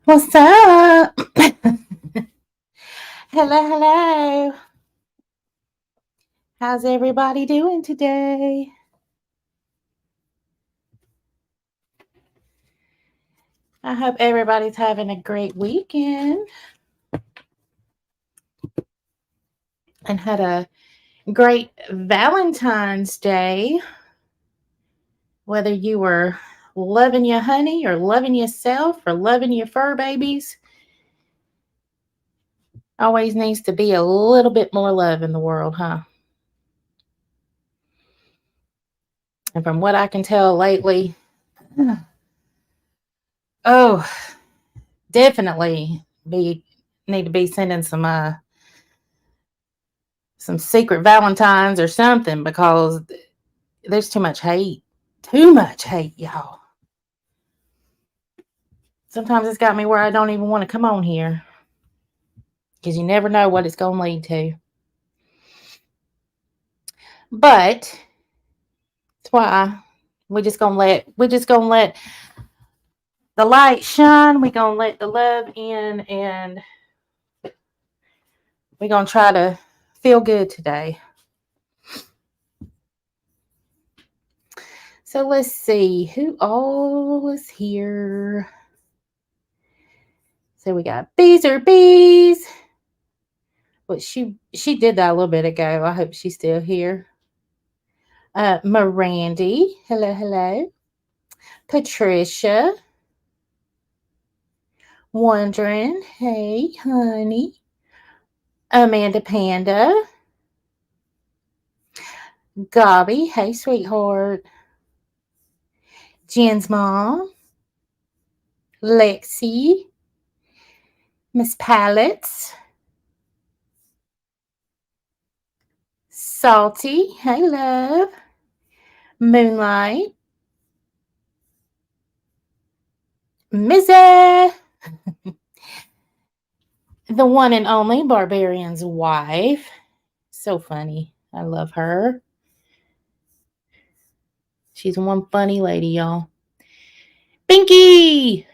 What's up? Hello, hello. How's everybody doing today? I hope everybody's having a great weekend and had a great Valentine's Day. Whether you were loving your honey or loving yourself or loving your fur babies, always needs to be a little bit more love in the world, huh? And from what I can tell lately, oh, definitely be need to be sending some secret Valentines or something because there's too much hate. Too much hate, y'all. Sometimes it's got me where I don't even want to come on here because you never know what it's going to lead to. But that's why we just gonna let the light shine. We gonna let the love in, and we gonna try to feel good today. So let's see who all is here. So we got bees or bees. Well, she did that a little bit ago. I hope she's still here. Mirandy, hello, hello. Patricia, wondering, hey, honey. Amanda Panda, Gobby, hey, sweetheart. Jen's mom, Lexi, Miss Pallets, Salty, hey, love. Moonlight, Mizzy, the one and only Barbarian's wife. So funny. I love her. She's one funny lady, y'all. Binky!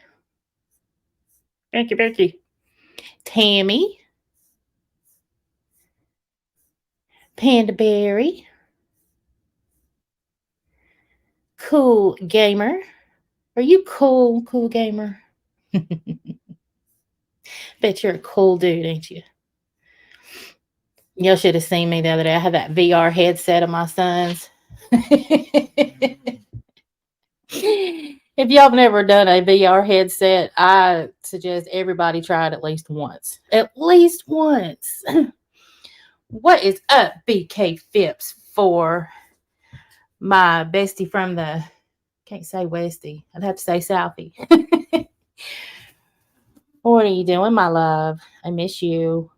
Binky. Tammy. Panda Berry. Cool Gamer. Are you cool gamer? Bet you're a cool dude, ain't you? Y'all should have seen me the other day. I had that VR headset of my son's. If y'all have never done a VR headset, I suggest everybody try it at least once. At least once. What is up, BK Phipps, for my bestie from the, can't say Westie, I'd have to say Southie. What are you doing, my love? I miss you.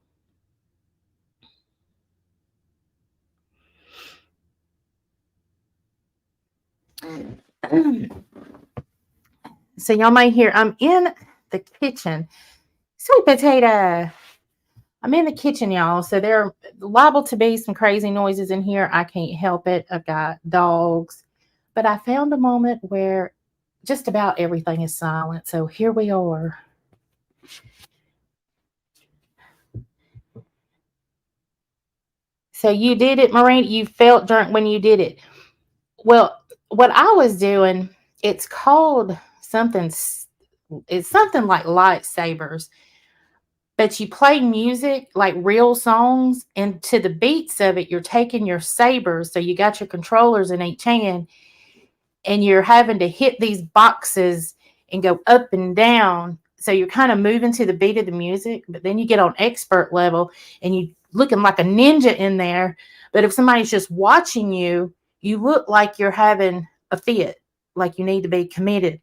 So y'all might hear I'm in the kitchen. Sweet potato. I'm in the kitchen, y'all. So there are liable to be some crazy noises in here. I can't help it. I've got dogs. But I found a moment where just about everything is silent. So here we are. So you did it, Marina. You felt drunk when you did it. Well, what I was doing, it's called something. It's something like lightsabers, but you play music like real songs, and to the beats of it, you're taking your sabers. So you got your controllers in each hand, and you're having to hit these boxes and go up and down. So you're kind of moving to the beat of the music, but then you get on expert level and you looking like a ninja in there. But if somebody's just watching you, you look like you're having a fit, like you need to be committed.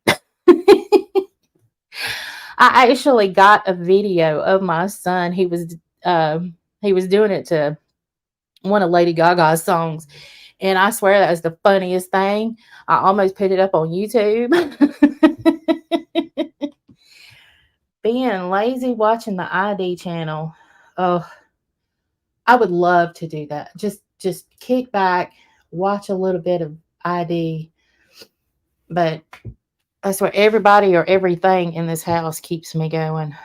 I actually got a video of my son. He was doing it to one of Lady Gaga's songs, and I swear that was the funniest thing. I almost put it up on YouTube. Being lazy watching the ID channel. Oh, I would love to do that. Just kick back, watch a little bit of ID, but I swear, everybody or everything in this house keeps me going.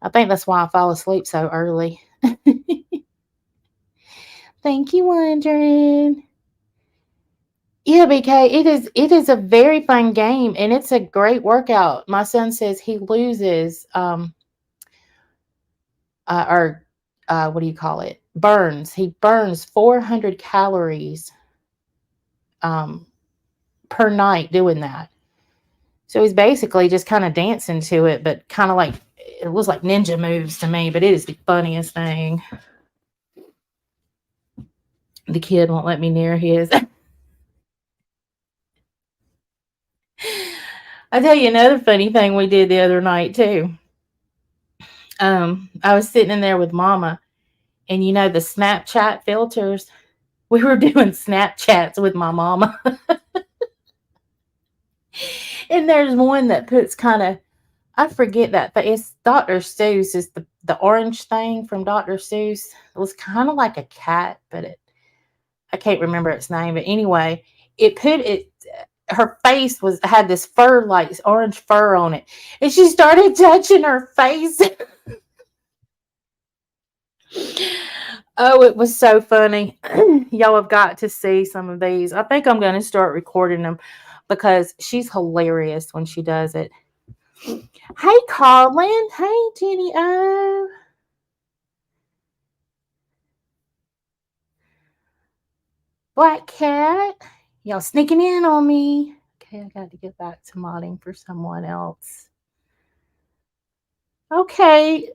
I think that's why I fall asleep so early. Thank you, wondering. Yeah, BK, it is a very fun game and it's a great workout. My son says he loses or what do you call it? Burns. He burns 400 calories um per night doing that. So he's basically just kind of dancing to it, but kind of like it was like ninja moves to me, but it is the funniest thing. The kid won't let me near his. I'll tell you another funny thing we did the other night too. I was sitting in there with mama and the Snapchat filters. We were doing Snapchats with my mama. And there's one that puts kind of I forget that, but it's Dr. Seuss. Is the orange thing from Dr. Seuss. It was kind of like a cat, but I can't remember its name. But anyway, it put it. Her face had this fur, like this orange fur on it, and she started touching her face. Oh, it was so funny. Y'all have got to see some of these. I think I'm going to start recording them because she's hilarious when she does it. Hey, Colin. Hey, Jenny O. Black Cat. Y'all sneaking in on me. Okay, I got to get back to modding for someone else. Okay,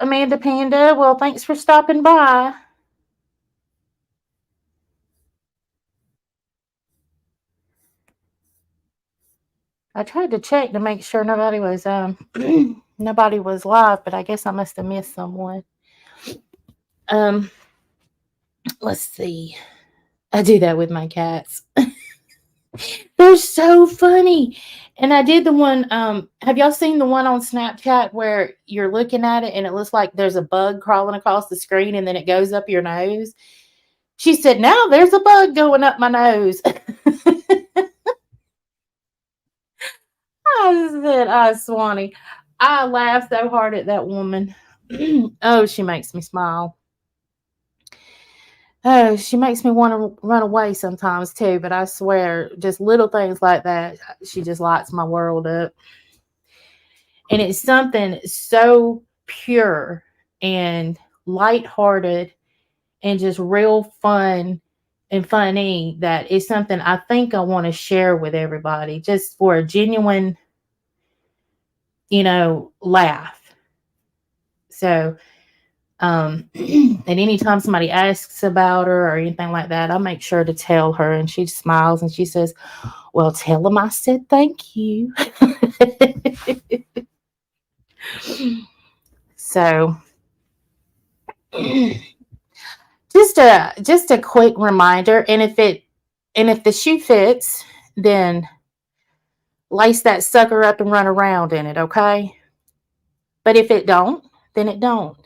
Amanda Panda. Well, thanks for stopping by. I tried to check to make sure nobody was nobody was live, but I guess I must have missed someone. Um, let's see. I do that with my cats. They're so funny. And I did the one, have y'all seen the one on Snapchat where you're looking at it and it looks like there's a bug crawling across the screen and then it goes up your nose? She said, now there's a bug going up my nose. I said, oh, Swanee. I laughed so hard at that woman. Oh, she makes me smile. Oh, she makes me want to run away sometimes too, but I swear, just little things like that, she just lights my world up. And it's something so pure and lighthearted and just real fun and funny that it's something I think I want to share with everybody just for a genuine, laugh. So, and anytime somebody asks about her or anything like that, I make sure to tell her, and she smiles and she says, well, tell them I said thank you. So, just a quick reminder, and if the shoe fits, then lace that sucker up and run around in it, okay? But if it don't, then it don't.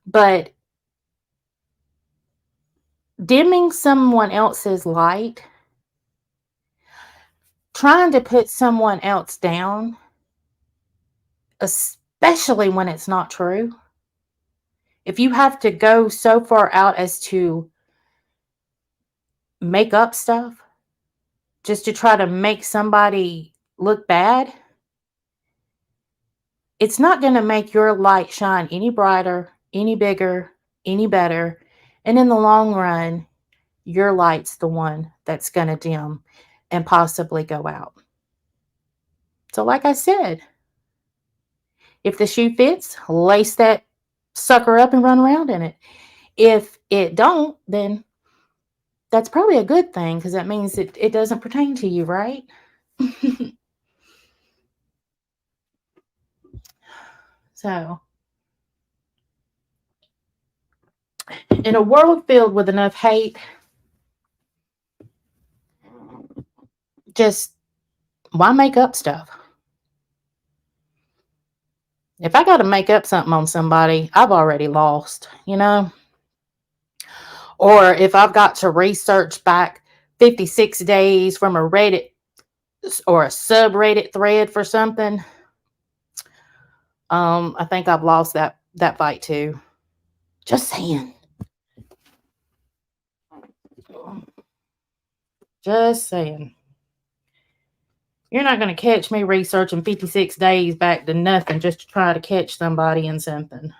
But dimming someone else's light, trying to put someone else down, especially when it's not true, if you have to go so far out as to make up stuff just to try to make somebody look bad, it's not going to make your light shine any brighter, any bigger, any better. And in the long run, your light's the one that's going to dim and possibly go out. So, like I said, if the shoe fits, lace that sucker up and run around in it. If it don't, then that's probably a good thing because that means it doesn't pertain to you, right? So, in a world filled with enough hate, just why make up stuff? If I got to make up something on somebody, I've already lost, Or if I've got to research back 56 days from a Reddit or a subreddit thread for something, I think I've lost that fight too. Just saying. Just saying. You're not going to catch me researching 56 days back to nothing just to try to catch somebody in something.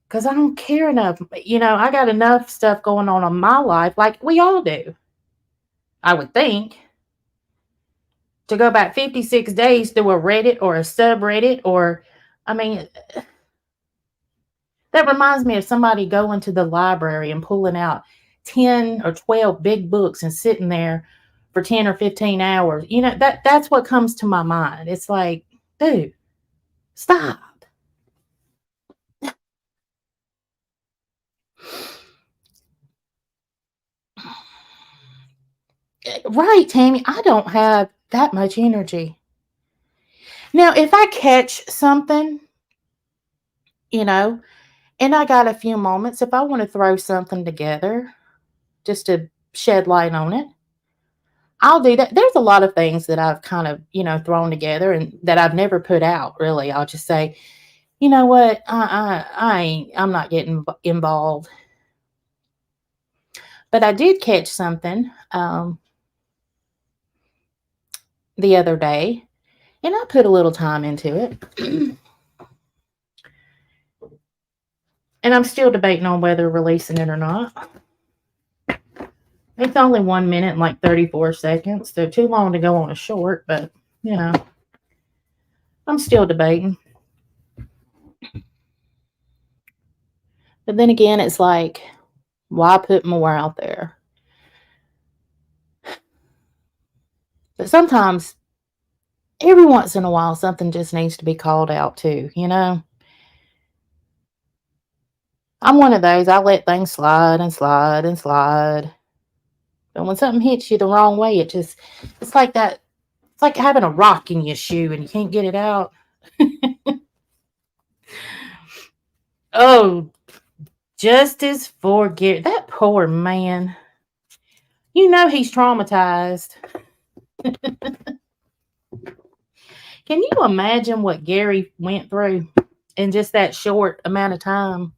Because I don't care enough. I got enough stuff going on in my life, like we all do, I would think, to go back 56 days through a Reddit or a subreddit or, I mean, that reminds me of somebody going to the library and pulling out 10 or 12 big books and sitting there for 10 or 15 hours. That's what comes to my mind. It's like, dude, stop. Right, Tammy, I don't have that much energy. Now, if I catch something, you know, and I got a few moments, if I want to throw something together just to shed light on it, I'll do that. There's a lot of things that I've kind of, thrown together and that I've never put out really. I'll just say, you know what, I'm not getting involved. But I did catch something the other day, and I put a little time into it. And I'm still debating on whether releasing it or not. It's only 1 minute and like 34 seconds. So too long to go on a short, but I'm still debating. But then again, it's like, why put more out there? But sometimes, every once in a while, something just needs to be called out too, I'm one of those, I let things slide and slide and slide. But when something hits you the wrong way, it's like that. It's like having a rock in your shoe and you can't get it out. Oh, justice for Gary. That poor man. He's traumatized. Can you imagine what Gary went through in just that short amount of time?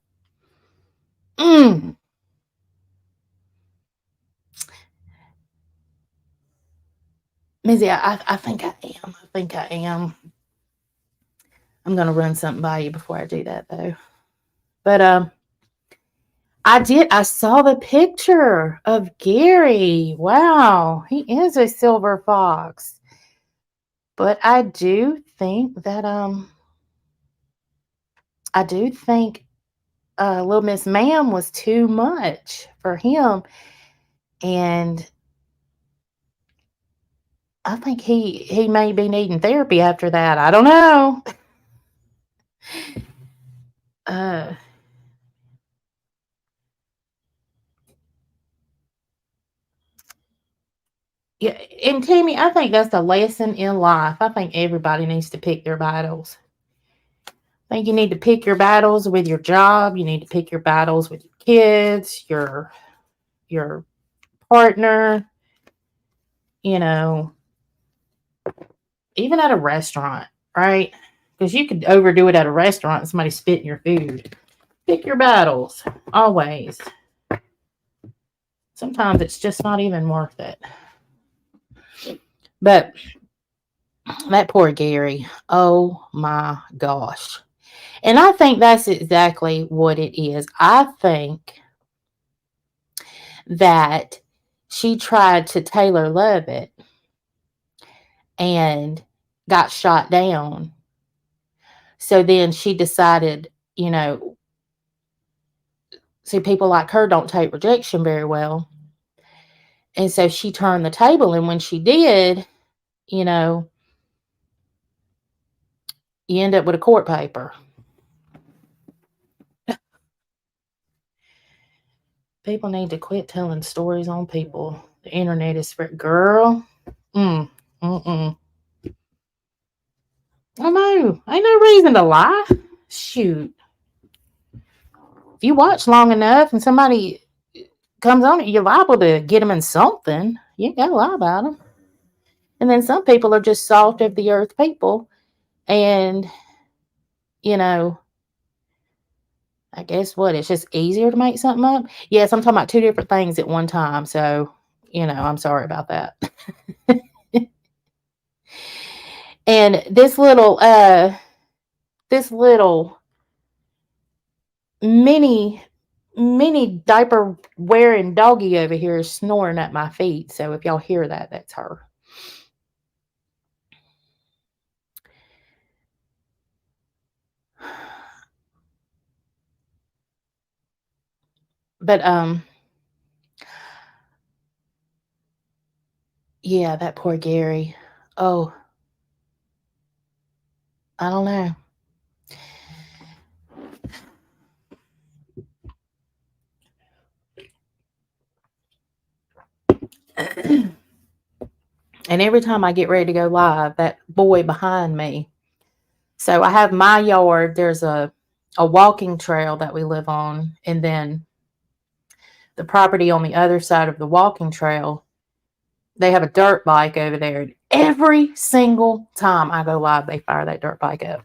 Mizzy, I think I am. I think I am. I'm going to run something by you before I do that, though. But I saw the picture of Gary. Wow, he is a silver fox. But I do think that Little Miss Ma'am was too much for him, and I think he may be needing therapy after that. I don't know. Yeah, and Tammy, I think that's a lesson in life. I think everybody needs to pick their battles. I think you need to pick your battles with your job. You need to pick your battles with your kids, your partner, even at a restaurant, right? Because you could overdo it at a restaurant and somebody spit in your food. Pick your battles, always. Sometimes it's just not even worth it. But that poor Gary, oh my gosh. And I think that's exactly what it is. I think that she tried to Taylor Lovett and got shot down. So then she decided, see, people like her don't take rejection very well. And so she turned the table. And when she did, you end up with a court paper. People need to quit telling stories on people. The internet is for girl. I know. Ain't no reason to lie. Shoot. If you watch long enough and somebody comes on it, you're liable to get them in something. You ain't got to lie about them. And then some people are just salt of the earth people. And, you know, I guess what? It's just easier to make something up. Yes, I'm talking about two different things at one time. So, I'm sorry about that. And this little mini diaper wearing doggy over here is snoring at my feet. So if y'all hear that, that's her. But yeah, that poor Gary. Oh, I don't know. And every time I get ready to go live, that boy behind me. So I have my yard. There's a walking trail that we live on, and then the property on the other side of the walking trail, they have a dirt bike over there. And every single time I go live, they fire that dirt bike up.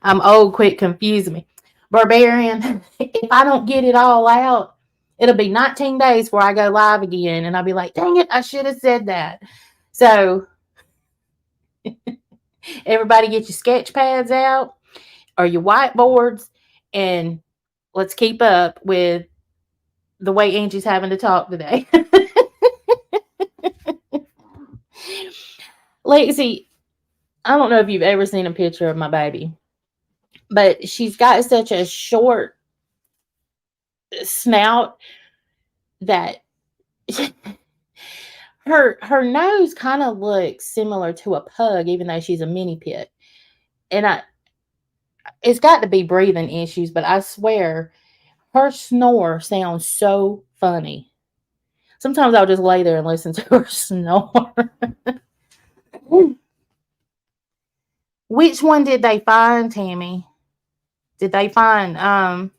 I'm old, quit confusing me. Barbarian, if I don't get it all out, it'll be 19 days before I go live again. And I'll be like, dang it, I should have said that. So everybody get your sketch pads out or your whiteboards, and let's keep up with the way Angie's having to talk today. Lacey, I don't know if you've ever seen a picture of my baby, but she's got such a short snout that her nose kind of looks similar to a pug, even though she's a mini pit. And it's got to be breathing issues, but I swear her snore sounds so funny. Sometimes I'll just lay there and listen to her snore. Which one did they find, Tammy? Did they find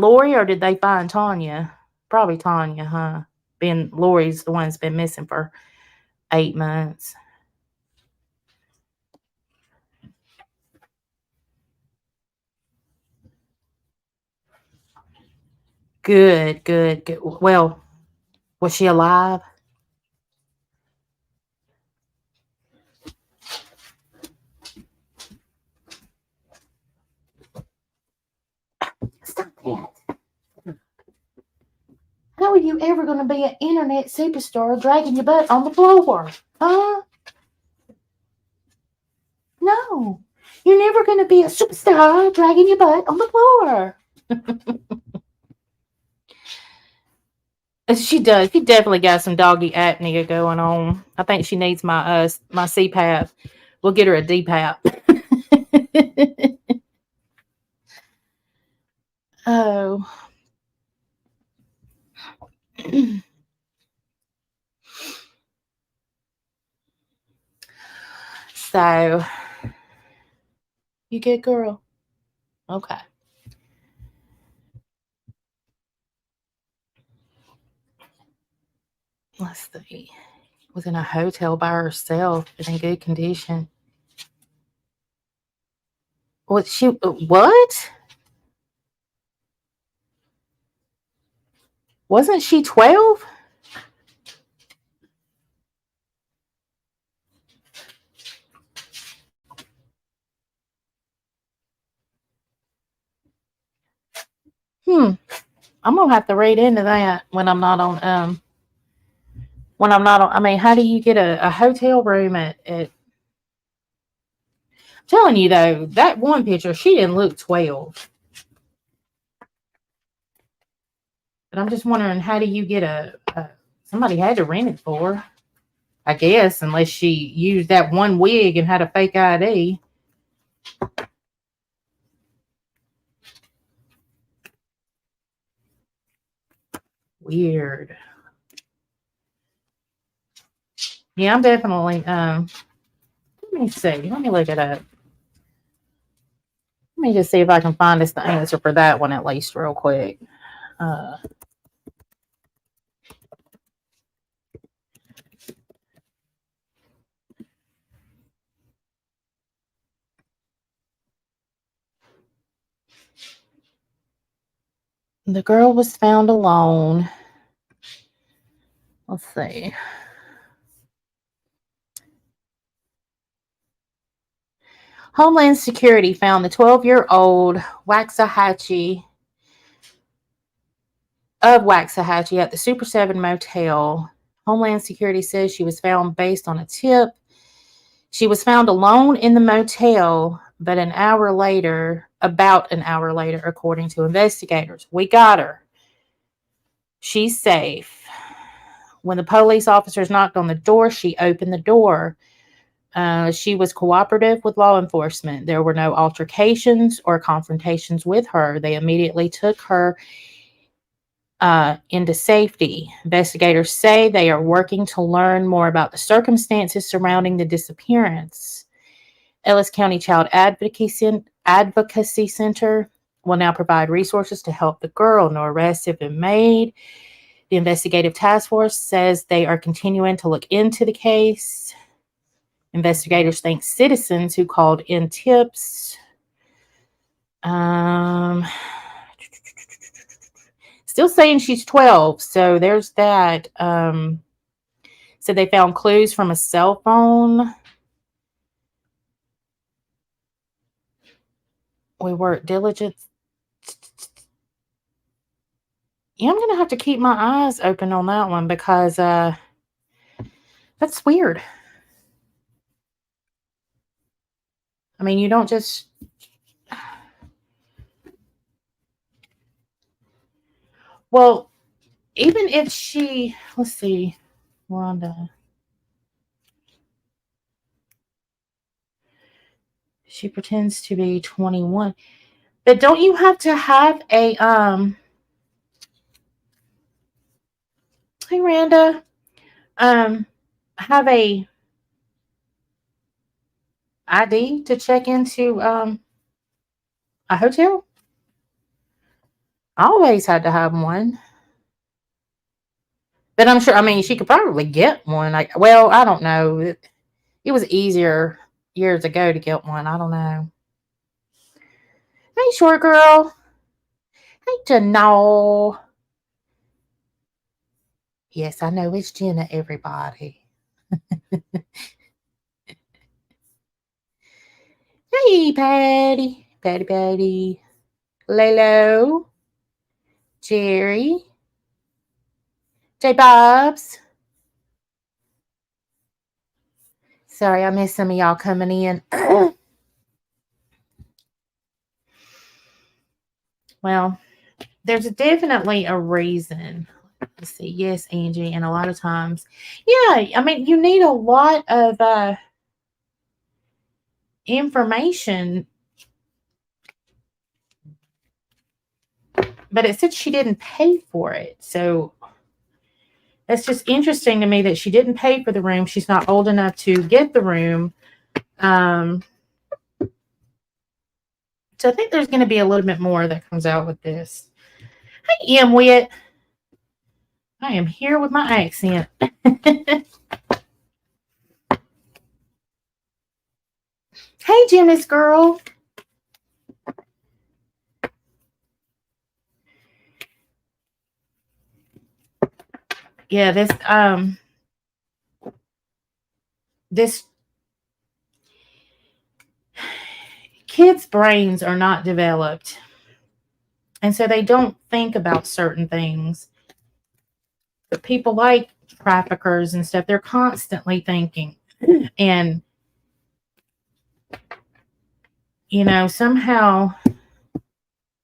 Lori, or did they find Tanya? Probably Tanya, huh? Being Lori's the one that's been missing for 8 months. Good. Well, was she alive? Stop that. How are you ever going to be an internet superstar dragging your butt on the floor? Huh? No. You're never going to be a superstar dragging your butt on the floor. She does. She definitely got some doggy apnea going on. I think she needs my CPAP. We'll get her a DPAP. Oh. So, you good, girl? Okay. Let's see. Was in a hotel by herself in good condition. What? Wasn't she 12? I'm gonna have to read into that when I'm not on I mean, how do you get a hotel room at I'm telling you though, that one picture, she didn't look 12. But I'm just wondering, how do you get somebody had to rent it for, I guess, unless she used that one wig and had a fake ID. Weird. Yeah, I'm definitely let me see. Let me look it up. Let me just see if I can find us the answer for that one at least real quick. The girl was found alone. Let's see. Homeland Security found the 12-year-old Waxahachie at the Super 7 motel. Homeland Security says she was found based on a tip. She was found alone in the motel, but about an hour later, according to investigators. We got her. She's safe. When the police officers knocked on the door, she opened the door. She was cooperative with law enforcement. There were no altercations or confrontations with her. They immediately took her into safety. Investigators say they are working to learn more about the circumstances surrounding the disappearance. Ellis County Child Advocacy Center will now provide resources to help the girl. No arrests have been made. The investigative task force says they are continuing to look into the case. Investigators thank citizens who called in tips. Still saying she's 12, so there's that. So they found clues from a cell phone. We worked diligent. Yeah, I'm going to have to keep my eyes open on that one because that's weird. I mean, you don't just... Well, even if she... Let's see. Wanda. She pretends to be 21. But don't you have to have a... Hey, Randa. Have a ID to check into a hotel? I always had to have one. But I'm sure, I mean, she could probably get one. I don't know. It was easier years ago to get one. I don't know. Hey, short girl. Hey, Janelle. Yes, I know it's Jenna, everybody. Hey, Patty. Patty. Lalo. Jerry. J Bobs. Sorry, I missed some of y'all coming in. Well, there's definitely a reason. Let's see. Yes, Angie. And a lot of times, yeah, I mean, you need a lot of information. But it said she didn't pay for it. So that's just interesting to me that she didn't pay for the room. She's not old enough to get the room. So I think there's going to be a little bit more that comes out with this. Hey, Emwit. I am here with my accent. Hey, Jimmy's girl. Yeah, this kids' brains are not developed. And so they don't think about certain things. But people like traffickers and stuff, they're constantly thinking. And, you know, somehow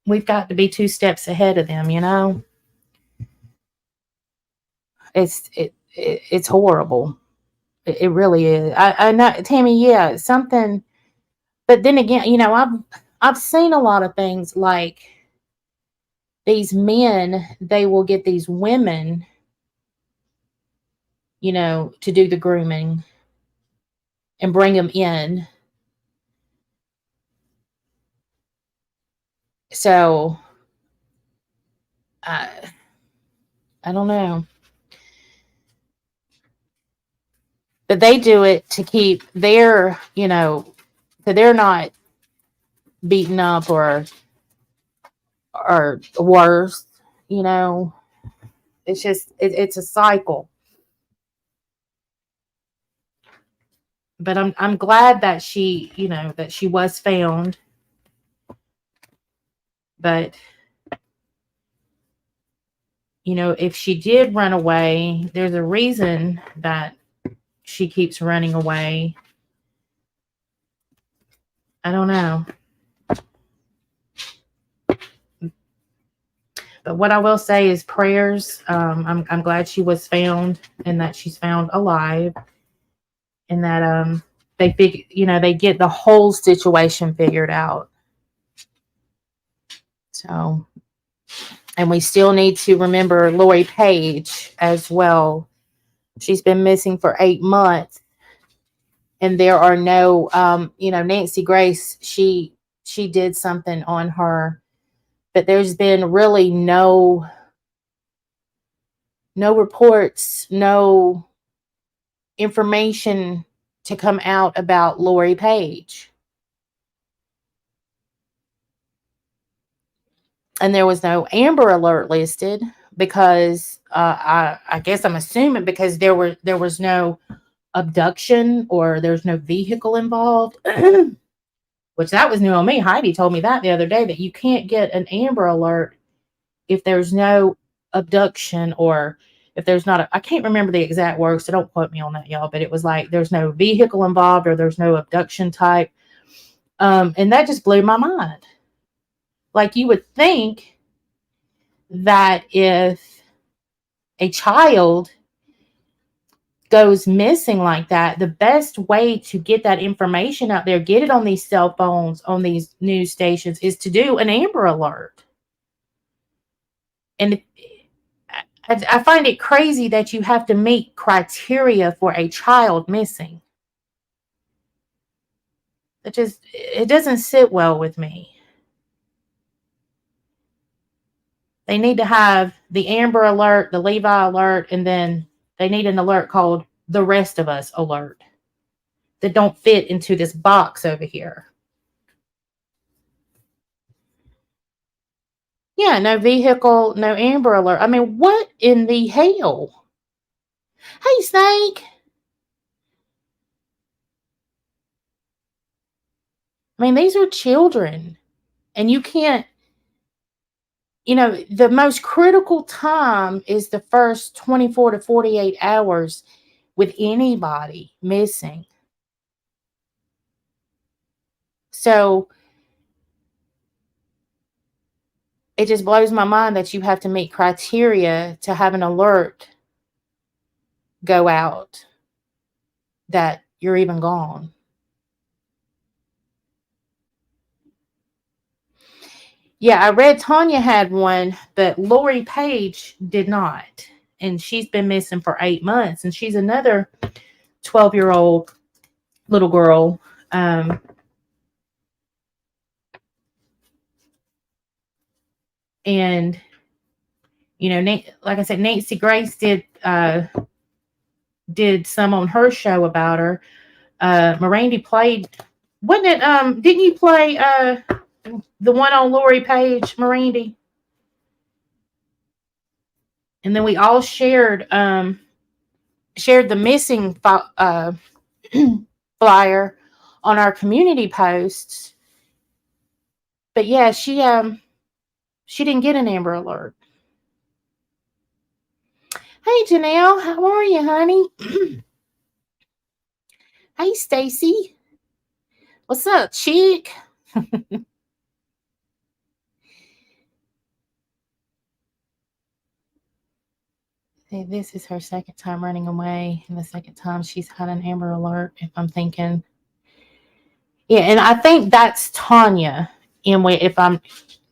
we've got to be 2 steps ahead of them, you know? It's horrible. It really is. I know, Tammy, yeah, something. But then again, you know, I've seen a lot of things like these men, they will get these women, you know, to do the grooming and bring them in. So, I don't know. But they do it to keep their, you know, so they're not beaten up or worse. you know, it's just, it's a cycle. But I'm glad that she, that she was found. But, if she did run away, there's a reason that she keeps running away. I don't know. But what I will say is prayers. I'm glad she was found and that she's found alive, and that they get the whole situation figured out. So, and we still need to remember Lori Page as well. She's been missing for 8 months, and there are no, Nancy Grace. She did something on her, but there's been really no reports, no information to come out about Lori Page. And there was no Amber Alert listed because I guess I'm assuming because there was no abduction or there's no vehicle involved. Which that was new on me. Heidi told me that the other day, that you can't get an Amber Alert if there's no abduction, or if there's not I can't remember the exact words, so don't quote me on that, y'all, but it was like there's no vehicle involved or there's no abduction type. And that just blew my mind. Like, you would think that if a child goes missing like that, the best way to get that information out there, get it on these cell phones, on these news stations, is to do an Amber Alert. And I find it crazy that you have to meet criteria for a child missing. It doesn't sit well with me. They need to have the Amber Alert, the Levi Alert, and then they need an alert called the Rest of Us Alert that don't fit into this box over here. Yeah, no vehicle, no Amber Alert. I mean, what in the hell? Hey, Snake. I mean, these are children, and you can't, the most critical time is the first 24 to 48 hours with anybody missing. So it just blows my mind that you have to meet criteria to have an alert go out that you're even gone. Yeah, I read Tanya had one, but Lori Page did not. And she's been missing for 8 months. And she's another 12-year-old little girl. And, like I said, Nancy Grace did some on her show about her. Mirandy played, wasn't it, didn't you play the one on Lori Page, Mirandy? And then we all shared the missing flyer on our community posts. But yeah, she didn't get an Amber Alert. Hey, Janelle, how are you, honey? Hey, Stacy. What's up, chick? This is her second time running away, and the second time she's had an Amber Alert, if I'm thinking. Yeah, and I think that's Tanya. If I'm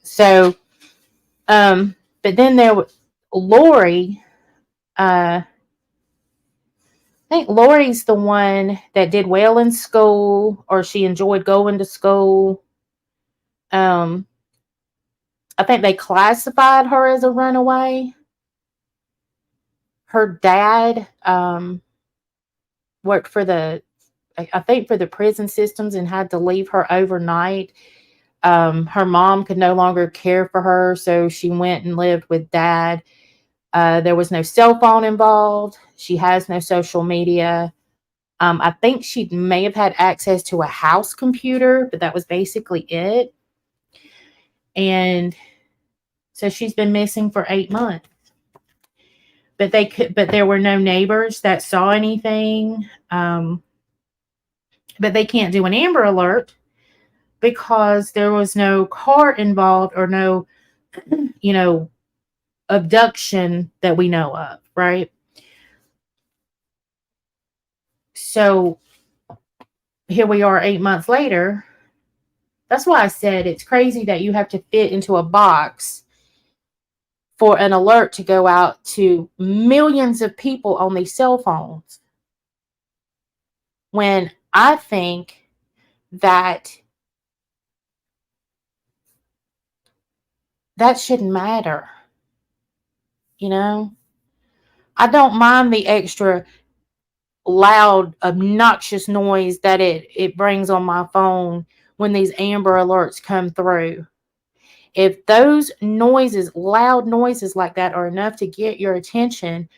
so, but then there was Lori. I think Lori's the one that did well in school, or she enjoyed going to school. I think they classified her as a runaway. Her dad worked for the prison systems and had to leave her overnight. Her mom could no longer care for her, so she went and lived with dad. There was no cell phone involved. She has no social media. I think she may have had access to a house computer, but that was basically it. And so she's been missing for 8 months. But there were no neighbors that saw anything. But they can't do an Amber Alert because there was no car involved or no, you know, abduction that we know of, right? So here we are 8 months later. That's why I said it's crazy that you have to fit into a box for an alert to go out to millions of people on these cell phones. When I think that that shouldn't matter, you know? I don't mind the extra loud, obnoxious noise that it brings on my phone when these Amber Alerts come through. If those noises, loud noises like that, are enough to get your attention,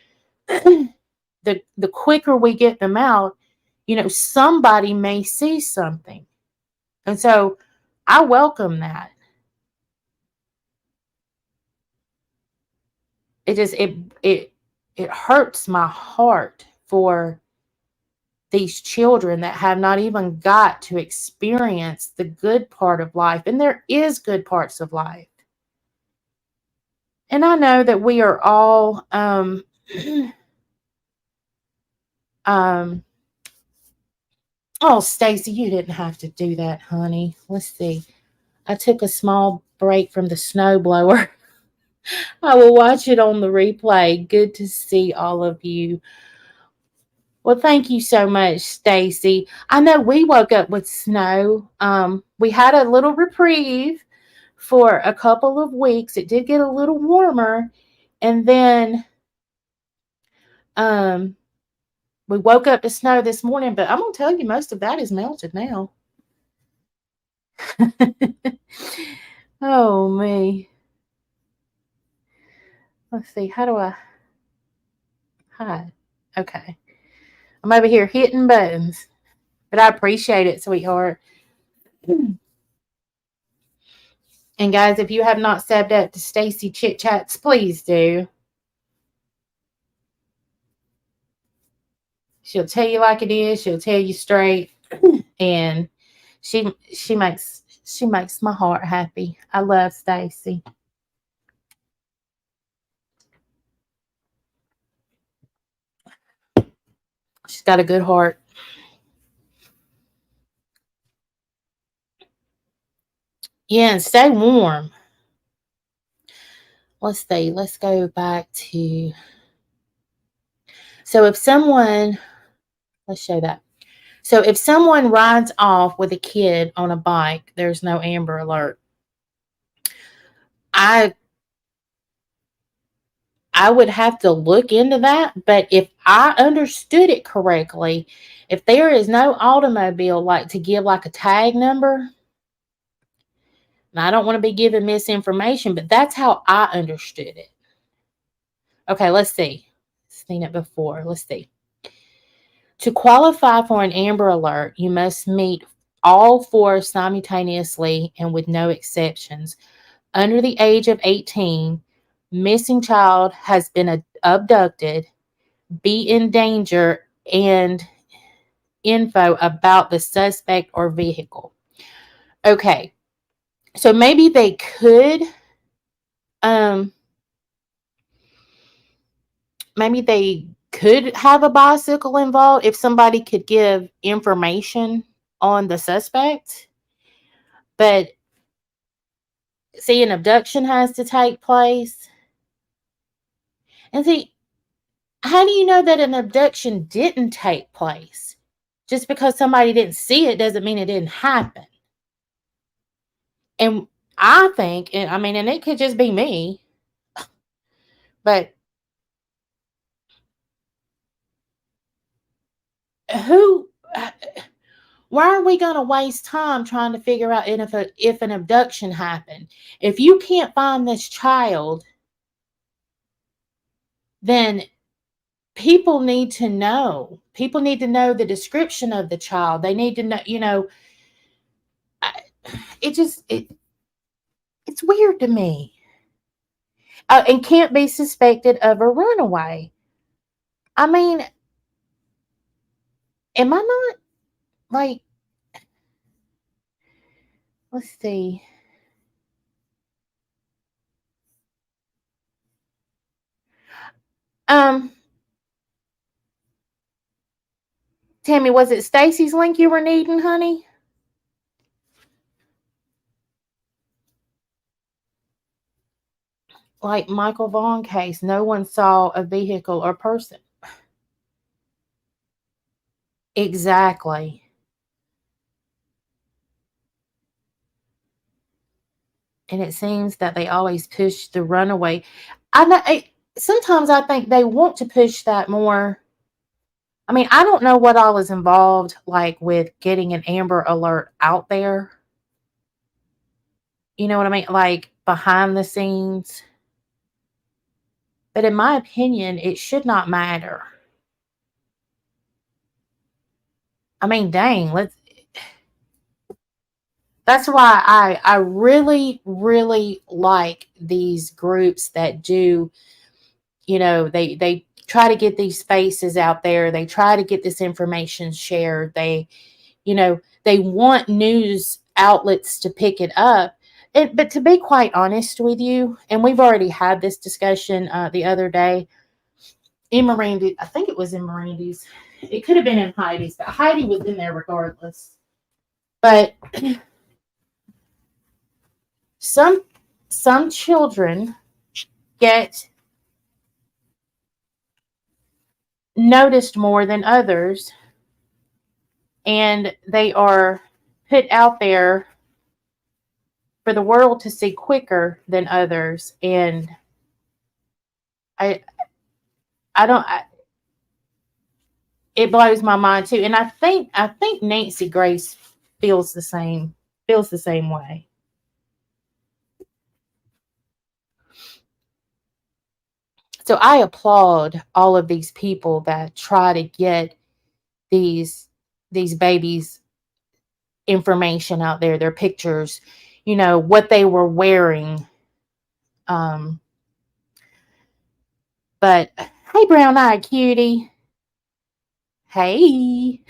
the quicker we get them out, somebody may see something. And so I welcome that. It hurts my heart for these children that have not even got to experience the good part of life. And there is good parts of life. And I know that we are all oh, Stacy, you didn't have to do that, honey. Let's see. I took a small break from the snowblower. I will watch it on the replay. Good to see all of you. Well, thank you so much, Stacy. I know we woke up with snow. We had a little reprieve for a couple of weeks. It did get a little warmer, and then we woke up to snow this morning. But I'm gonna tell you, most of that is melted now. Oh me. Let's see. How do I hide? Okay. I'm over here hitting buttons, but I appreciate it, sweetheart. And guys, if you have not subbed up to Stacy Chit Chats, please do. She'll tell you like it is. She'll tell you straight, and she makes my heart happy. I love Stacy. She's got a good heart. Yeah, and stay warm. Let's see. Let's go back to. So if someone, let's show that. So if someone rides off with a kid on a bike, there's no Amber Alert. I would have to look into that, but if I understood it correctly, if there is no automobile like to give like a tag number, and I don't want to be giving misinformation, but that's how I understood it. Okay, let's see. Seen it before. Let's see. To qualify for an Amber Alert, you must meet all four simultaneously and with no exceptions. Under the age of 18, missing child has been abducted, be in danger, and info about the suspect or vehicle. Okay, so maybe they could, maybe they could have a bicycle involved if somebody could give information on the suspect. But see, an abduction has to take place. And see, how do you know that an abduction didn't take place? Just because somebody didn't see it doesn't mean it didn't happen. And I think, and I mean, and it could just be me, but who Why are we going to waste time trying to figure out if an abduction happened? If you can't find this child, then people need to know. People need to know the description of the child. They need to know, it just, it's weird to me. And can't be suspected of a runaway. I mean, am I not like, let's see. Um, Tammy, was it Stacy's link you were needing, honey? Like Michael Vaughn case, no one saw a vehicle or person. Exactly. And it seems that they always push the runaway. I know. Sometimes I think they want to push that more. I mean, I don't know what all is involved, like with getting an Amber Alert out there. You know what I mean? Like behind the scenes. But in my opinion, it should not matter. I mean, dang, that's why I really, really like these groups that do, they try to get these faces out there. They try to get this information shared. They want news outlets to pick it up. But to be quite honest with you, and we've already had this discussion the other day in Miranda, I think it was in Miranda's. It could have been in Heidi's, but Heidi was in there regardless. But some some children get noticed more than others, and they are put out there for the world to see quicker than others. And I I don't I, it blows my mind too. And I think Nancy Grace feels the same feels the same way. So I applaud all of these people that try to get these these babies information out there, their pictures, what they were wearing. Um, but hey, brown eyed cutie. Hey.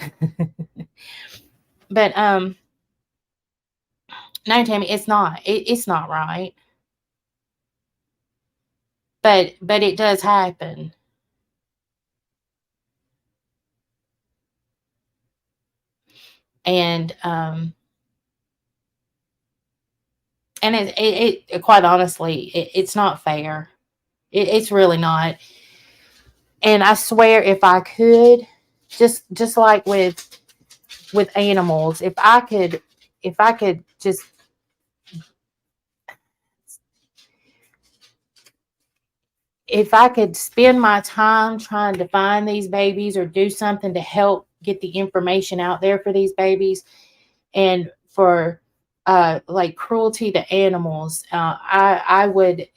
But no, Tammy, it's not. It's not right. But it does happen. And it quite honestly, it's not fair. It's really not. And I swear, if I could, just like with animals, if I could just, if I could spend my time trying to find these babies or do something to help get the information out there for these babies, and for like cruelty to animals, I would,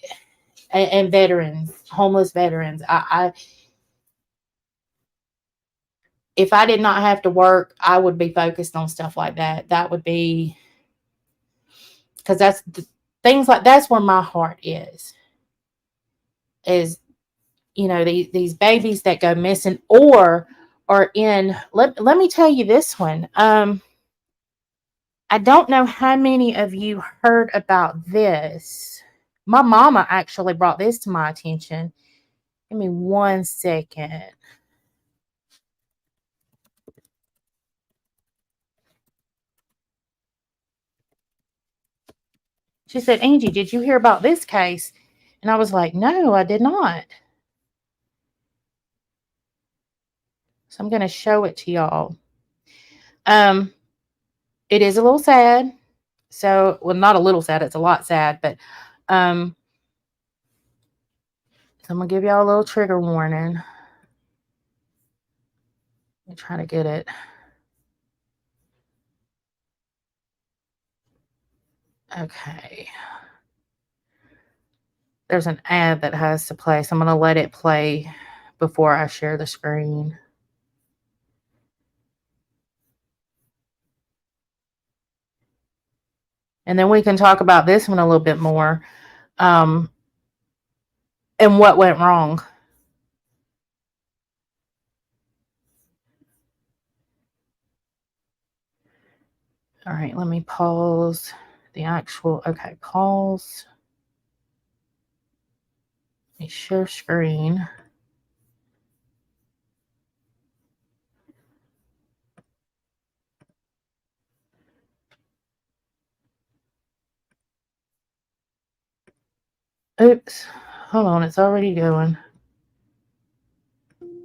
and veterans, homeless veterans, I if I did not have to work, I would be focused on stuff like that. That would be, because things like that's where my heart is, these babies that go missing or are in. Let me tell you this one. I don't know how many of you heard about this. My mama actually brought this to my attention. Give me 1 second. She said, Angie, did you hear about this case? And I was like, no, I did not. So I'm going to show it to y'all. Um, it is a little sad. So, well, not a little sad. It's a lot sad. But so I'm going to give y'all a little trigger warning. I'm trying to get it. Okay. There's an ad that has to play, so I'm going to let it play before I share the screen. And then we can talk about this one a little bit more, and what went wrong. All right, let me pause the actual, okay, pause. Let me share screen. Oops, hold on, it's already going.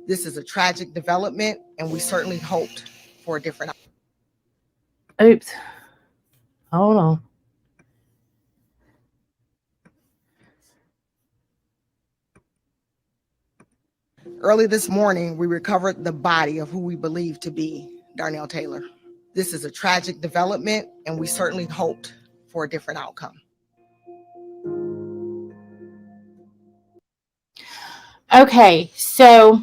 This is a tragic development, and we certainly hoped for a different. Oops, hold on. Early this morning, we recovered the body of who we believe to be Darnell Taylor. This is a tragic development, and we certainly hoped for a different outcome. Okay, so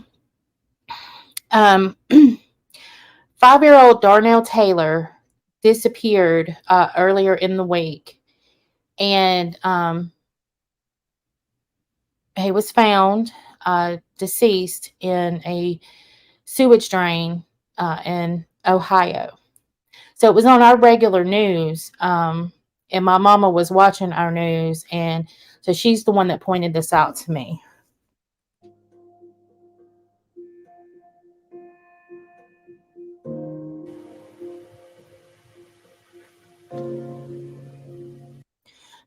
5-year-old Darnell Taylor disappeared earlier in the week, and he was found deceased in a sewage drain in Ohio. So it was on our regular news, and my mama was watching our news, and so she's the one that pointed this out to me.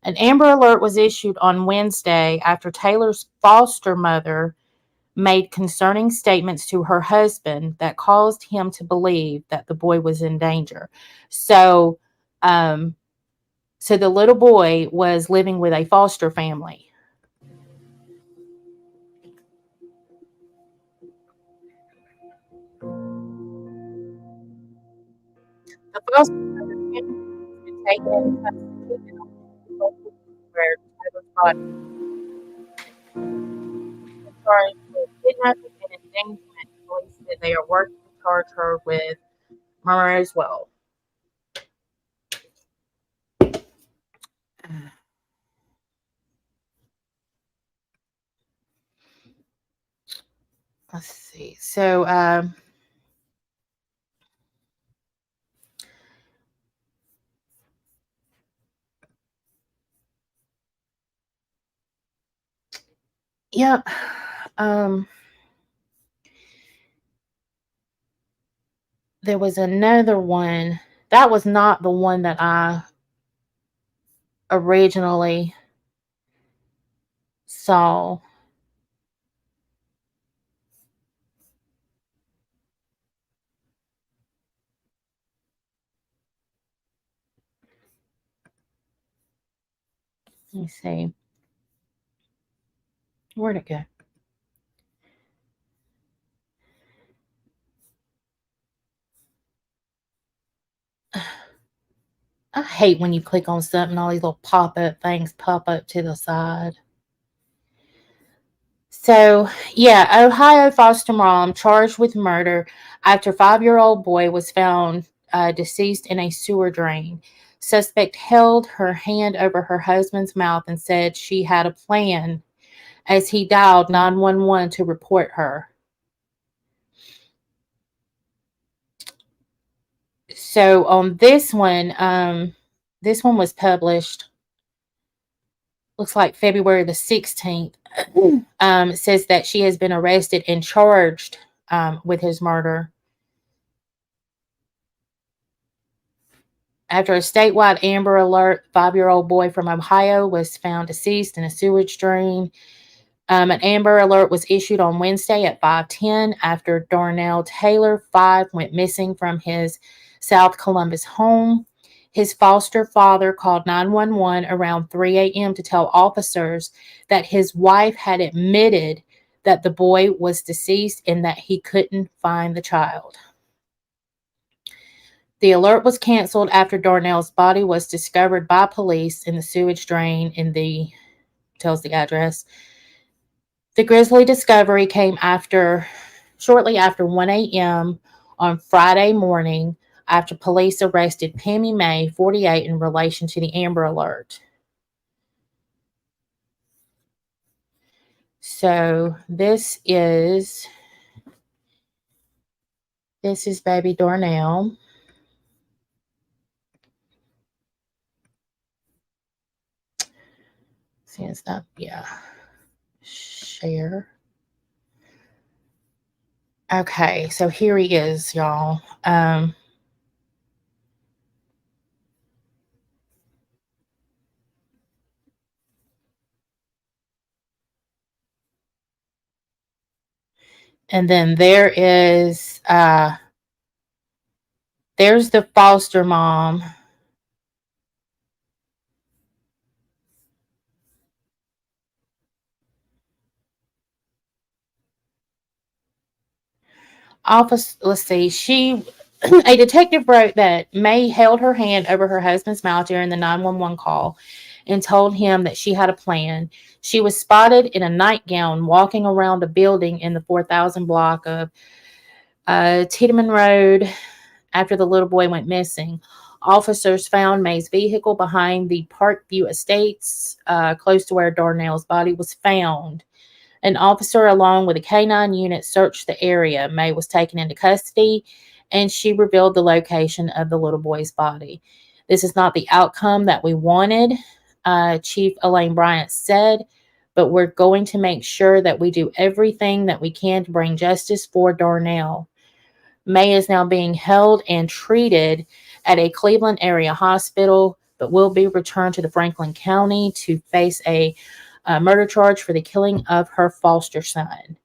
An Amber Alert was issued on Wednesday after Taylor's foster mother made concerning statements to her husband that caused him to believe that the boy was in danger. So, so the little boy was living with a foster family. The foster mother has been taken into custody and where Taylor's body is charged with kidnapping and endangerment. Police said they are working to charge her with murder as well. Let's see. So, yeah. There was another one. That was not the one that I originally saw. Let me see. Where'd it go? I hate when you click on something, all these little pop-up things pop up to the side. So, yeah, Ohio foster mom charged with murder after 5-year-old boy was found deceased in a sewer drain. Suspect held her hand over her husband's mouth and said she had a plan as he dialed 911 to report her. So on this one was published, looks like February the 16th. It says that she has been arrested and charged with his murder. After a statewide Amber Alert, 5-year-old boy from Ohio was found deceased in a sewage drain. An Amber Alert was issued on Wednesday at 5:10 after Darnell Taylor, 5, went missing from his South Columbus home. His foster father called 911 around 3 a.m. to tell officers that his wife had admitted that the boy was deceased and that he couldn't find the child. The alert was canceled after Darnell's body was discovered by police in the sewage drain in the tells the address. The grisly discovery came shortly after 1 a.m. on Friday morning after police arrested Pammy May, 48, in relation to the Amber Alert. So this is baby Darnell. See, it's not, yeah. Share. Okay, so here he is, y'all. And then there's the foster mom. Office, let's see, a detective wrote that May held her hand over her husband's mouth during the 911 call and told him that she had a plan. She was spotted in a nightgown walking around a building in the 4000 block of Tiedemann Road after the little boy went missing. Officers found May's vehicle behind the Parkview Estates, close to where Darnell's body was found. An officer, along with a canine unit, searched the area. May was taken into custody, and she revealed the location of the little boy's body. This is not the outcome that we wanted, Chief Elaine Bryant said, but we're going to make sure that we do everything that we can to bring justice for Darnell. May is now being held and treated at a Cleveland area hospital, but will be returned to the Franklin County to face a murder charge for the killing of her foster son.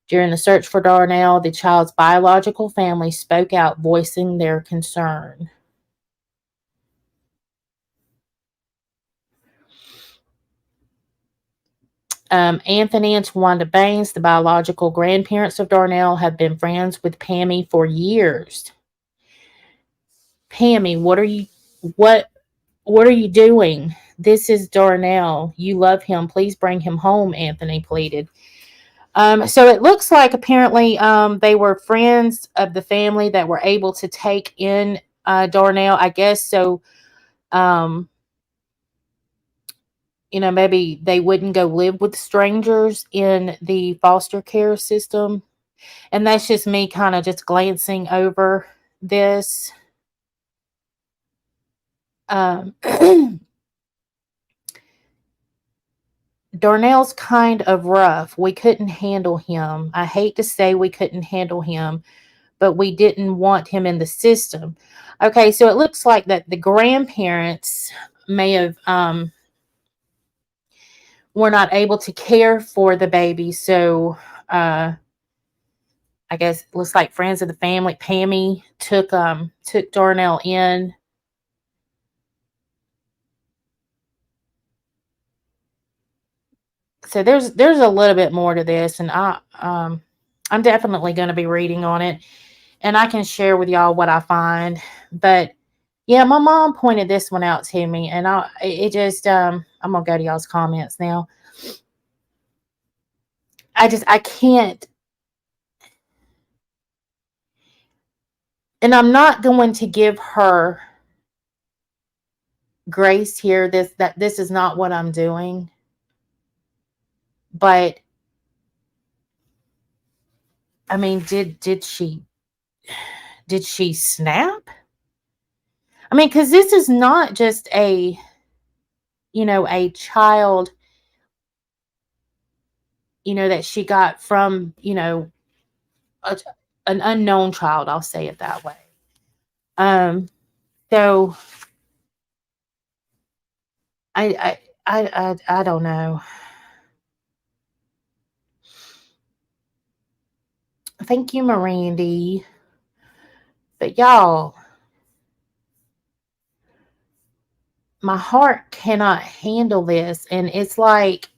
During the search for Darnell, the child's biological family spoke out, voicing their concern. Anthony and Tawanda Baines, the biological grandparents of Darnell, have been friends with Pammy for years. Pammy, what are you doing? This is Darnell. You love him. Please bring him home, Anthony pleaded. So it looks like apparently they were friends of the family that were able to take in Darnell, I guess. So, um, maybe they wouldn't go live with strangers in the foster care system. And that's just me kind of just glancing over this. Um, Darnell's kind of rough. We couldn't handle him. I hate to say we couldn't handle him, but we didn't want him in the system. Okay, so it looks like that the grandparents may have were not able to care for the baby, so I guess it looks like friends of the family. Pammy took Darnell in. So there's a little bit more to this, and I'm definitely going to be reading on it, and I can share with y'all what I find. But yeah, my mom pointed this one out to me, and I'm gonna go to y'all's comments now. I can't, and I'm not going to give her grace here. This is not what I'm doing, but I mean, did she snap? I mean, because this is not just a child, that she got from, a, an unknown child. I'll say it that way. Um, so I don't know. Thank you, Mirandy. But y'all, my heart cannot handle this, and it's like,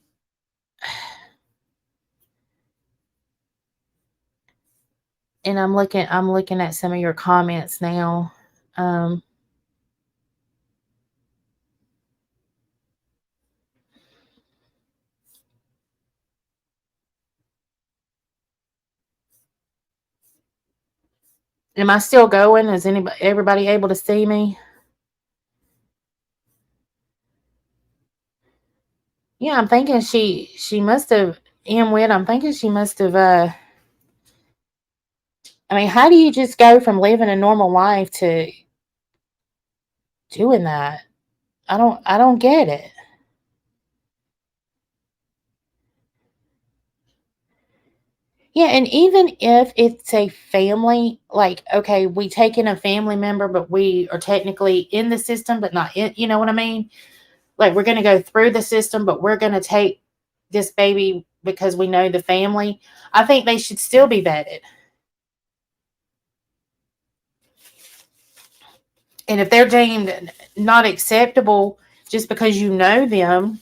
and I'm looking at some of your comments now. Um, am I still going? Is everybody able to see me? Yeah, I'm thinking she must have Wit. I'm thinking she must have. I mean, how do you just go from living a normal life to doing that? I don't get it. Yeah, and even if it's a family, like, okay, we take in a family member, but we are technically in the system, but not in, you know what I mean? Like, we're going to go through the system, but we're going to take this baby because we know the family. I think they should still be vetted. And if they're deemed not acceptable just because you know them,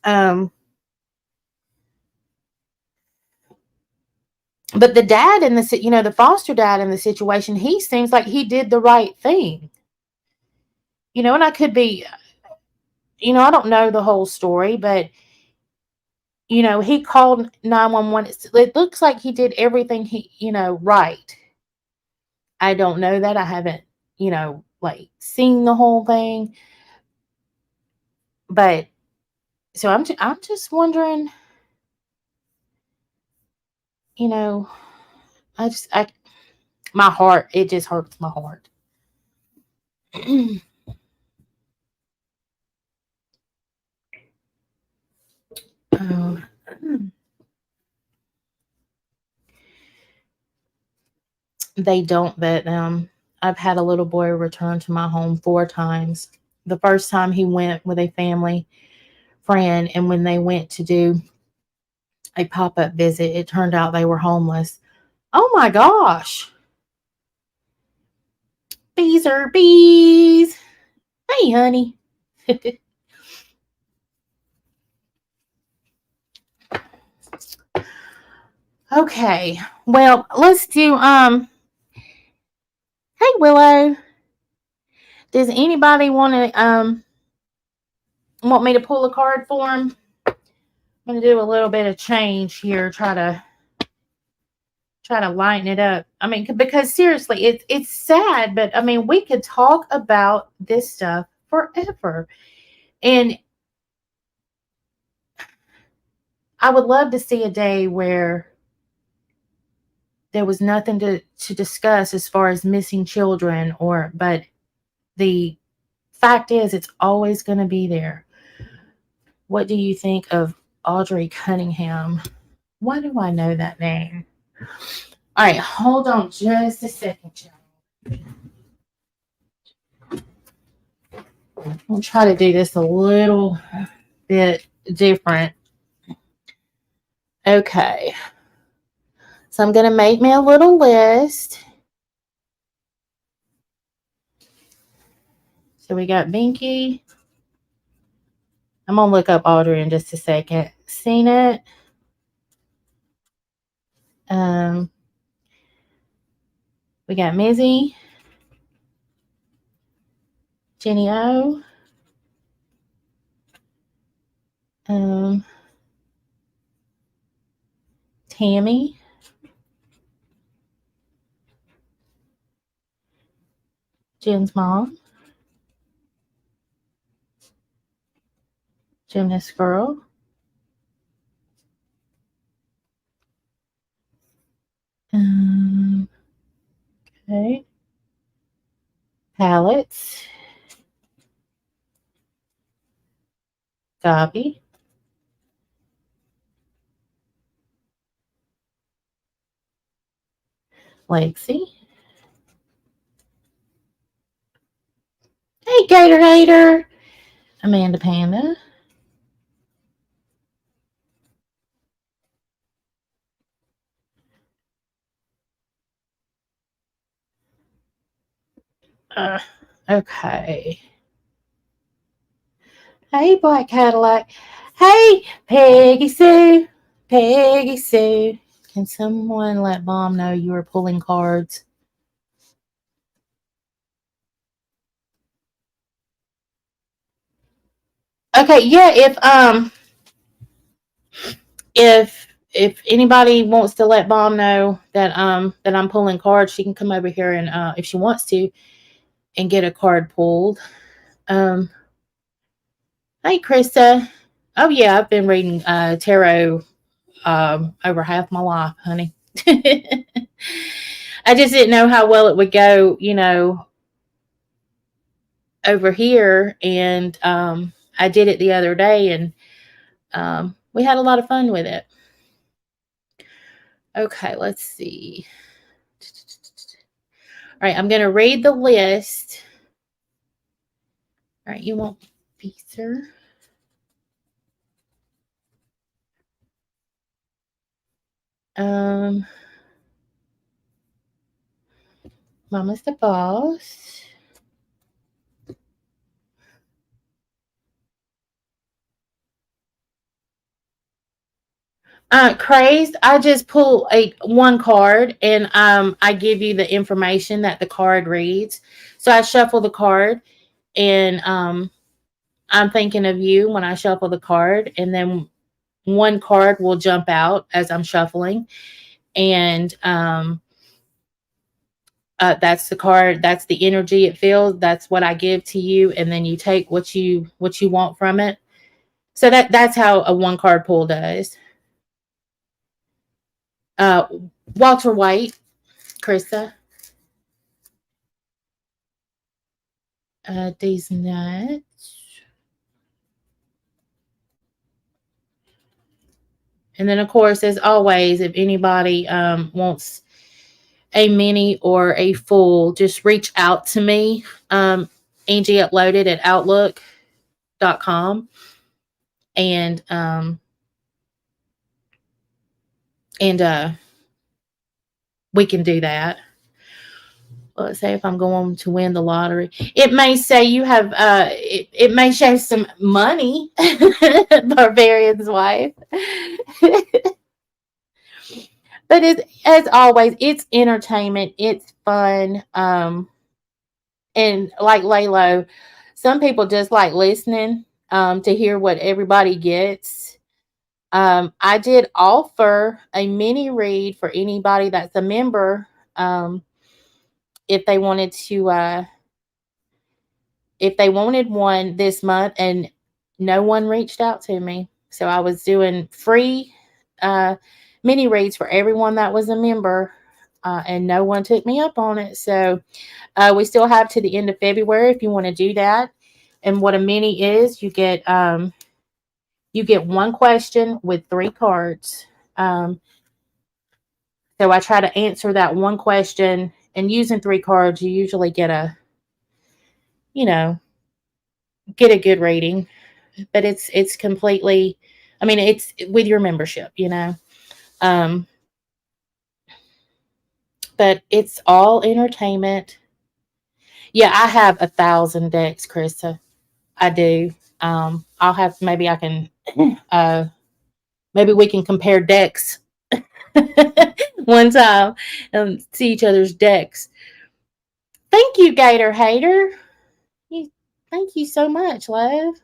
um, but the dad in the foster dad in the situation, he seems like he did the right thing. And I could be, I don't know the whole story, but he called 911. It looks like he did everything right. I don't know that. I haven't, like seen the whole thing, but so I'm just wondering, you know, I my heart, it just hurts my heart. Oh. They don't vet them. I've had a little boy return to my home 4 times. The first time he went with a family friend, and when they went to do a pop up visit, it turned out they were homeless. Oh my gosh. Bees are bees. Hey, honey. Okay. Well, let's do hey Willow. Does anybody want me to pull a card for him? I'm gonna do a little bit of change here, try to lighten it up. I mean, because seriously, it's sad, but I mean, we could talk about this stuff forever. And I would love to see a day where there was nothing to discuss as far as missing children, but the fact is it's always going to be there. What do you think of Audrey Cunningham? Why do I know that name? All right, hold on just a second, y'all. I'll try to do this a little bit different. Okay. So I'm going to make me a little list. So we got Binky. I'm going to look up Audrey in just a second. Seen it. We got Mizzy. Jenny O. Tammy. Jen's mom. Gymnast girl. Okay. Palettes. Gabi. Lexi. Hey, Gator Hater. Amanda Panda. Okay. Hey, Black Cadillac. Hey, Peggy Sue. Peggy Sue. Can someone let Mom know you are pulling cards? Okay, yeah, if anybody wants to let Mom know that I'm pulling cards, she can come over here and if she wants to and get a card pulled. Um Hey Krista. Oh yeah, I've been reading tarot over half my life, honey. I just didn't know how well it would go, over here, and I did it the other day, and we had a lot of fun with it. Okay, let's see. All right, I'm going to read the list. All right, you want Peter? Um, Mama's the boss. Crazed. I just pull a one card and I give you the information that the card reads. So I shuffle the card and I'm thinking of you when I shuffle the card, and then one card will jump out as I'm shuffling, and that's the card. That's the energy it feels. That's what I give to you, and then you take what you want from it. So that's how a one card pull does. Uh, Walter White, Krista. These nuts. And then, of course, as always, if anybody wants a mini or a full, just reach out to me. Angie Uploaded at outlook.com. And we can do that. Let's say if I'm going to win the lottery, it may say you have it may show some money. Barbarian's wife. But as always, it's entertainment, it's fun. And like Laylo, some people just like listening to hear what everybody gets. I did offer a mini read for anybody that's a member, if they wanted to if they wanted one this month, and no one reached out to me. So I was doing free uh, mini reads for everyone that was a member, and no one took me up on it. So we still have to the end of February if you want to do that. And what a mini is, you get one question with three cards. So I try to answer that one question, and using three cards, you usually you know, get a good rating. But it's completely, I mean, it's with your membership. Um, but it's all entertainment. Yeah, I have 1,000 decks, Krista. I do. I'll have, maybe I can uh maybe we can compare decks one time and see each other's decks. Thank you, Gator Hater. You, thank you so much, love.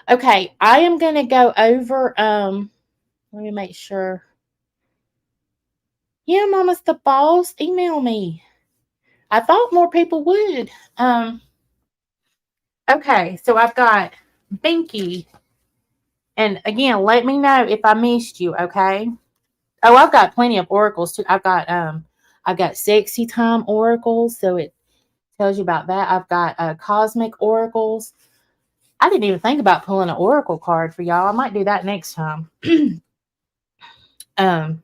Okay, I am gonna go over. Let me make sure. Yeah, Mama's the boss. Email me. I thought more people would. Okay, so I've got Binky, and again, let me know if I missed you. Okay. Oh, I've got plenty of oracles too. I've got sexy time oracles, so it tells you about that. I've got cosmic oracles. I didn't even think about pulling an oracle card for y'all. I might do that next time. um,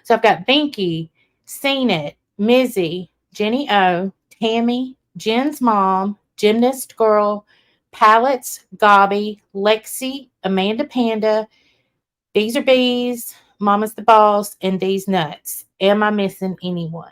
so I've got Binky, Seen It, Mizzy, Jenny O, Tammy, Jen's mom, Gymnast Girl, Pallets, Gobby, Lexi, Amanda Panda, These Are Bees, Mama's the Boss, and These Nuts. Am I missing anyone?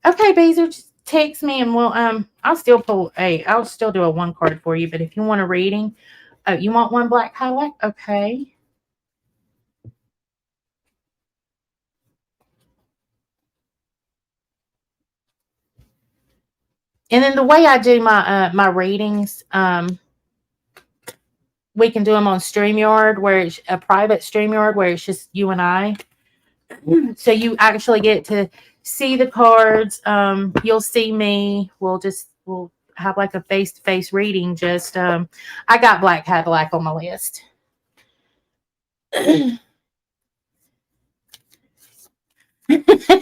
Okay, Beezer, just text me and I'll still do a one card for you. But if you want a reading, oh, you want one black Cadillac? Okay. And then the way I do my readings, we can do them on StreamYard, where it's a private StreamYard where it's just you and I. So you actually get to see the cards. You'll see me. We'll have like a face to face reading. I got Black Cadillac on my list.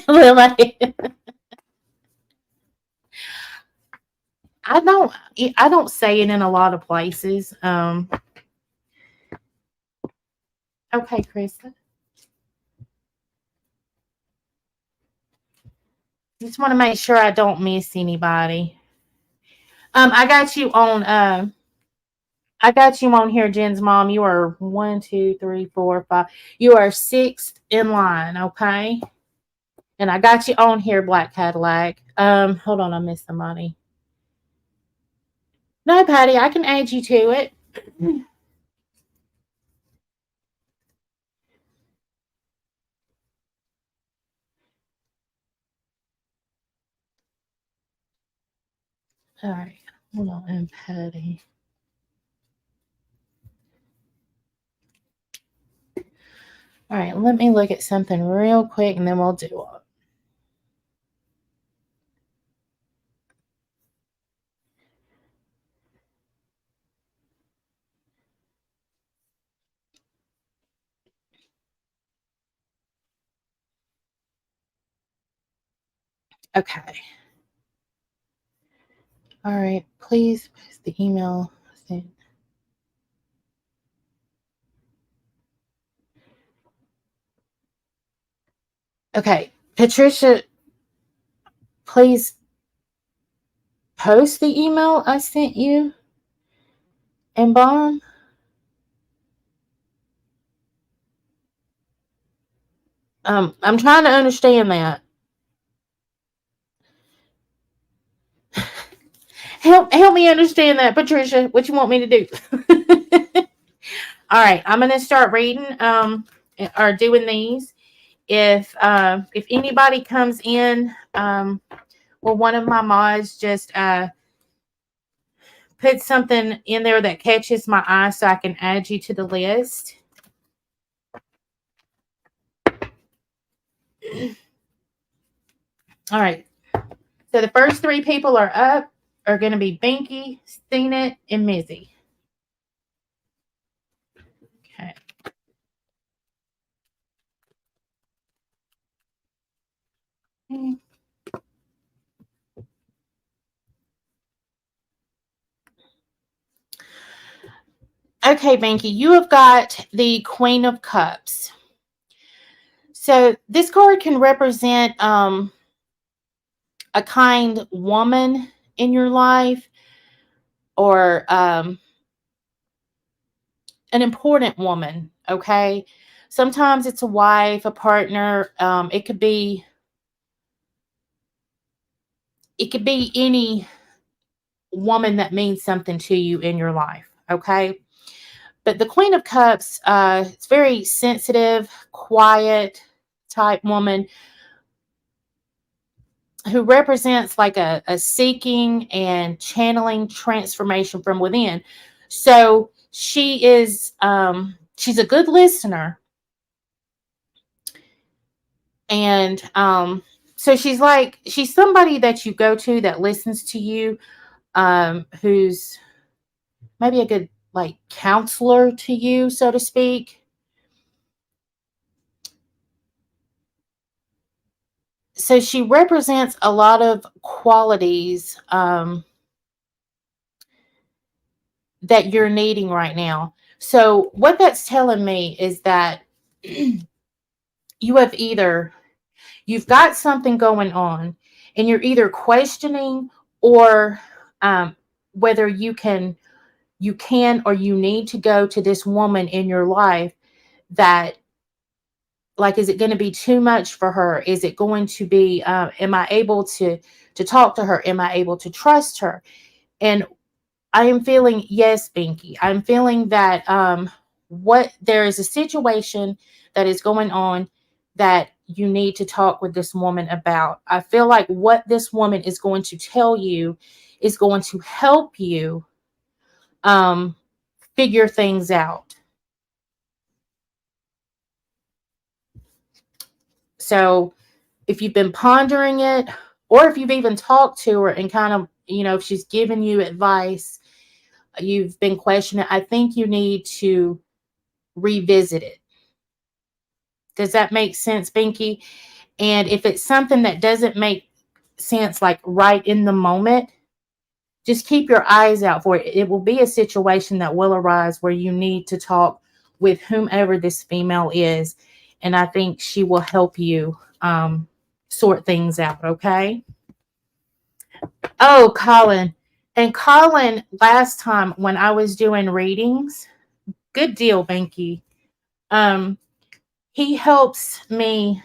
Lily, I don't I don't say it in a lot of places. Okay, Krista. Just want to make sure I don't miss anybody. I got you on. I got you on here, Jen's mom. You are 1, 2, 3, 4, 5. You are sixth in line. Okay, and I got you on here, Black Cadillac. Hold on, I missed somebody. No, Patty, I can add you to it. All right, hold on, and Patty. All right, let me look at something real quick, and then we'll do it. Okay. All right, please post the email. Okay, Patricia, please post the email I sent you and Bomb. I'm trying to understand that. Help me understand that, Patricia. What you want me to do? All right, I'm gonna start reading or doing these. If anybody comes in, well, one of my mods just put something in there that catches my eye, so I can add you to the list. All right. So the first three people are up are going to be Binky, Steenet, and Mizzy. Okay. Okay, Binky, you have got the Queen of Cups. So this card can represent a kind woman in your life, or an important woman. Okay, sometimes it's a wife, a partner. It could be any woman that means something to you in your life. Okay, but the Queen of Cups, it's very sensitive, quiet type woman who represents like a seeking and channeling transformation from within. So she is she's a good listener, and so she's somebody that you go to that listens to you, who's maybe a good like counselor to you, so to speak. So she represents a lot of qualities that you're needing right now. So what that's telling me is that you've got something going on, and you're either questioning or whether you can or you need to go to this woman in your life that Like, is it going to be too much for her? Is it going to be, am I able to talk to her? Am I able to trust her? And I am feeling, yes, Binky, I'm feeling that what there is a situation that is going on that you need to talk with this woman about. I feel like what this woman is going to tell you is going to help you um, figure things out. So if you've been pondering it, or if you've even talked to her and kind of, if she's given you advice, you've been questioning, I think you need to revisit it. Does that make sense, Binky? And if it's something that doesn't make sense, like right in the moment, just keep your eyes out for it. It will be a situation that will arise where you need to talk with whomever this female is. And I think she will help you sort things out, okay? Oh, Colin. And Colin, last time when I was doing readings, good deal, Binky. He helps me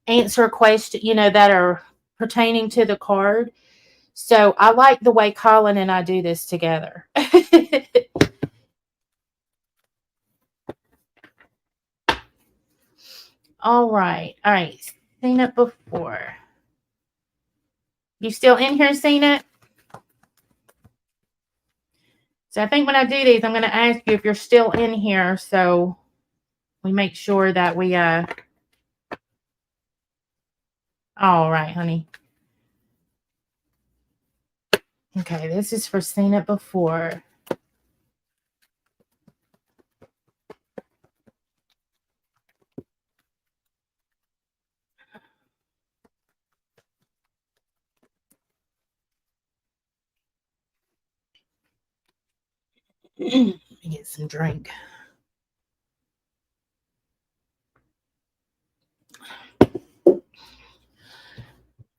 answer questions, that are pertaining to the card. So I like the way Colin and I do this together. All right. All right. Seen it before. You still in here, seen it? So I think when I do these, I'm going to ask you if you're still in here, so we make sure that we all right, honey. Okay, this is for seen it before. Let me get some drink.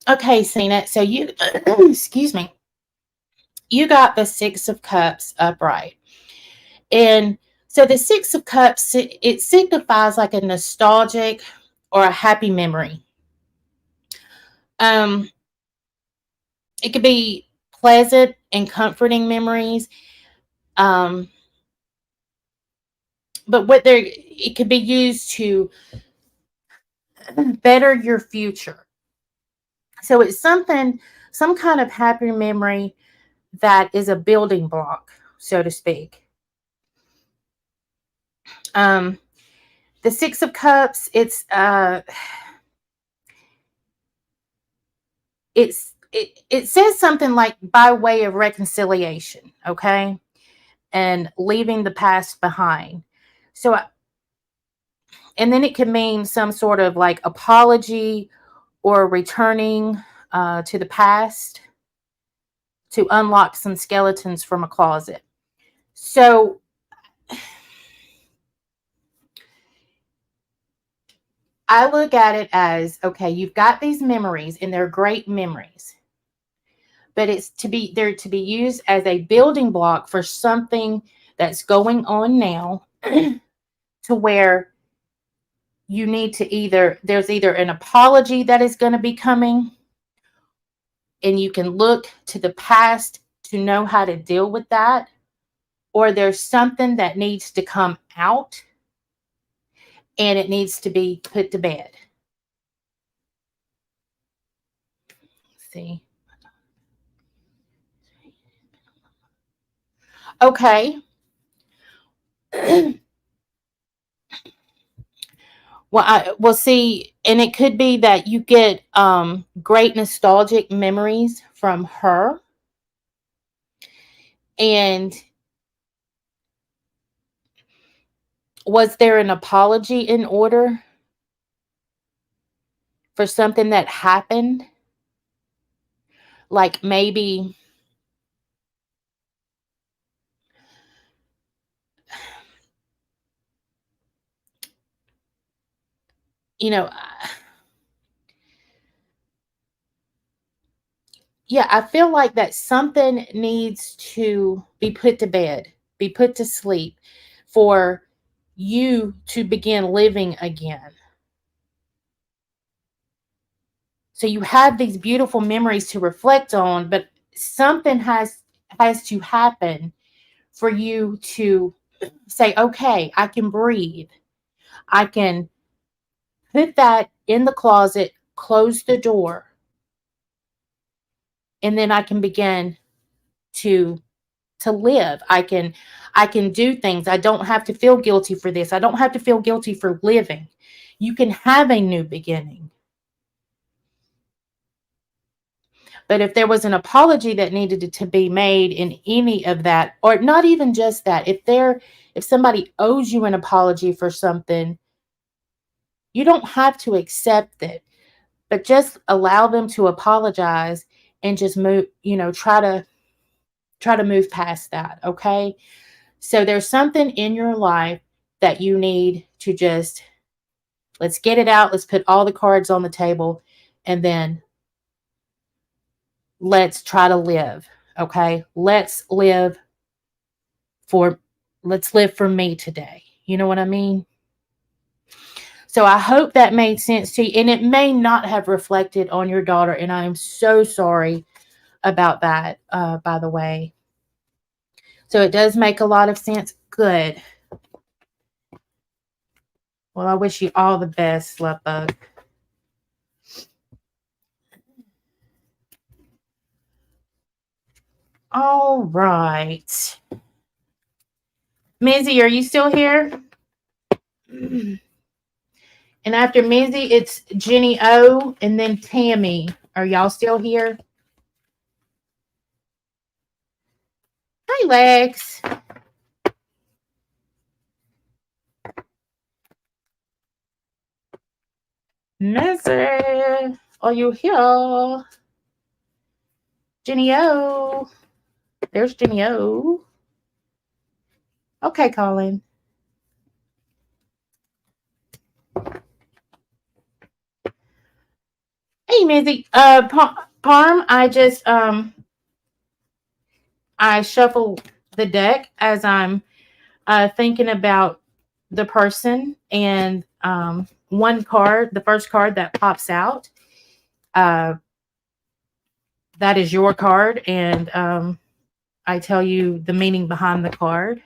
Okay, seen it. So you, excuse me, you got the Six of Cups upright. And so the Six of Cups, it signifies like a nostalgic or a happy memory. It could be pleasant and comforting memories. Um, but it could be used to better your future. So it's some kind of happy memory that is a building block, so to speak. Um, the Six of Cups, it says something like by way of reconciliation, okay, and leaving the past behind. So, and then it can mean some sort of like apology or returning to the past to unlock some skeletons from a closet. So I look at it as, okay, you've got these memories and they're great memories, but they're to be used as a building block for something that's going on now to where you need to there's either an apology that is going to be coming and you can look to the past to know how to deal with that, or there's something that needs to come out and it needs to be put to bed. Let's see. Okay. Well, see, and it could be that you get great nostalgic memories from her, and was there an apology in order for something that happened? Like maybe, you know, yeah, I feel like that something needs to be put to bed, be put to sleep for you to begin living again. So you have these beautiful memories to reflect on, but something has to happen for you to say, okay, I can breathe. I can put that in the closet, close the door, and then I can begin to live. I can do things. I don't have to feel guilty for this. I don't have to feel guilty for living. You can have a new beginning. But if there was an apology that needed to be made in any of that, or not even just that, if somebody owes you an apology for something, you don't have to accept it, but just allow them to apologize and just move, try to move past that, okay? So there's something in your life that you need to just, let's get it out, let's put all the cards on the table, and then let's try to live, okay? For let's live for me today. You know what I mean? So I hope that made sense to you, and it may not have reflected on your daughter, and I am so sorry about that, by the way. So it does make a lot of sense. Good. Well, I wish you all the best, Slutbug. All right. Mizzy, are you still here? And after Mizzy, it's Jenny O and then Tammy. Are y'all still here? Hi, Lex. Mizzy, are you here? Jenny O. There's Jenny O. Okay, Colin. Hey, Mizzy. Parm, I shuffle the deck as I'm thinking about the person, and one card, the first card that pops out, that is your card, and I tell you the meaning behind the card.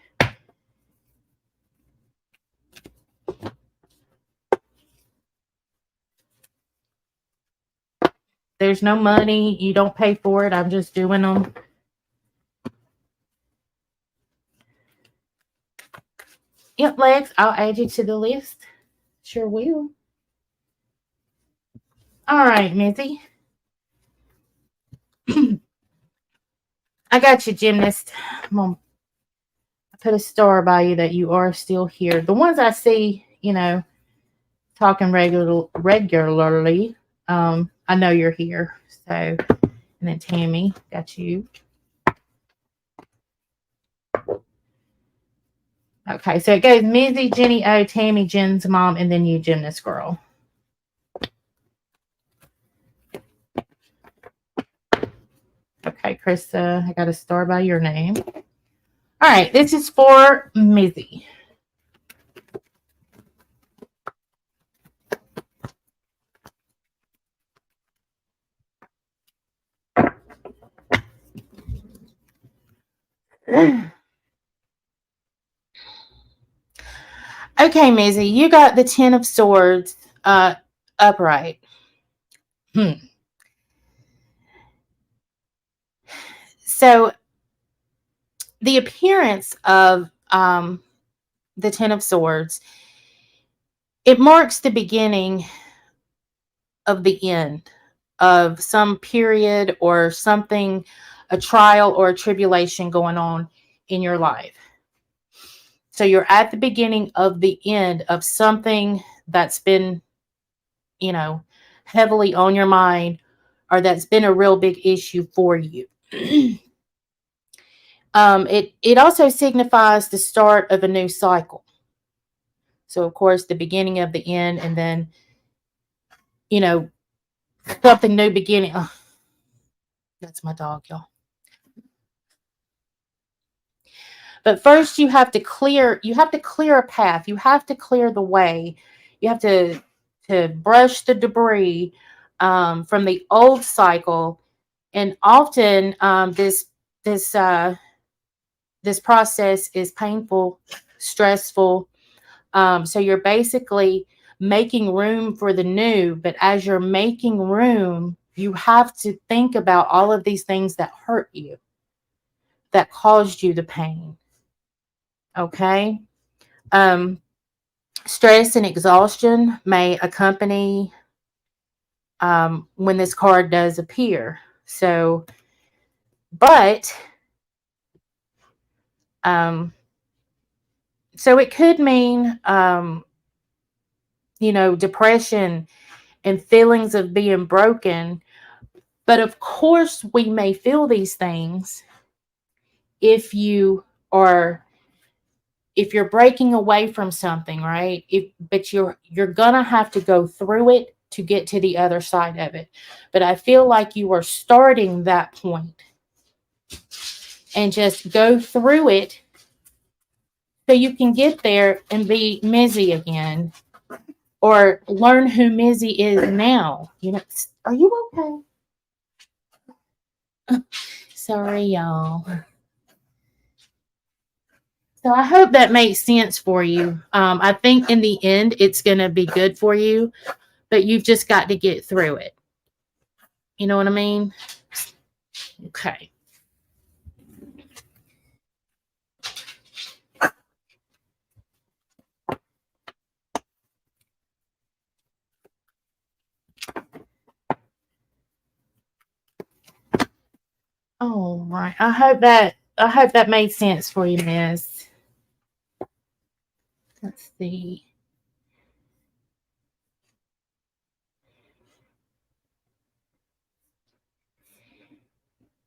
There's no money. You don't pay for it. I'm just doing them. Yep, Lex, I'll add you to the list. Sure will. All right, Mizzy. I got you, gymnast. I'm gonna put a star by you that you are still here. The ones I see, talking regularly, I know you're here. So, and then Tammy, got you. Okay, so it goes Mizzy, Jenny O, Tammy, Jen's mom, and then you, gymnast girl. Okay, Krista, I got a star by your name. All right, this is for Mizzy. Okay, Mizzy, you got the Ten of Swords upright. So the appearance of the Ten of Swords, it marks the beginning of the end of some period or something, a trial or a tribulation going on in your life. So you're at the beginning of the end of something that's been, heavily on your mind, or that's been a real big issue for you. It also signifies the start of a new cycle. So of course the beginning of the end, and then something new beginning. Oh, that's my dog, y'all. But first you have to clear a path. You have to clear the way. You have to brush the debris from the old cycle. And often this process is painful, stressful. So you're basically making room for the new, but as you're making room, you have to think about all of these things that hurt you, that caused you the pain. Okay. Um, Stress and exhaustion may accompany when this card does appear. So, but um, so it could mean depression and feelings of being broken. But of course, we may feel these things if you are if you're breaking away from something, right? But you're gonna have to go through it to get to the other side of it. But I feel like you are starting that point and just go through it so you can get there and be Mizzy again, or learn who Mizzy is now. Are you okay? Sorry, y'all. So I hope that makes sense for you. I think in the end, it's going to be good for you, but you've just got to get through it. You know what I mean? Okay. All right. I hope that made sense for you, Miss. Let's see.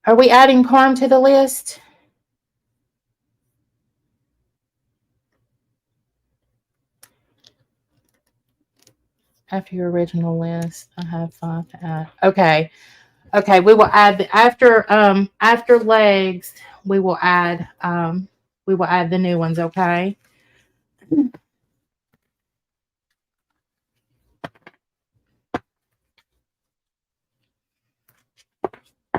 Are we adding Parm to the list? After your original list, I have 5 to add. Okay. Okay, we will add after legs, we will add the new ones, okay?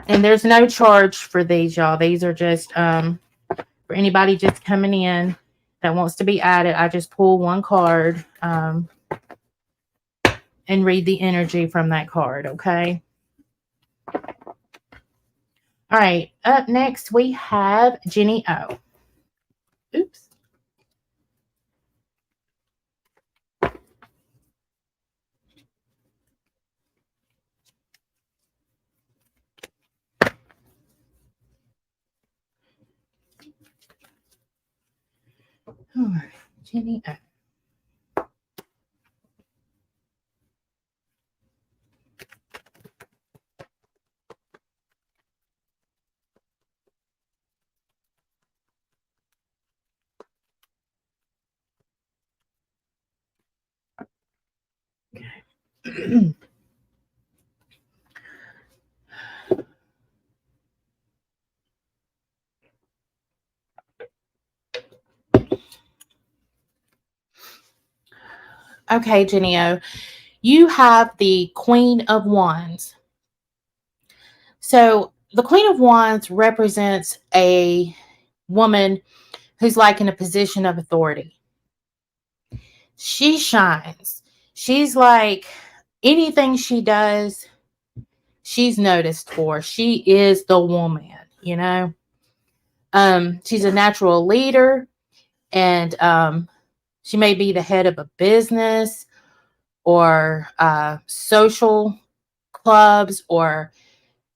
And there's no charge for these, y'all. These are just for anybody just coming in that wants to be added. I just pull one card and read the energy from that card, okay? All right, up next we have Jenny O. Oops. All right, Jenny O. Okay. Okay, Jenny O. You have the Queen of Wands. So the Queen of Wands represents a woman who's like in a position of authority. She shines. She's like anything she does, she's noticed for. She is the woman. She's a natural leader, and she may be the head of a business or social clubs, or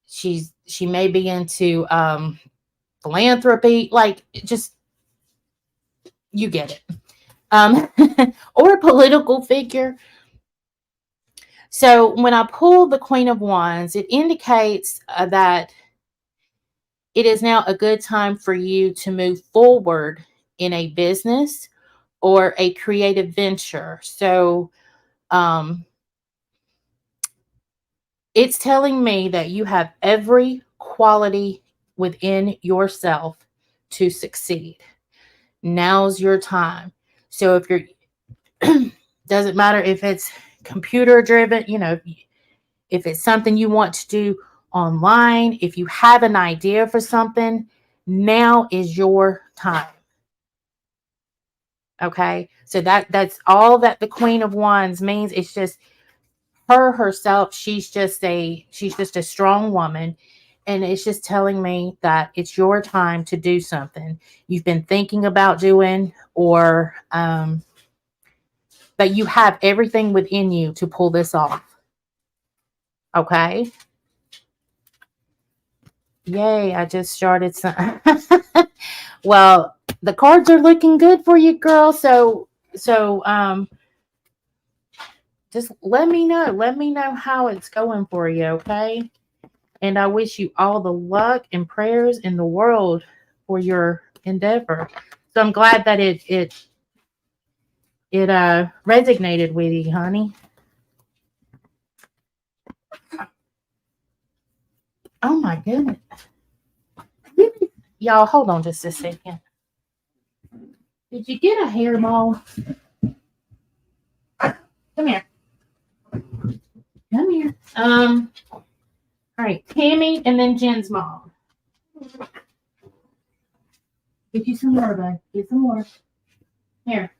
she may be into philanthropy, like just you get it. Or a political figure. So when I pull the Queen of Wands, it indicates that it is now a good time for you to move forward in a business or a creative venture. So um, it's telling me that you have every quality within yourself to succeed. Now's your time. So if you're, doesn't matter if it's computer driven, if it's something you want to do online, if you have an idea for something, now is your time. Okay. So that's all that the Queen of Wands means. It's just her herself. She's just a strong woman. And it's just telling me that it's your time to do something you've been thinking about doing, or that you have everything within you to pull this off. Okay. Yay, I just started some. Well, the cards are looking good for you, girl. So just let me know. Let me know how it's going for you, okay? And I wish you all the luck and prayers in the world for your endeavor. So I'm glad that it resonated with you, honey. Oh my goodness. Y'all, hold on just a second. Did you get a hair ball? Come here. Come here. All right, Tammy and then Jen's mom. Get you some water, bud. Get some water. Here.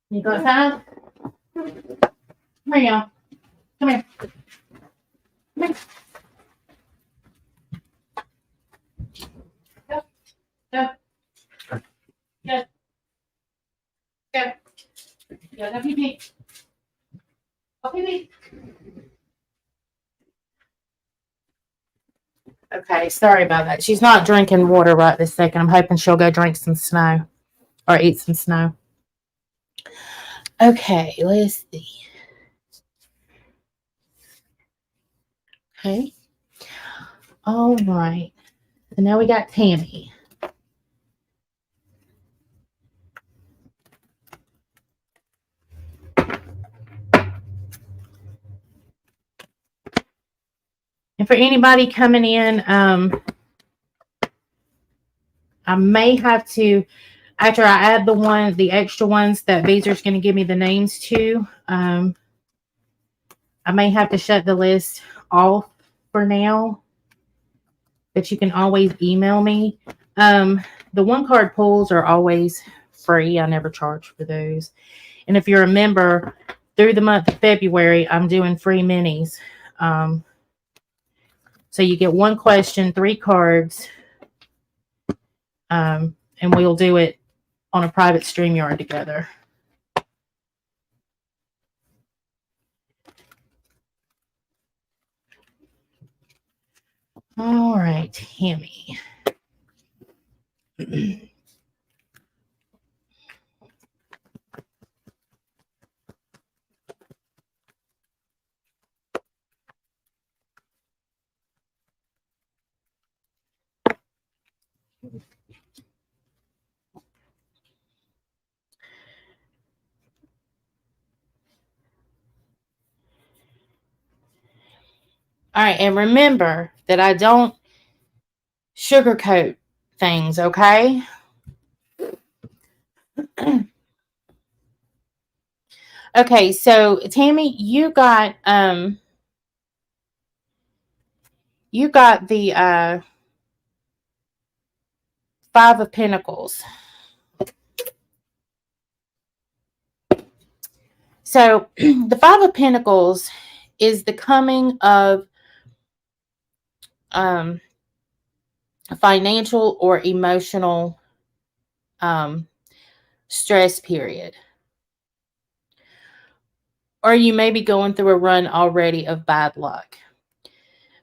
You go outside? Come here, y'all. Come here. Come here. Go. Go. Go. Go. Go. Go pee pee. Go pee pee. Okay, sorry about that. She's not drinking water right this second. I'm hoping she'll go drink some snow or eat some snow. Okay, let's see. Okay. All right. So now we got Tammy. And for anybody coming in, I may have to, after I add the extra ones that Beezer's going to give me the names to, I may have to shut the list off for now, but you can always email me. The one card pulls are always free. I never charge for those. And if you're a member, through the month of February, I'm doing free minis. So you get one question, 3 cards, and we'll do it on a private StreamYard together. All right, Tammy. All right, and remember that I don't sugarcoat things, okay? Okay, so Tammy, you got the 5 of Pentacles. So the 5 of Pentacles is the coming of a financial or emotional stress period. Or you may be going through a run already of bad luck.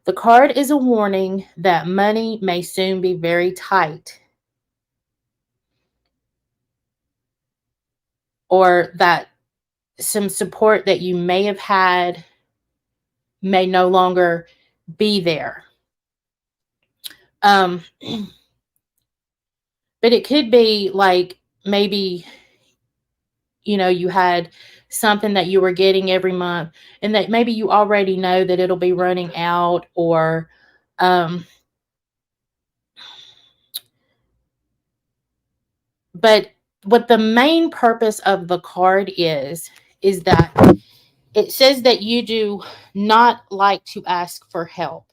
The card is a warning that money may soon be very tight, or that some support that you may have had may no longer be there. But it could be like maybe, you had something that you were getting every month and that maybe you already know that it'll be running out, or But what the main purpose of the card is that it says that you do not like to ask for help,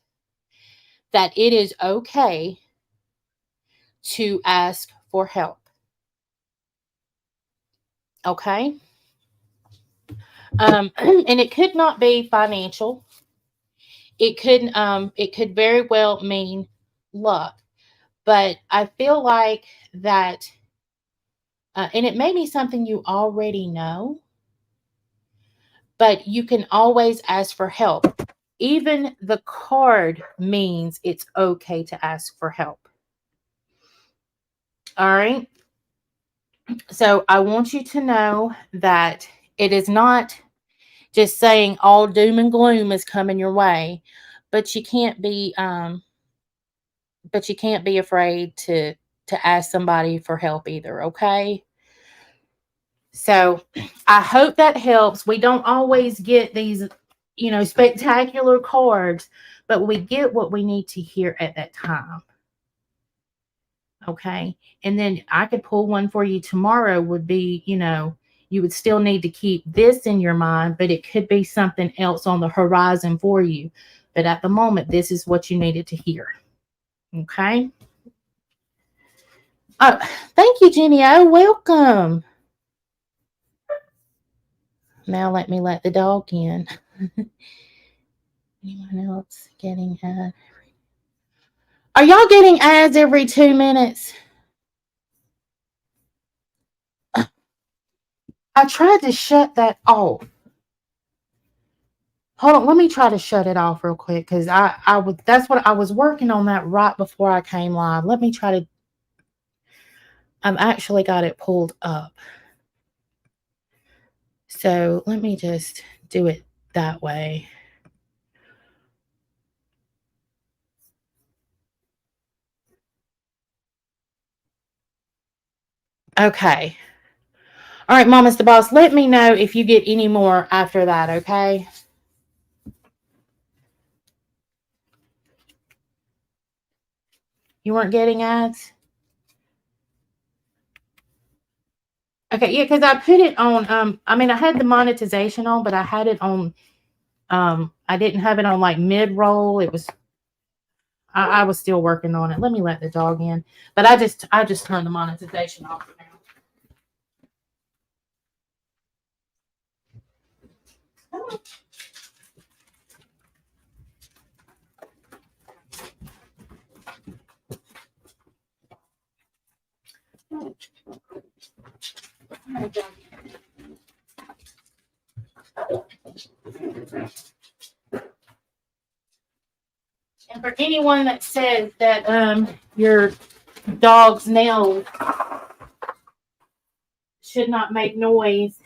that it is okay to ask for help. Okay? And it could not be financial. It could very well mean luck. But I feel like that and it may be something you already know, but you can always ask for help. Even the card means it's okay to ask for help. All right. So I want you to know that it is not just saying all doom and gloom is coming your way, but you can't be afraid to ask somebody for help either, okay? So I hope that helps. We don't always get these, spectacular cards, but we get what we need to hear at that time. Okay. And then I could pull one for you tomorrow, would be, you would still need to keep this in your mind, but it could be something else on the horizon for you. But at the moment, this is what you needed to hear. Okay. Oh, thank you, Jenny. Oh, welcome. Now let me let the dog in. Anyone else getting ads? Are y'all getting ads every 2 minutes? I tried to shut that off. Hold on, let me try to shut it off real quick because that's what I was working on that right before I came live. Let me try to. I've actually got it pulled up. So let me just do it that way. Okay. All right, Mama's the boss. Let me know if you get any more after that, okay? You weren't getting ads? Okay, yeah, because I put it on I had the monetization on, but I had it on I didn't have it on like mid-roll. It was I was still working on it. Let me let the dog in. But I just turned the monetization off now. And for anyone that says that your dog's nails should not make noise,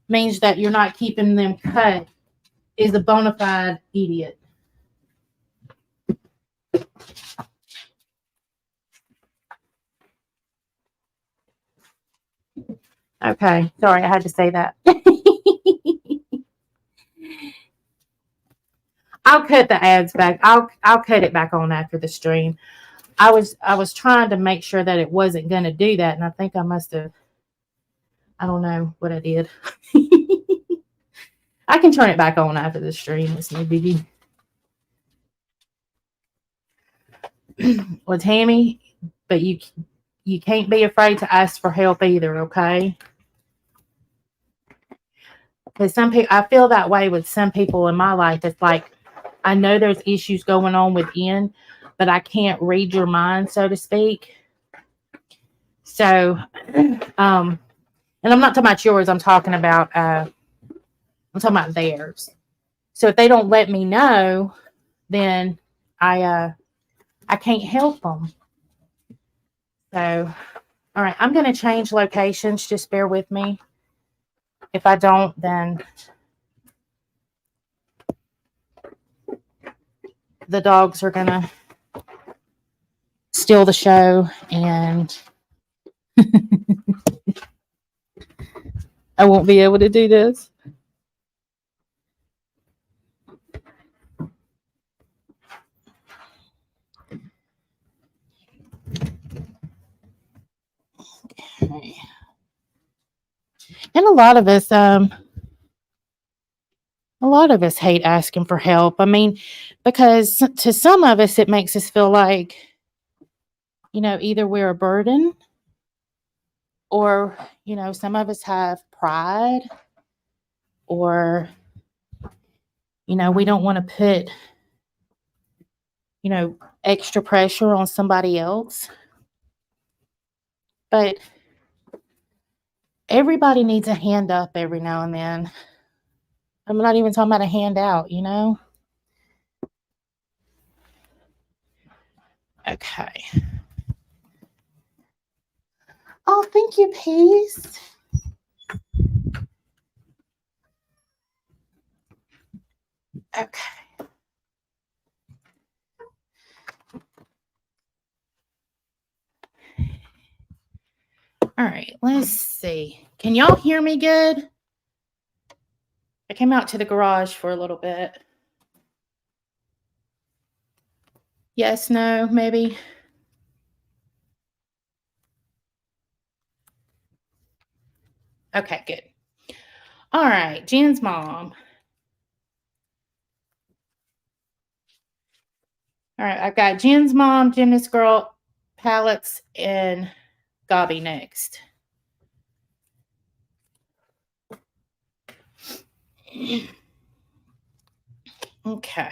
means that you're not keeping them cut, is a bona fide idiot. Okay, sorry, I had to say that. I'll cut the ads back. I'll cut it back on after the stream. I was trying to make sure that it wasn't going to do that, and I think I must have. I don't know what I did. I can turn it back on after the stream. It's no biggie. Well, Tammy, but you can't be afraid to ask for help either, okay? Because some people, I feel that way with some people in my life. It's like I know there's issues going on within, but I can't read your mind, so to speak. So, and I'm not talking about yours. I'm talking about theirs. So if they don't let me know, then I can't help them. So, all right, I'm going to change locations. Just bear with me. If I don't, then the dogs are going to steal the show and I won't be able to do this. Okay. And a lot of us hate asking for help. I mean, because to some of us, it makes us feel like, either we're a burden or, some of us have pride or, we don't want to put, extra pressure on somebody else. But everybody needs a hand up every now and then. I'm not even talking about a handout, Okay. Oh, thank you, Peace. Okay. All right, let's see. Can y'all hear me good? I came out to the garage for a little bit. Yes, no, maybe. Okay, good. All right, Jen's mom. All right, I've got Jen's mom, Gymnast Girl, Pallets, and Gobby next. Okay.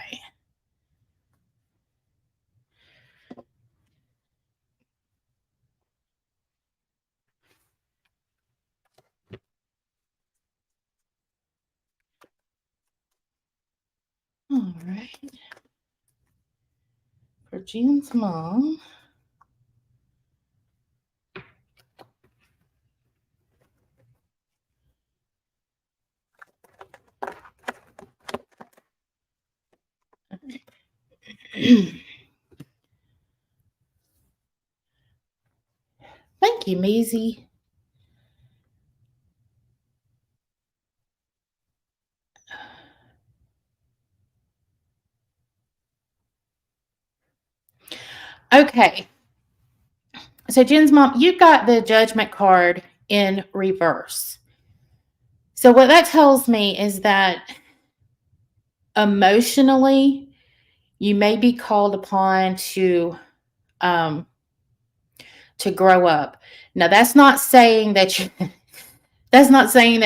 All right. For Jen's mom. Thank you, Maisie. Okay. So Jen's mom, you got the judgment card in reverse. So what that tells me is that emotionally, you may be called upon to grow up. Now, that's not saying that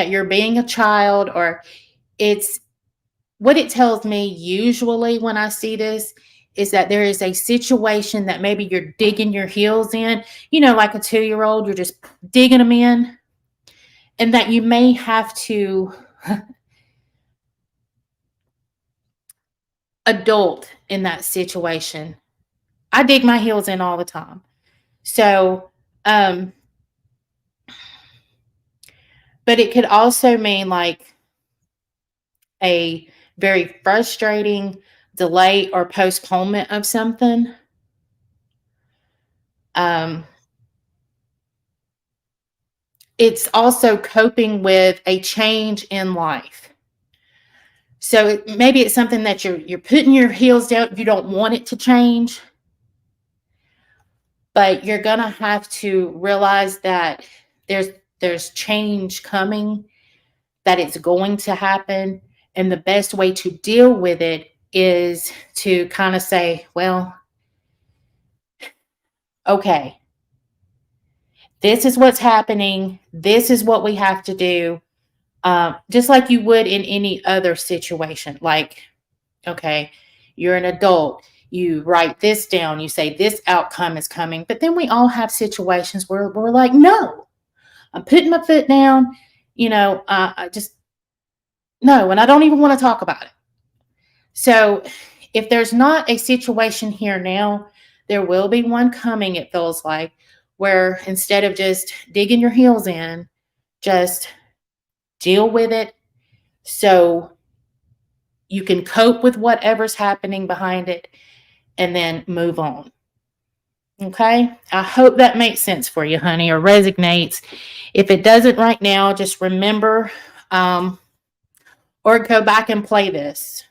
you're being a child, or it's what it tells me usually when I see this is that there is a situation that maybe you're digging your heels in, like a 2-year-old, you're just digging them in, and that you may have to adult in that situation. I dig my heels in all the time. So, but it could also mean like a very frustrating delay or postponement of something. It's also coping with a change in life. So maybe it's something that you're putting your heels down. You don't want it to change, but you're gonna have to realize that there's change coming, that it's going to happen, and the best way to deal with it is to kind of say, well, okay, this is what's happening. This is what we have to do. Just like you would in any other situation. Like, okay, you're an adult. You write this down. You say this outcome is coming. But then we all have situations where we're like, no, I'm putting my foot down. I just, no, and I don't even want to talk about it. So if there's not a situation here now, there will be one coming, it feels like, where instead of just digging your heels in, just deal with it so you can cope with whatever's happening behind it and then move on. Okay? I hope that makes sense for you, honey, or resonates. If it doesn't right now, just remember or go back and play this.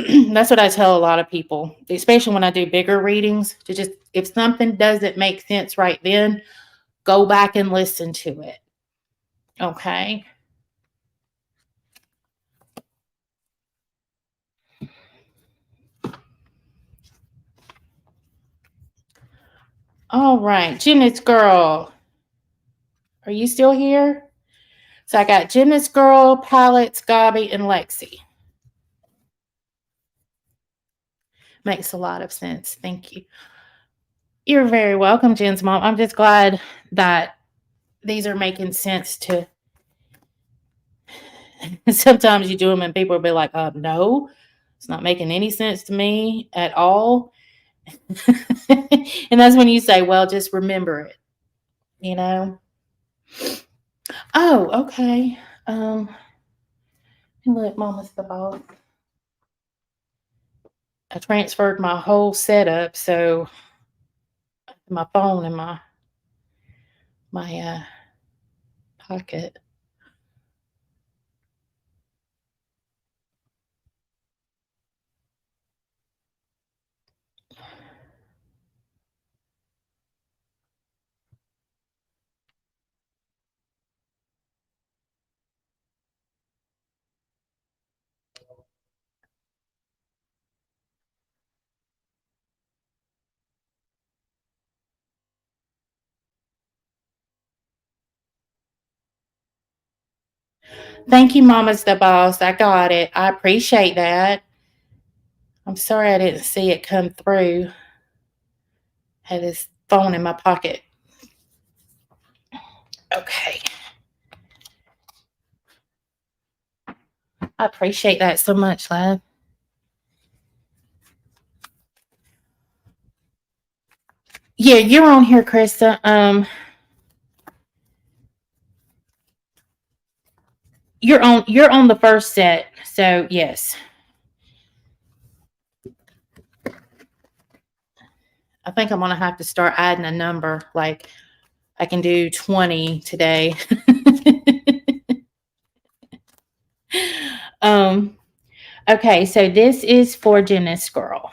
That's what I tell a lot of people, especially when I do bigger readings, to just, if something doesn't make sense right then, go back and listen to it. Okay. All right. Gymnast Girl. Are you still here? So I got Gymnast Girl, Palettes, Gabi, and Lexi. Makes a lot of sense. Thank you. You're very welcome, Jen's mom. I'm just glad that these are making sense to. Sometimes you do them and people will be like, no, it's not making any sense to me at all. And that's when you say, well, just remember it, you know? Oh, okay. Look, Mama's the boss. I transferred my whole setup, so my phone in my pocket. Thank you, Mama's the boss. I got it. I appreciate that. I'm sorry I didn't see it come through. Had this phone in my pocket. Okay. I appreciate that so much, love. Yeah, you're on here, Krista. You're on the first set, so yes. I think I'm gonna have to start adding a number. Like I can do 20 today. Okay, so this is for Gymnast Girl.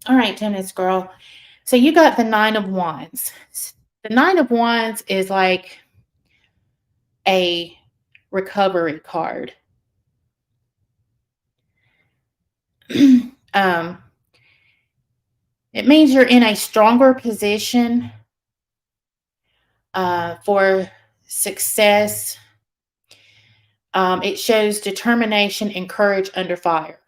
All right, Gymnast Girl. So you got the 9 of Wands. The 9 of Wands is like a recovery card. It means you're in a stronger position for success. It shows determination and courage under fire.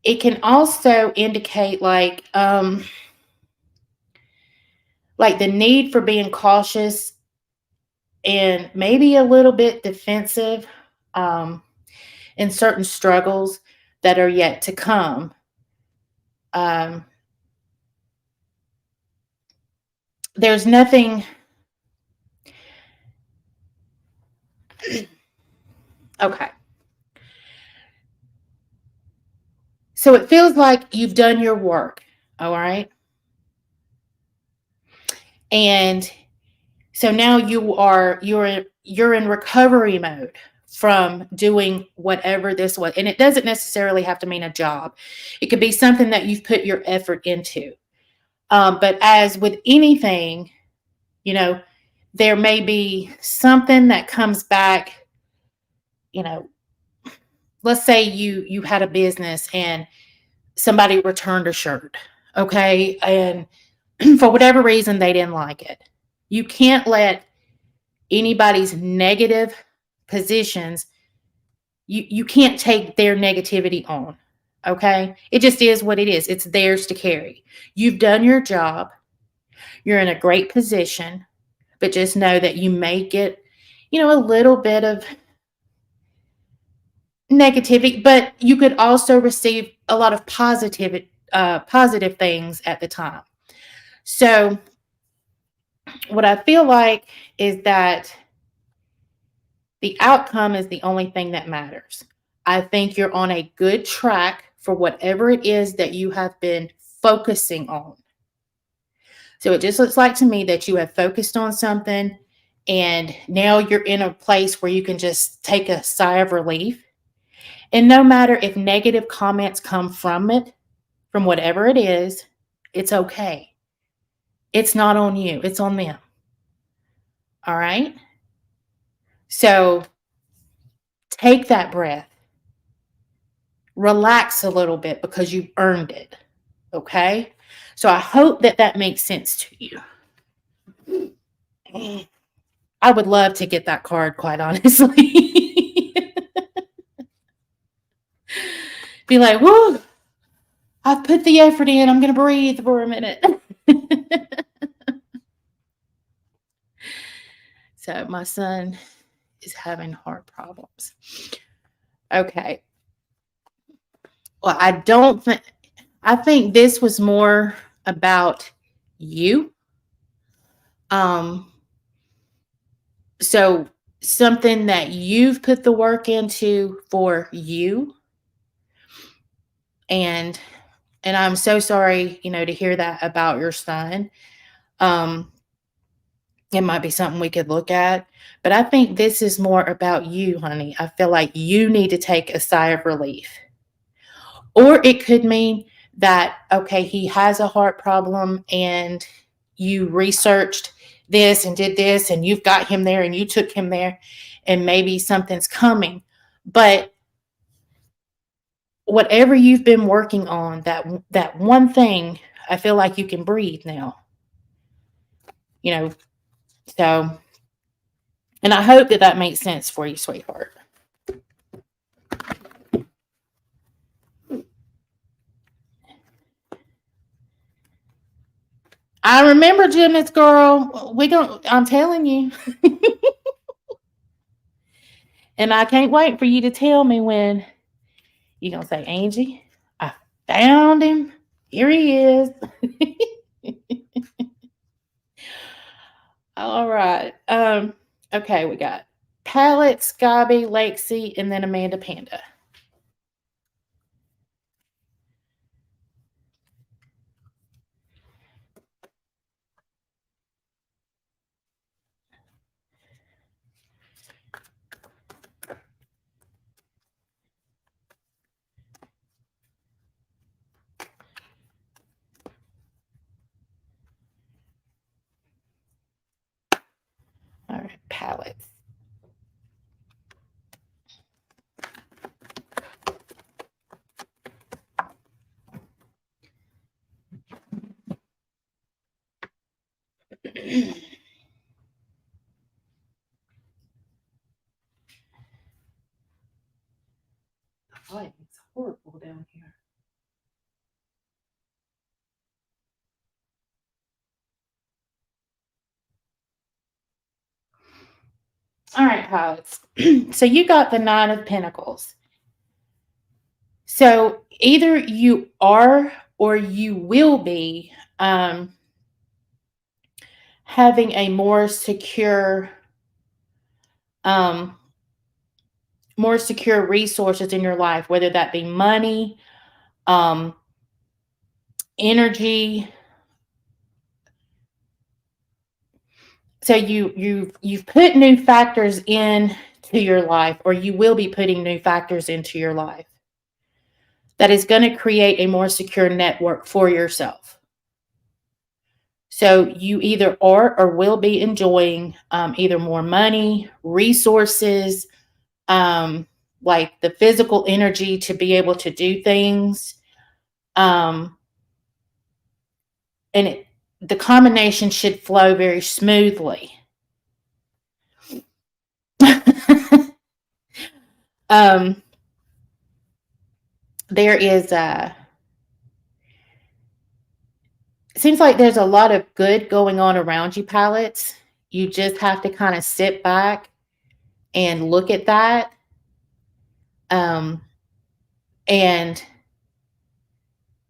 It can also indicate like the need for being cautious and maybe a little bit defensive in certain struggles that are yet to come. There's nothing. Okay. So it feels like you've done your work. All right. And so now you're in recovery mode from doing whatever this was. And it doesn't necessarily have to mean a job. It could be something that you've put your effort into. But as with anything, you know, there may be something that comes back, you know, let's say you had a business and somebody returned a shirt, okay? And for whatever reason they didn't like it. You can't let anybody's negative positions, you can't take their negativity on. Okay. It just is what it is. It's theirs to carry. You've done your job. You're in a great position, but just know that you may get, a little bit of negativity, but you could also receive a lot of positive things at the time. So, what I feel like is that the outcome is the only thing that matters. I think you're on a good track for whatever it is that you have been focusing on. So it just looks like to me that you have focused on something and now you're in a place where you can just take a sigh of relief. And no matter if negative comments come from it, from whatever it is, it's okay. It's not on you, it's on them. All right? So take that breath. Relax a little bit because you've earned it. Okay? So I hope that that makes sense to you. I would love to get that card, quite honestly. Be like, whoo, I've put the effort in. I'm going to breathe for a minute. So my son is having heart problems. Okay. Well, I think this was more about you. So something that you've put the work into for you. And I'm so sorry, to hear that about your son. It might be something we could look at, but I think this is more about you, honey. I feel like you need to take a sigh of relief. Or it could mean that, okay, he has a heart problem and you researched this and did this and you've got him there and you took him there and maybe something's coming. But whatever you've been working on, that one thing, I feel like you can breathe now. So, and I hope that makes sense for you, sweetheart. I remember gymnast girl. I'm telling you. And I can't wait for you to tell me when you're going to say, Angie, I found him. Here he is. All right. Okay, we got Palette, Scobby, Lexi, and then Amanda Panda. All right, palettes. The lighting's horrible down here. All right, palettes. So you got the Nine of Pentacles. So either you are or you will be having a more secure resources in your life, whether that be money, energy. So you've put new factors into your life, or you will be putting new factors into your life that is going to create a more secure network for yourself. So you either are or will be enjoying either more money, resources, like the physical energy to be able to do things. And the combination should flow very smoothly. there is a, it seems like there's a lot of good going on around you, pilots. You just have to kind of sit back and look at that. Um, and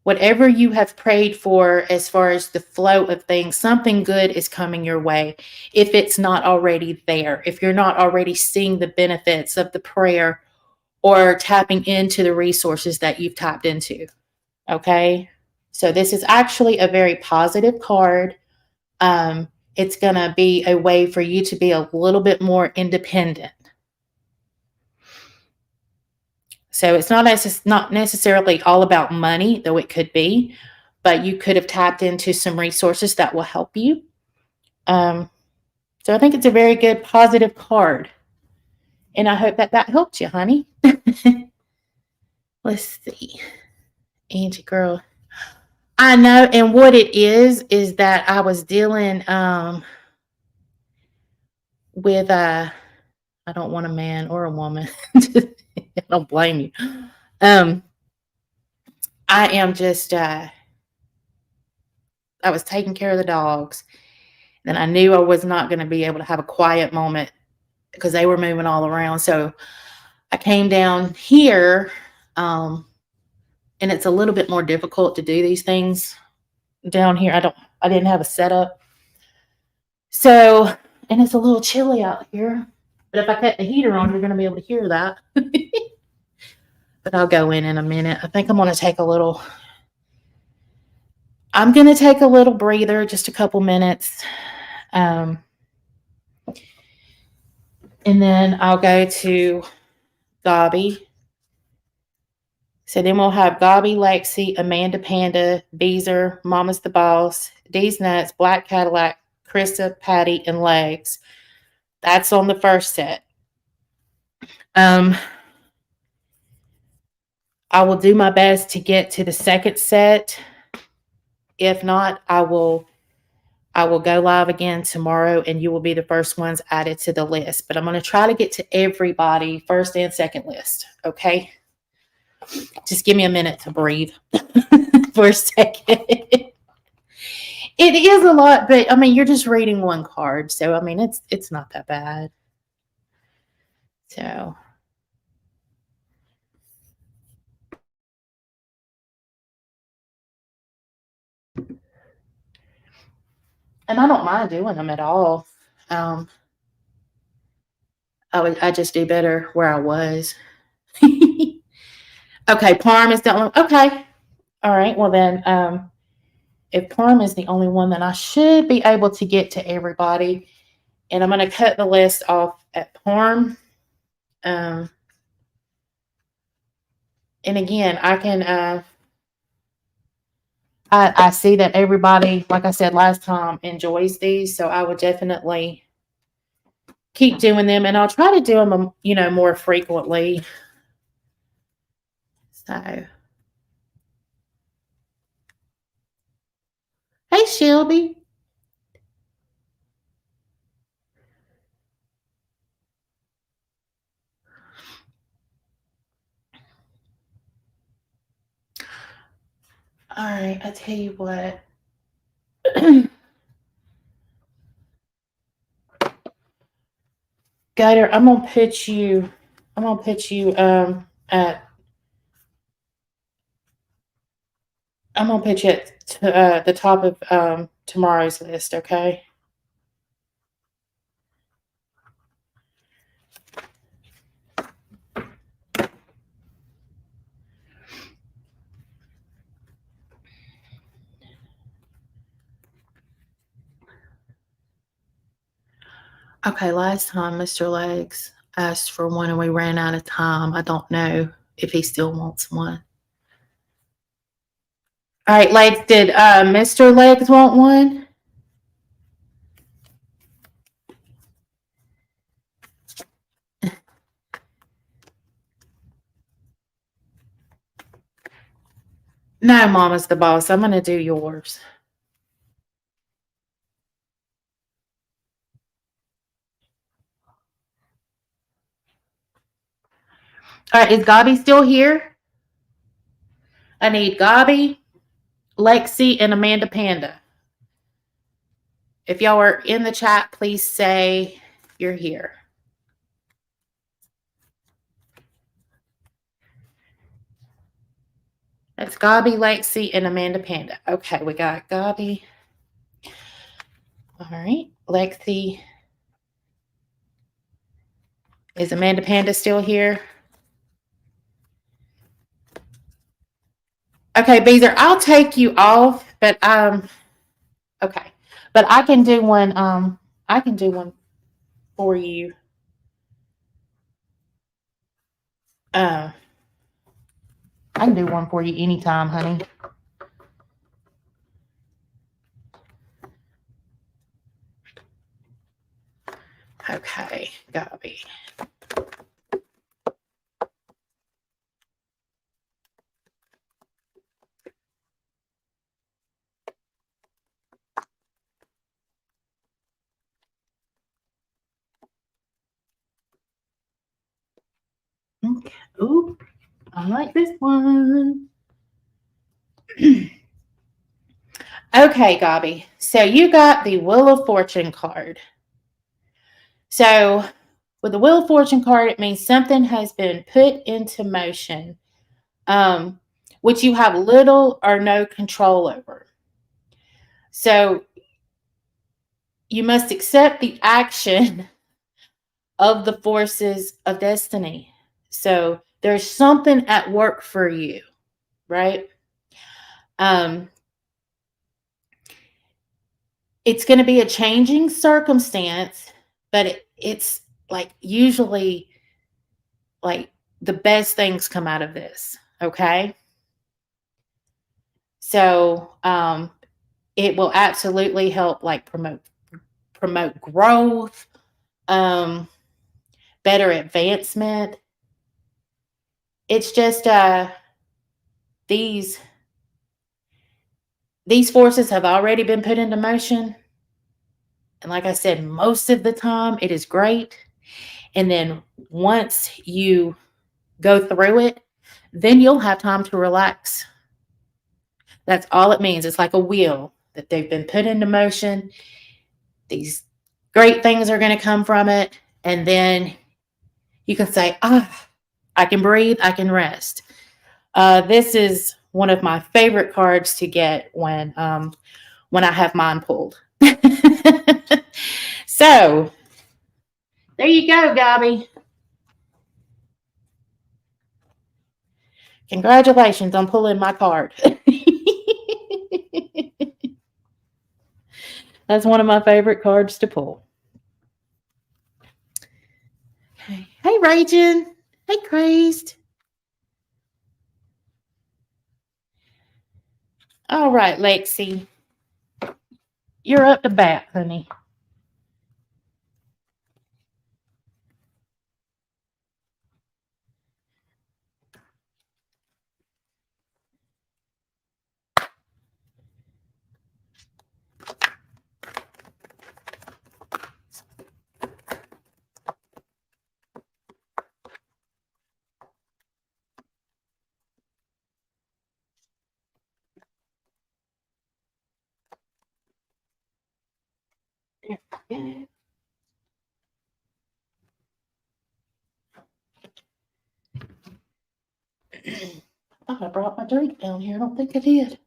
whatever you have prayed for as far as the flow of things, something good is coming your way. If it's not already there, if you're not already seeing the benefits of the prayer or tapping into the resources that you've tapped into. Okay. So this is actually a very positive card. It's going to be a way for you to be a little bit more independent. So it's not necessarily all about money, though it could be, but you could have tapped into some resources that will help you. So I think it's a very good positive card. And I hope that helped you, honey. Let's see. Angie girl. I know. And what it is that I was dealing with I don't want a man or a woman. I don't blame you. I am just I was taking care of the dogs, and I knew I was not going to be able to have a quiet moment because they were moving all around. So I came down here, and it's a little bit more difficult to do these things down here. I didn't have a setup. So, and it's a little chilly out here. But if I cut the heater on, you're going to be able to hear that. But I'll go in a minute. I think I'm going to take a little breather, just a couple minutes. And then I'll go to Gabi. So then we'll have Gabi, Lexi, Amanda Panda, Beezer, Mama's the Boss, D's Nuts, Black Cadillac, Krista, Patty, and Legs. That's on the first set. I will do my best to get to the second set. If not, I will go live again tomorrow, and you will be the first ones added to the list. But I'm going to try to get to everybody, first and second list. Okay? Just give me a minute to breathe for a second. It is a lot, but I mean, you're just reading one card, so I mean, it's not that bad. So. And I don't mind doing them at all. I just do better where I was. Okay, Parm is the only. Okay, all right. Well then, if Parm is the only one, then I should be able to get to everybody. And I'm going to cut the list off at Parm. And again, I can. I see that everybody, like I said last time, enjoys these, so I would definitely keep doing them, and I'll try to do them, more frequently. So, hey, Shelby. All right, I tell you what. Gator, I'm gonna put you at the top of tomorrow's list, okay? Okay, last time Mr. Legs asked for one and we ran out of time. I don't know if he still wants one. All right, Legs, did Mr. Legs want one? No, Mama's the boss. I'm gonna do yours. All right, is Gabi still here? I need Gabi, Lexi, and Amanda Panda. If y'all are in the chat, please say you're here. That's Gabi, Lexi, and Amanda Panda. Okay, we got Gabi. All right, Lexi. Is Amanda Panda still here? Okay, Beezer, I'll take you off, but okay. But I can do one for you. I can do one for you anytime, honey. Okay, Gabi. Okay. Ooh, I like this one. Okay, Gabi. So you got the Wheel of Fortune card. So with the Wheel of Fortune card, it means something has been put into motion, which you have little or no control over. So you must accept the action of the forces of destiny. So there's something at work for you, right? It's going to be a changing circumstance, but it's like usually like the best things come out of this. Okay. So it will absolutely help like promote growth, better advancement. It's just these forces have already been put into motion. And like I said, most of the time it is great. And then once you go through it, then you'll have time to relax. That's all it means. It's like a wheel that they've been put into motion. These great things are going to come from it. And then you can say, I can breathe, I can rest. This is one of my favorite cards to get when I have mine pulled. So there you go, Gabi. Congratulations on pulling my card. That's one of my favorite cards to pull. Okay. Hey, Ragin. Hey, Crazed. All right, Lexi. You're up to bat, honey. Yeah. I thought I brought my drink down here. I don't think I did.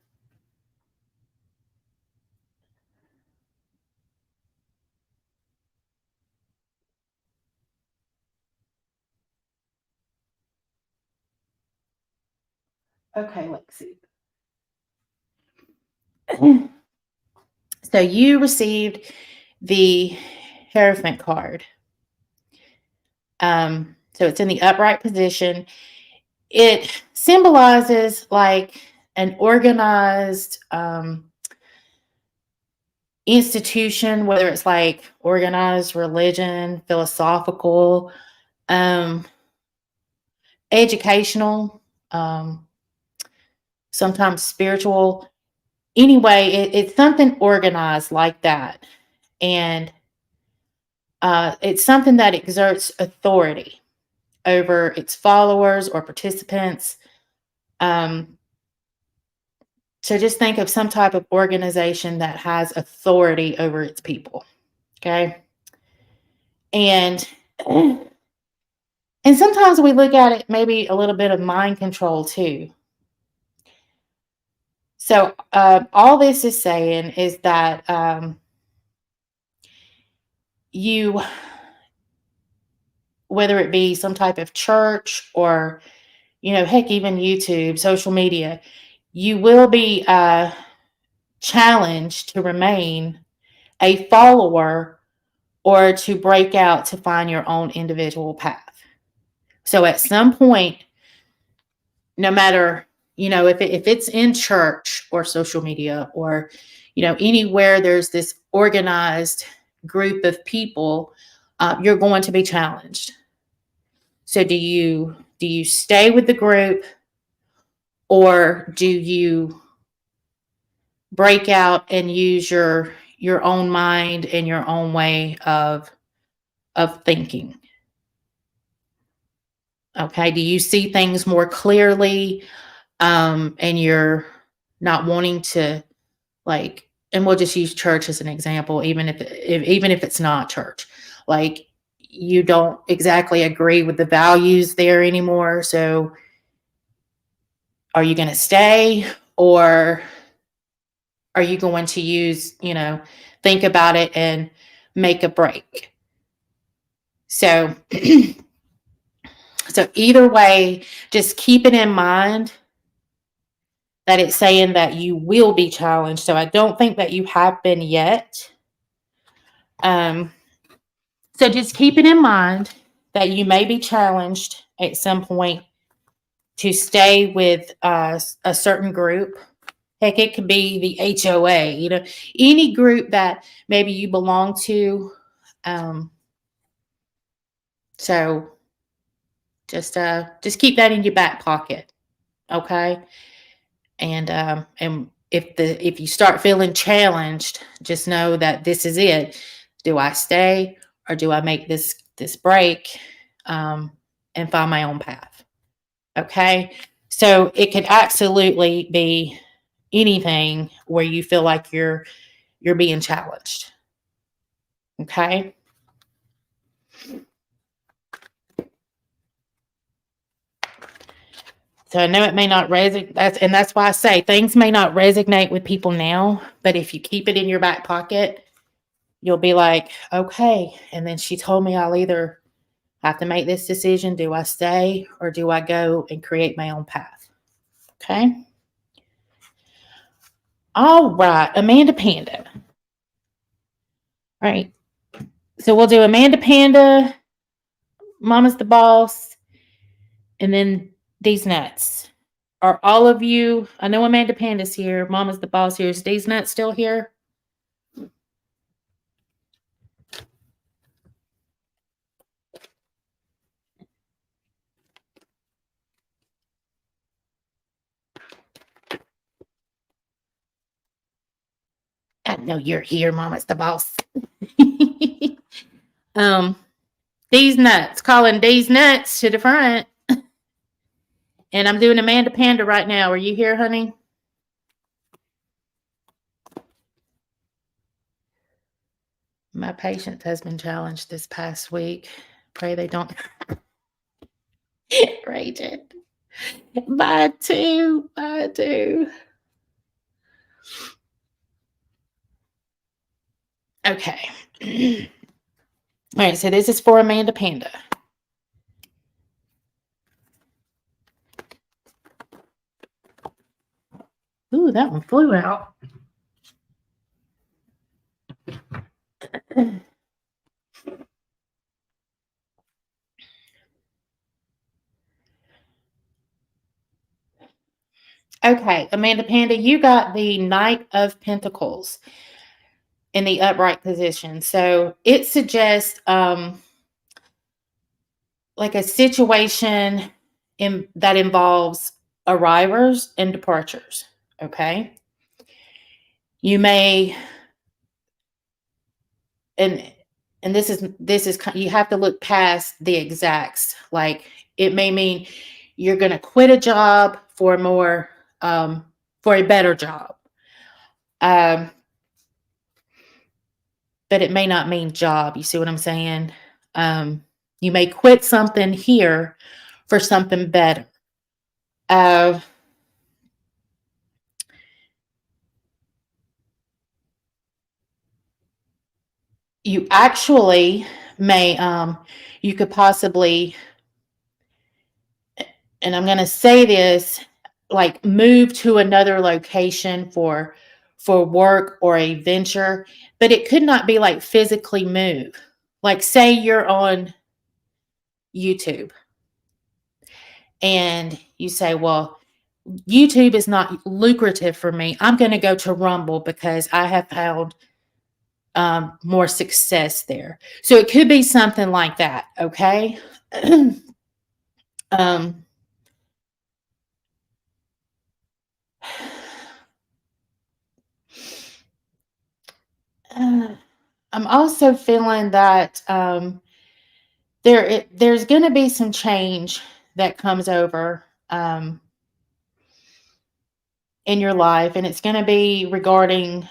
Okay, Lexi. So you received the Hierophant card. So it's in the upright position. It symbolizes like an organized institution, whether it's like organized religion, philosophical, educational, sometimes spiritual. Anyway, it's something organized like that. And it's something that exerts authority over its followers or participants. So just think of some type of organization that has authority over its people. Okay. And sometimes we look at it maybe a little bit of mind control too. So all this is saying is that you, whether it be some type of church or, heck, even YouTube, social media, you will be challenged to remain a follower or to break out to find your own individual path. So at some point, no matter, if it's in church or social media or, anywhere there's this organized group of people, you're going to be challenged. So do you stay with the group, or do you break out and use your own mind and your own way of thinking? Okay, do you see things more clearly, and you're not wanting to, like, and we'll just use church as an example, even if it's not church, like, you don't exactly agree with the values there anymore. So are you going to stay, or are you going to think about it and make a break? So so either way, just keep it in mind that it's saying that you will be challenged. So I don't think that you have been yet. So just keep it in mind that you may be challenged at some point to stay with a certain group. Heck, it could be the HOA, any group that maybe you belong to. So just keep that in your back pocket, okay? And if you start feeling challenged, just know that this is it. Do I stay, or do I make this break, and find my own path? Okay. So it could absolutely be anything where you feel like you're being challenged. Okay. So I know it may not resonate, that's why I say things may not resonate with people now, but if you keep it in your back pocket, you'll be like, okay. And then she told me I'll either have to make this decision. Do I stay, or do I go and create my own path? Okay. All right. Amanda Panda. All right. So we'll do Amanda Panda, Mama's the Boss, and then These Nuts. Are all of you, I know Amanda Panda's here, Mama's the Boss here. Is These Nuts still here? I know you're here, Mama's the Boss. These Nuts, calling These Nuts to the front. And I'm doing Amanda Panda right now. Are you here, honey? My patience has been challenged this past week. Pray they don't rage it. Bye too. Bye too. Okay. All right, so this is for Amanda Panda. Ooh, that one flew out. Okay, Amanda Panda, you got the Knight of Pentacles in the upright position. So it suggests like a situation that involves arrivals and departures. Okay. You may, and this is you have to look past the exacts. Like, it may mean you're going to quit a job for more for a better job. Um, but it may not mean job. You see what I'm saying? You may quit something here for something better. Uh, you actually may, you could possibly, and I'm going to say this, like move to another location for work or a venture, but it could not be like physically move. Like say you're on YouTube and you say, well, YouTube is not lucrative for me. I'm going to go to Rumble because I have found more success there. So it could be something like that. Okay. um, I'm also feeling that there's going to be some change that comes over in your life, and it's going to be regarding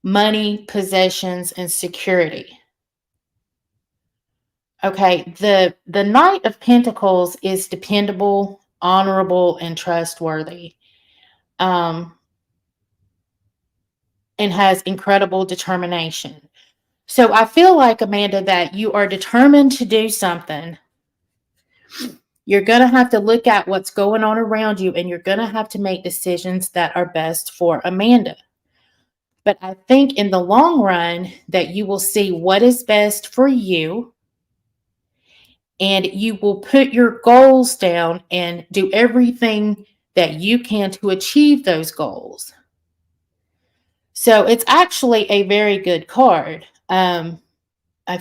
money, possessions, and security. Okay, the Knight of Pentacles is dependable, honorable, and trustworthy, and has incredible determination. So I feel like, Amanda, that you are determined to do something. You're going to have to look at what's going on around you, and you're going to have to make decisions that are best for Amanda. But I think in the long run that you will see what is best for you, and you will put your goals down and do everything that you can to achieve those goals. So it's actually a very good card. I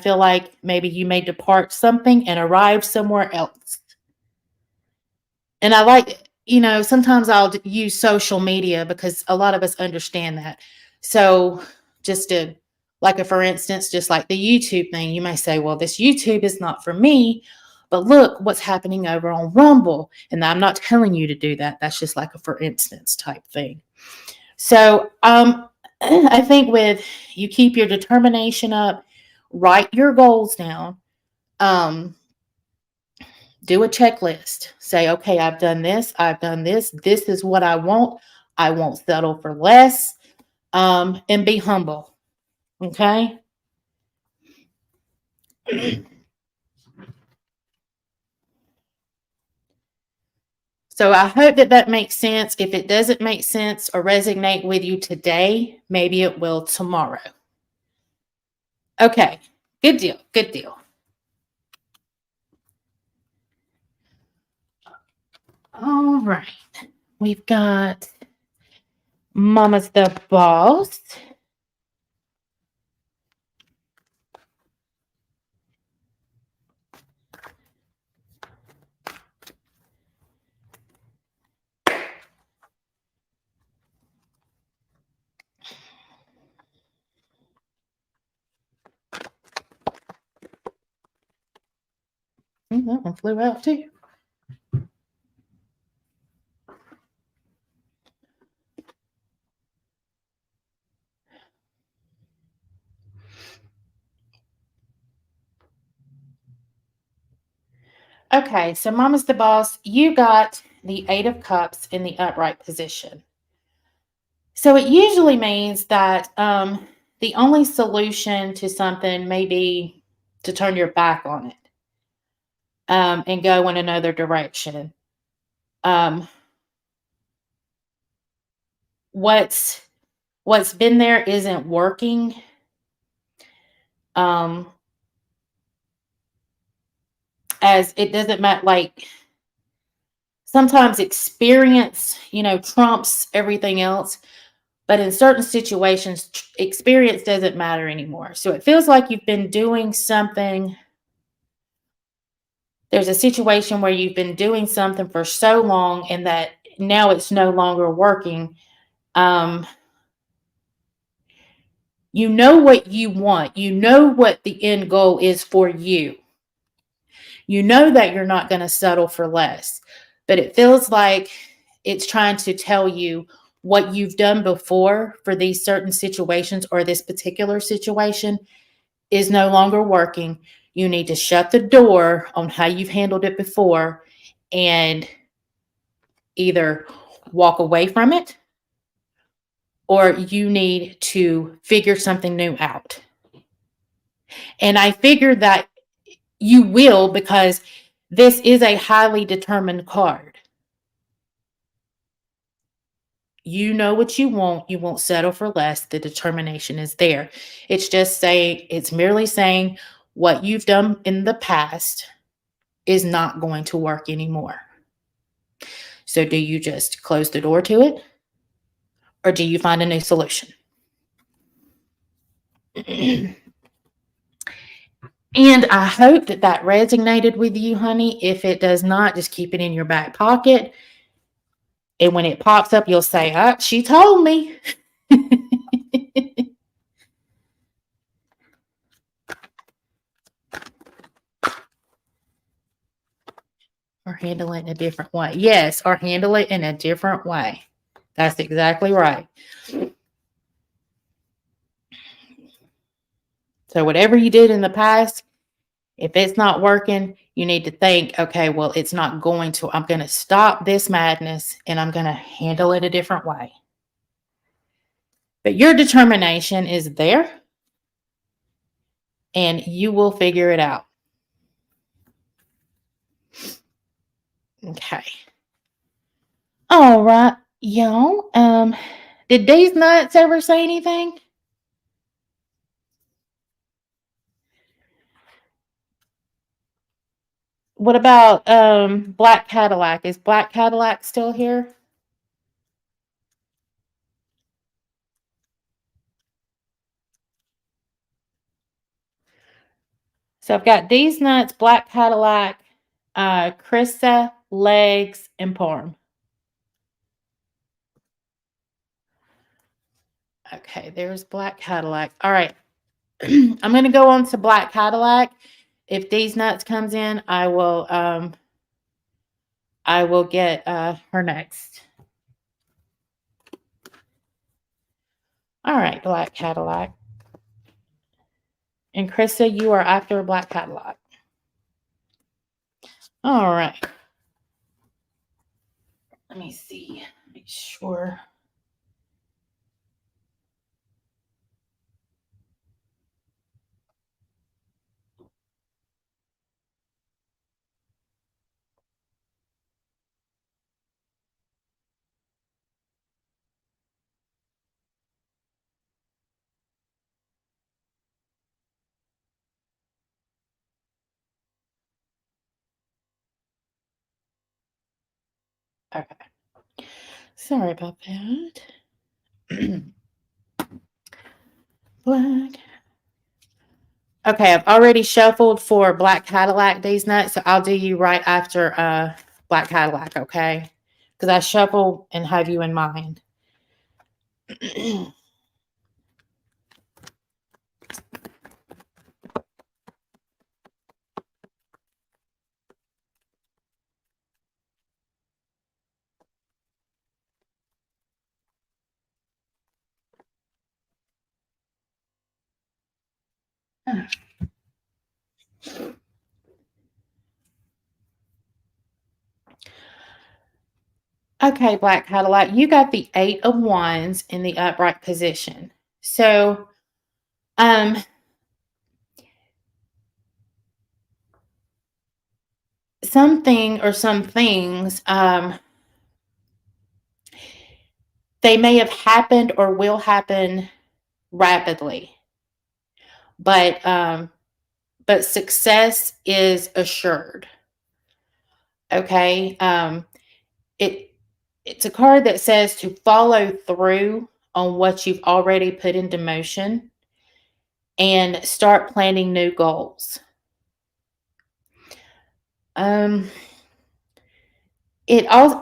feel like maybe you may depart something and arrive somewhere else. And I like, sometimes I'll use social media because a lot of us understand that. So just to, for instance, just like the YouTube thing, you may say, well, this YouTube is not for me, but look what's happening over on Rumble. And I'm not telling you to do that. That's just like a for instance type thing. So I think with you keep your determination up, write your goals down, do a checklist. Say, okay, I've done this. This is what I want. I won't settle for less. And be humble. Okay. So I hope that makes sense. If it doesn't make sense or resonate with you today, maybe it will tomorrow. Okay. Good deal. Good deal. All right. We've got Mama's the Boss. That one flew out too. Okay, so Mama's the Boss, you got the Eight of Cups in the upright position. So it usually means that the only solution to something may be to turn your back on it and go in another direction. What's been there isn't working. As it doesn't matter, like sometimes experience, trumps everything else. But in certain situations, experience doesn't matter anymore. So it feels like you've been doing something. There's a situation where you've been doing something for so long and that now it's no longer working. You know what you want. You know what the end goal is for you. You know that you're not going to settle for less. But it feels like It's trying to tell you what you've done before for these certain situations or this particular situation is no longer working. You need to shut the door on how you've handled it before and either walk away from it or you need to figure something new out. And I figured that you will because this is a highly determined card. You know what you want. You won't settle for less. The determination is there. It's merely saying what you've done in the past is not going to work anymore. So do you just close the door to it or do you find a new solution? And I hope that that resonated with you, honey. If it does not, just keep it in your back pocket. And when it pops up, you'll say, "Oh, she told me." Or handle it in a different way. Yes, or handle it in a different way. That's exactly right. So whatever you did in the past, if it's not working, you need to think, okay, well, it's not going to. I'm going to stop this madness and I'm going to handle it a different way. But your determination is there and you will figure it out. Okay. All right, y'all. Did these nuts ever say anything? What about Black Cadillac? Is Black Cadillac still here? So I've got these nuts, Black Cadillac, Krista, Legs, and Parm. Okay, there's Black Cadillac. All right. I'm going to go on to Black Cadillac. If these nuts comes in, I will get her next. All right, Black Cadillac. And Krista, you are after Black Cadillac. All right. Let me see. Make sure. Okay. Sorry about that. Black. Okay, I've already shuffled for Black Cadillac these nuts, so I'll do you right after Black Cadillac, okay? Because I shuffle and have you in mind. Okay, Black Cadillac, you got the 8 of Wands in the upright position. So, something or some things, they may have happened or will happen rapidly, but success is assured. Okay, it's a card that says to follow through on what you've already put into motion and start planning new goals. It also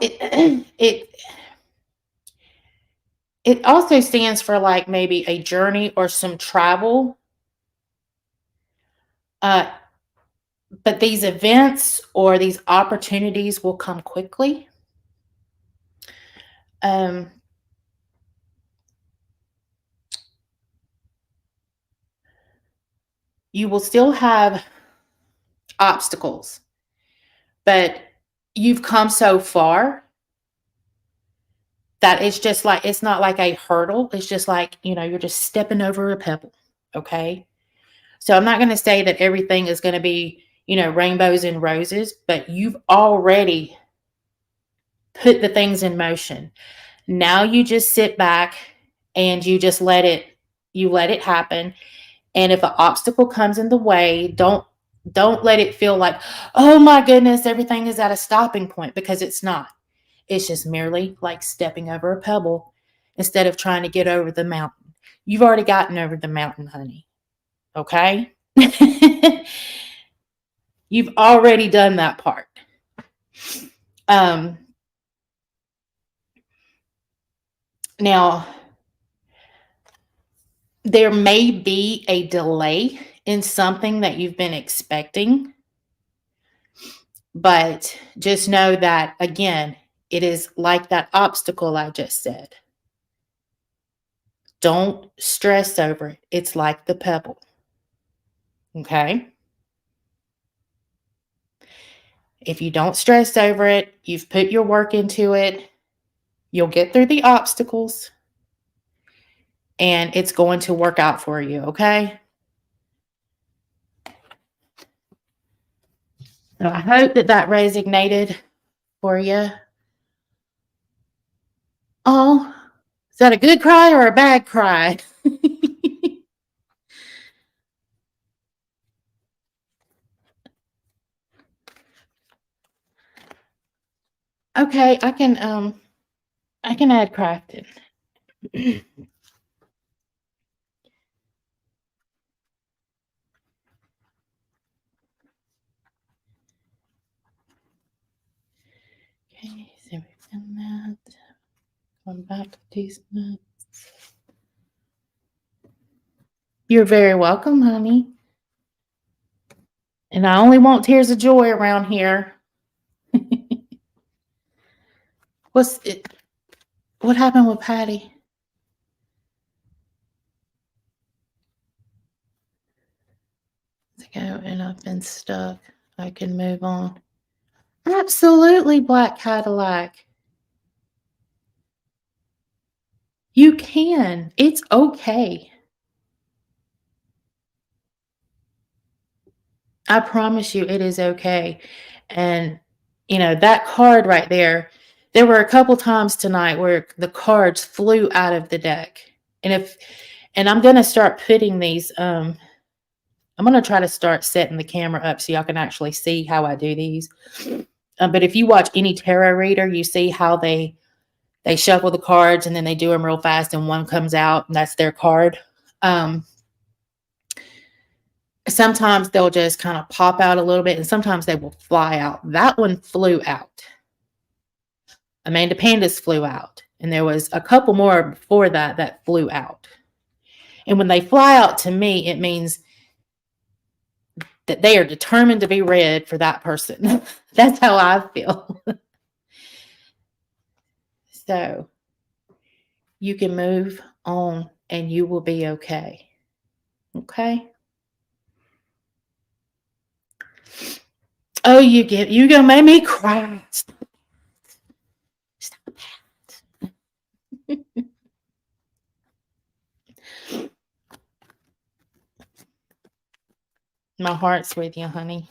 it also stands for like maybe a journey or some travel. But these events or these opportunities will come quickly. um, you will still have obstacles, but you've come so far that it's just like, it's not like a hurdle. It's just like, you're just stepping over a pebble. Okay. So I'm not going to say that everything is going to be, rainbows and roses, but you've already put the things in motion. Now you just sit back and you just let it happen. And if an obstacle comes in the way, don't let it feel like, oh my goodness, everything is at a stopping point, because it's not. It's just merely like stepping over a pebble instead of trying to get over the mountain. You've already gotten over the mountain, honey. Okay? You've already done that part. Um, Now, there may be a delay in something that you've been expecting, but just know that, again, it is like that obstacle I just said. Don't stress over it. It's like the pebble. Okay? If you don't stress over it, you've put your work into it, you'll get through the obstacles, and it's going to work out for you. Okay? So I hope that resonated for you. Oh, is that a good cry or a bad cry? Okay, I can add crafting. Okay, so we've done that. Come back to these nuts. You're very welcome, honey. And I only want tears of joy around here. What's it? What happened with Patty? Go, and I've been stuck. I can move on. Absolutely, Black Cadillac. You can. It's okay. I promise you, it is okay. And, that card right there were a couple times tonight where the cards flew out of the deck. And I'm going to start putting these, I'm going to try to start setting the camera up so y'all can actually see how I do these. But if you watch any tarot reader, you see how they shuffle the cards and then they do them real fast and one comes out and that's their card. Sometimes they'll just kind of pop out a little bit and sometimes they will fly out. That one flew out. Amanda Pandas flew out. And there was a couple more before that flew out. And when they fly out, to me, it means that they are determined to be read for that person. That's how I feel. So you can move on and you will be okay. Okay? Oh, you gonna make me cry. Stop that. My heart's with you, honey.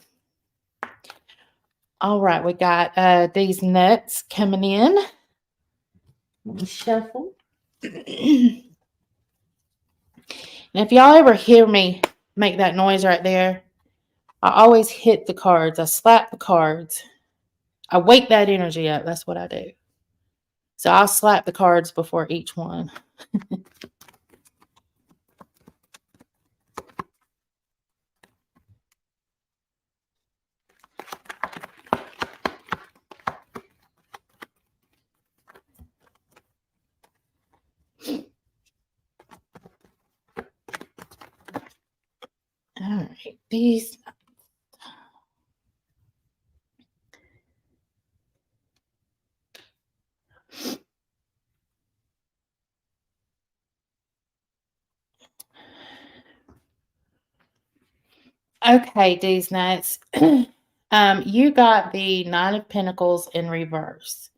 All right, we got these nuts coming in. Let me shuffle. And if y'all ever hear me make that noise right there, I always hit the cards. I slap the cards. I wake that energy up. That's what I do. So I'll slap the cards before each one. All right, these. Okay, these nuts. You got the Nine of Pentacles in reverse.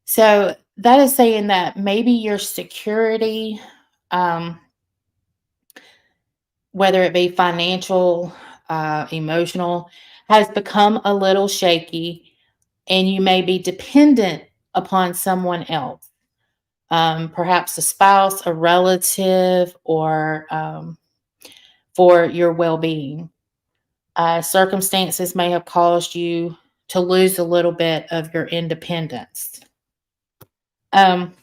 So that is saying that maybe your security, um, whether it be financial, emotional, has become a little shaky, and you may be dependent upon someone else, perhaps a spouse, a relative, or for your well being. Circumstances may have caused you to lose a little bit of your independence. Um,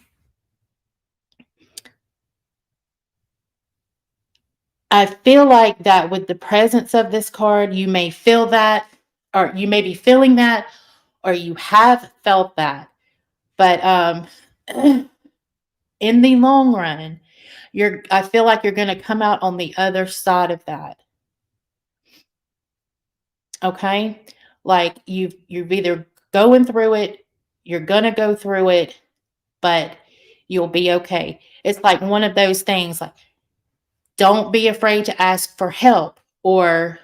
I feel like that with the presence of this card, you may feel that, or you may be feeling that, or you have felt that. But in the long run, I feel like you're going to come out on the other side of that. Okay? Like you've either going through it, you're going to go through it, but you'll be okay. It's like one of those things like don't be afraid to ask for help, or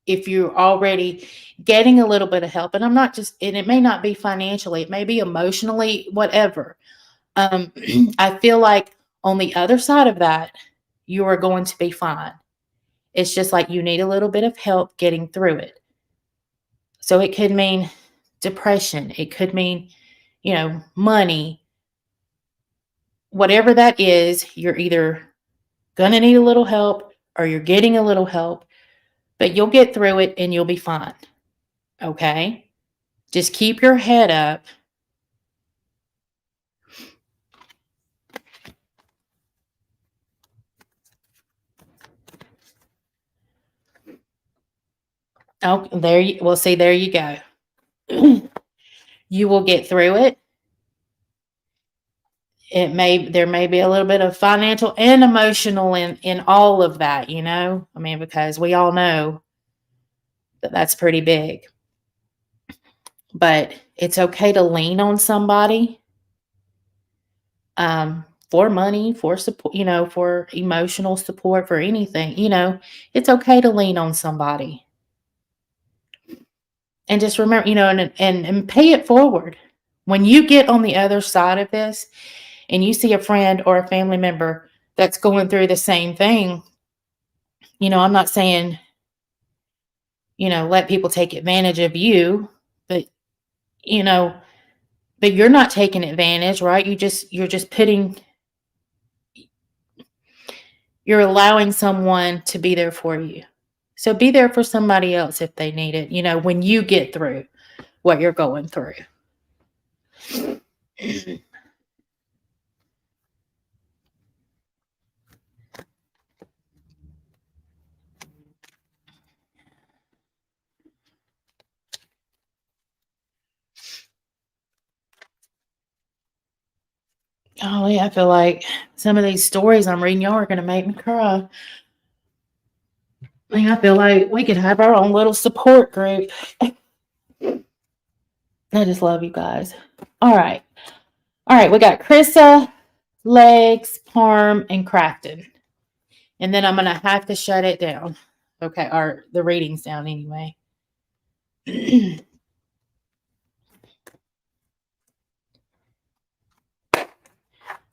if you're already getting a little bit of help, and I'm not just, and it may not be financially, it may be emotionally, whatever. I feel like on the other side of that, you are going to be fine. It's just like you need a little bit of help getting through it. So it could mean depression, it could mean, money, whatever that is, you're either going to need a little help or you're getting a little help, but you'll get through it and you'll be fine. Okay? Just keep your head up. Oh, there you go. You will get through it. There may be a little bit of financial and emotional in all of that, I mean, because we all know that that's pretty big. But it's okay to lean on somebody, for money, for support, for emotional support, for anything. It's okay to lean on somebody. And just remember, and pay it forward. When you get on the other side of this and you see a friend or a family member that's going through the same thing, I'm not saying, let people take advantage of you, but, you know, but you're not taking advantage, right? You're allowing someone to be there for you. So be there for somebody else if they need it, when you get through what you're going through. Golly, I feel like some of these stories I'm reading, y'all are going to make me cry. I feel like we could have our own little support group. I just love you guys. All right. We got Krista, Legs, Parm, and Crafton. And then I'm going to have to shut it down. Okay. Or the reading's down anyway.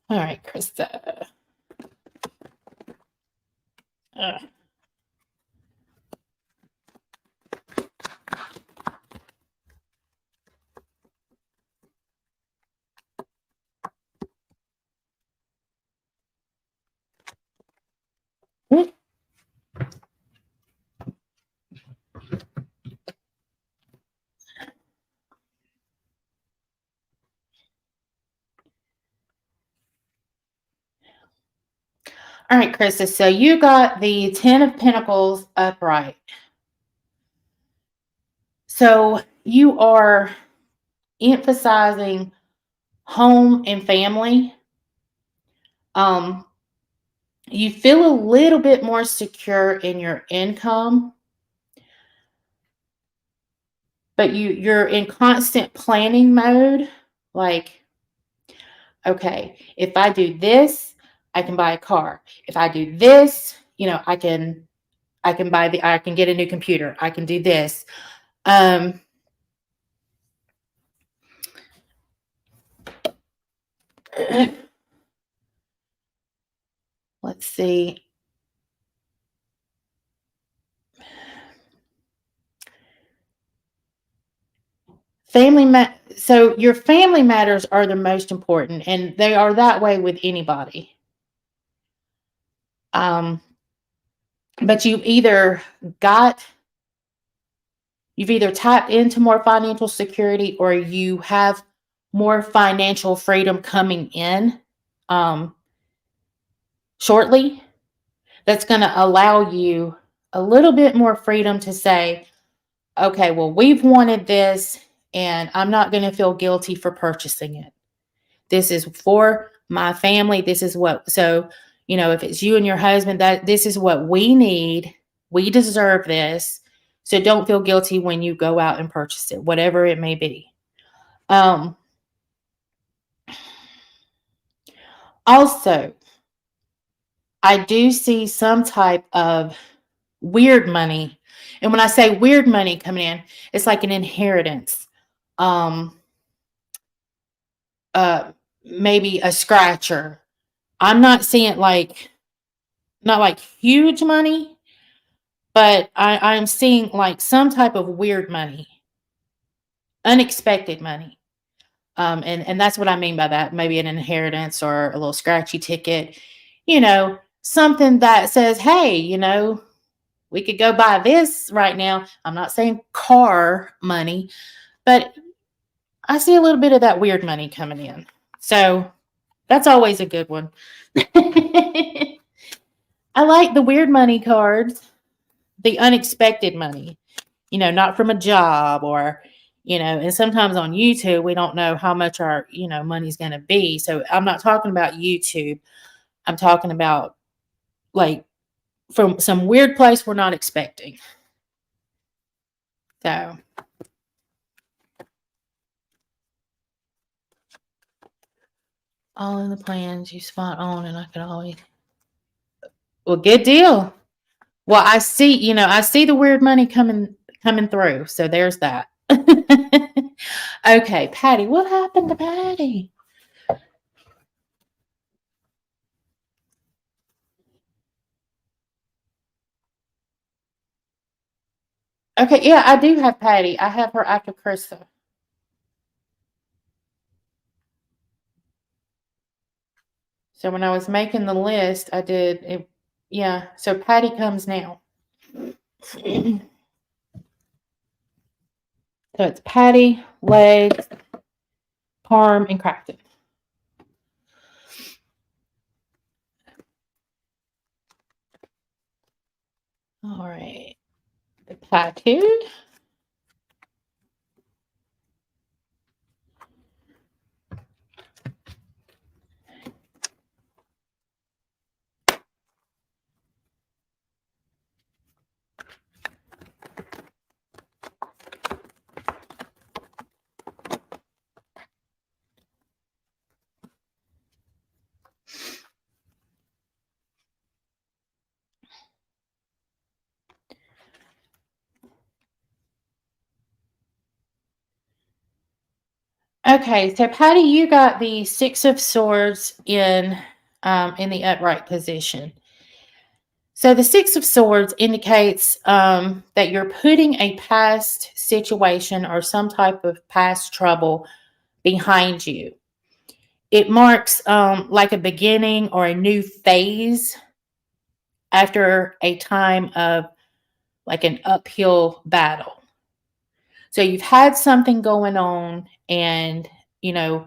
All right, Krista. All right, Krista. So you got the 10 of Pentacles upright. So you are emphasizing home and family. You feel a little bit more secure in your income, but you're in constant planning mode. Like, okay, if I do this, I can buy a car. If I do this, I can get a new computer. I can do this. Um, let's see. So your family matters are the most important, and they are that way with anybody. Um, but got you've either tapped into more financial security, or you have more financial freedom coming in um, shortly. That's going to allow you a little bit more freedom to say, okay, well, we've wanted this, and I'm not going to feel guilty for purchasing it. This is for my family. This is if it's you and your husband, that this is what we need. We deserve this. So don't feel guilty when you go out and purchase it, whatever it may be. Also, I do see some type of weird money. And when I say weird money coming in, it's like an inheritance. Um, Maybe a scratcher. I'm not seeing not like huge money, but I'm seeing like some type of weird money, unexpected money. And that's what I mean by that. Maybe an inheritance or a little scratchy ticket, something that says, hey, we could go buy this right now. I'm not saying car money, but I see a little bit of that weird money coming in. So that's always a good one. I like the weird money cards, the unexpected money, not from a job and sometimes on YouTube, we don't know how much our, money's going to be. So I'm not talking about YouTube. I'm talking about like from some weird place we're not expecting. So all in the plans, you spot on, and I could always. Well, good deal. Well, I see the weird money coming through. So there's that. Okay, Patty, what happened to Patty? Okay, yeah, I do have Patty. I have her after Krista. So when I was making the list, I did it. Yeah, so Patty comes now. So it's Patty, Legs, Parm, and Crackton. All right. The tattooed. Okay, so Patty, you got the Six of Swords in the upright position. So the Six of Swords indicates that you're putting a past situation or some type of past trouble behind you. It marks like a beginning or a new phase after a time of like an uphill battle. So you've had something going on, and you know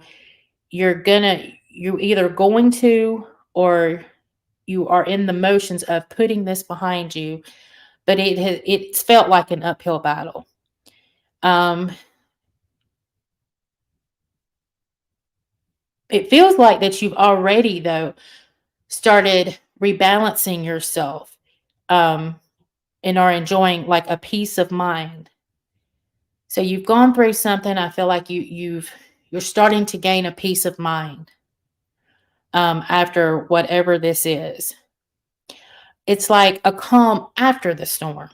you're either going to, or you are in the motions of putting this behind you, but it's felt like an uphill battle. It feels like that you've already though started rebalancing yourself, um, and are enjoying like a peace of mind. So you've gone through something. I feel like you're starting to gain a peace of mind. after whatever this is. It's like a calm after the storm.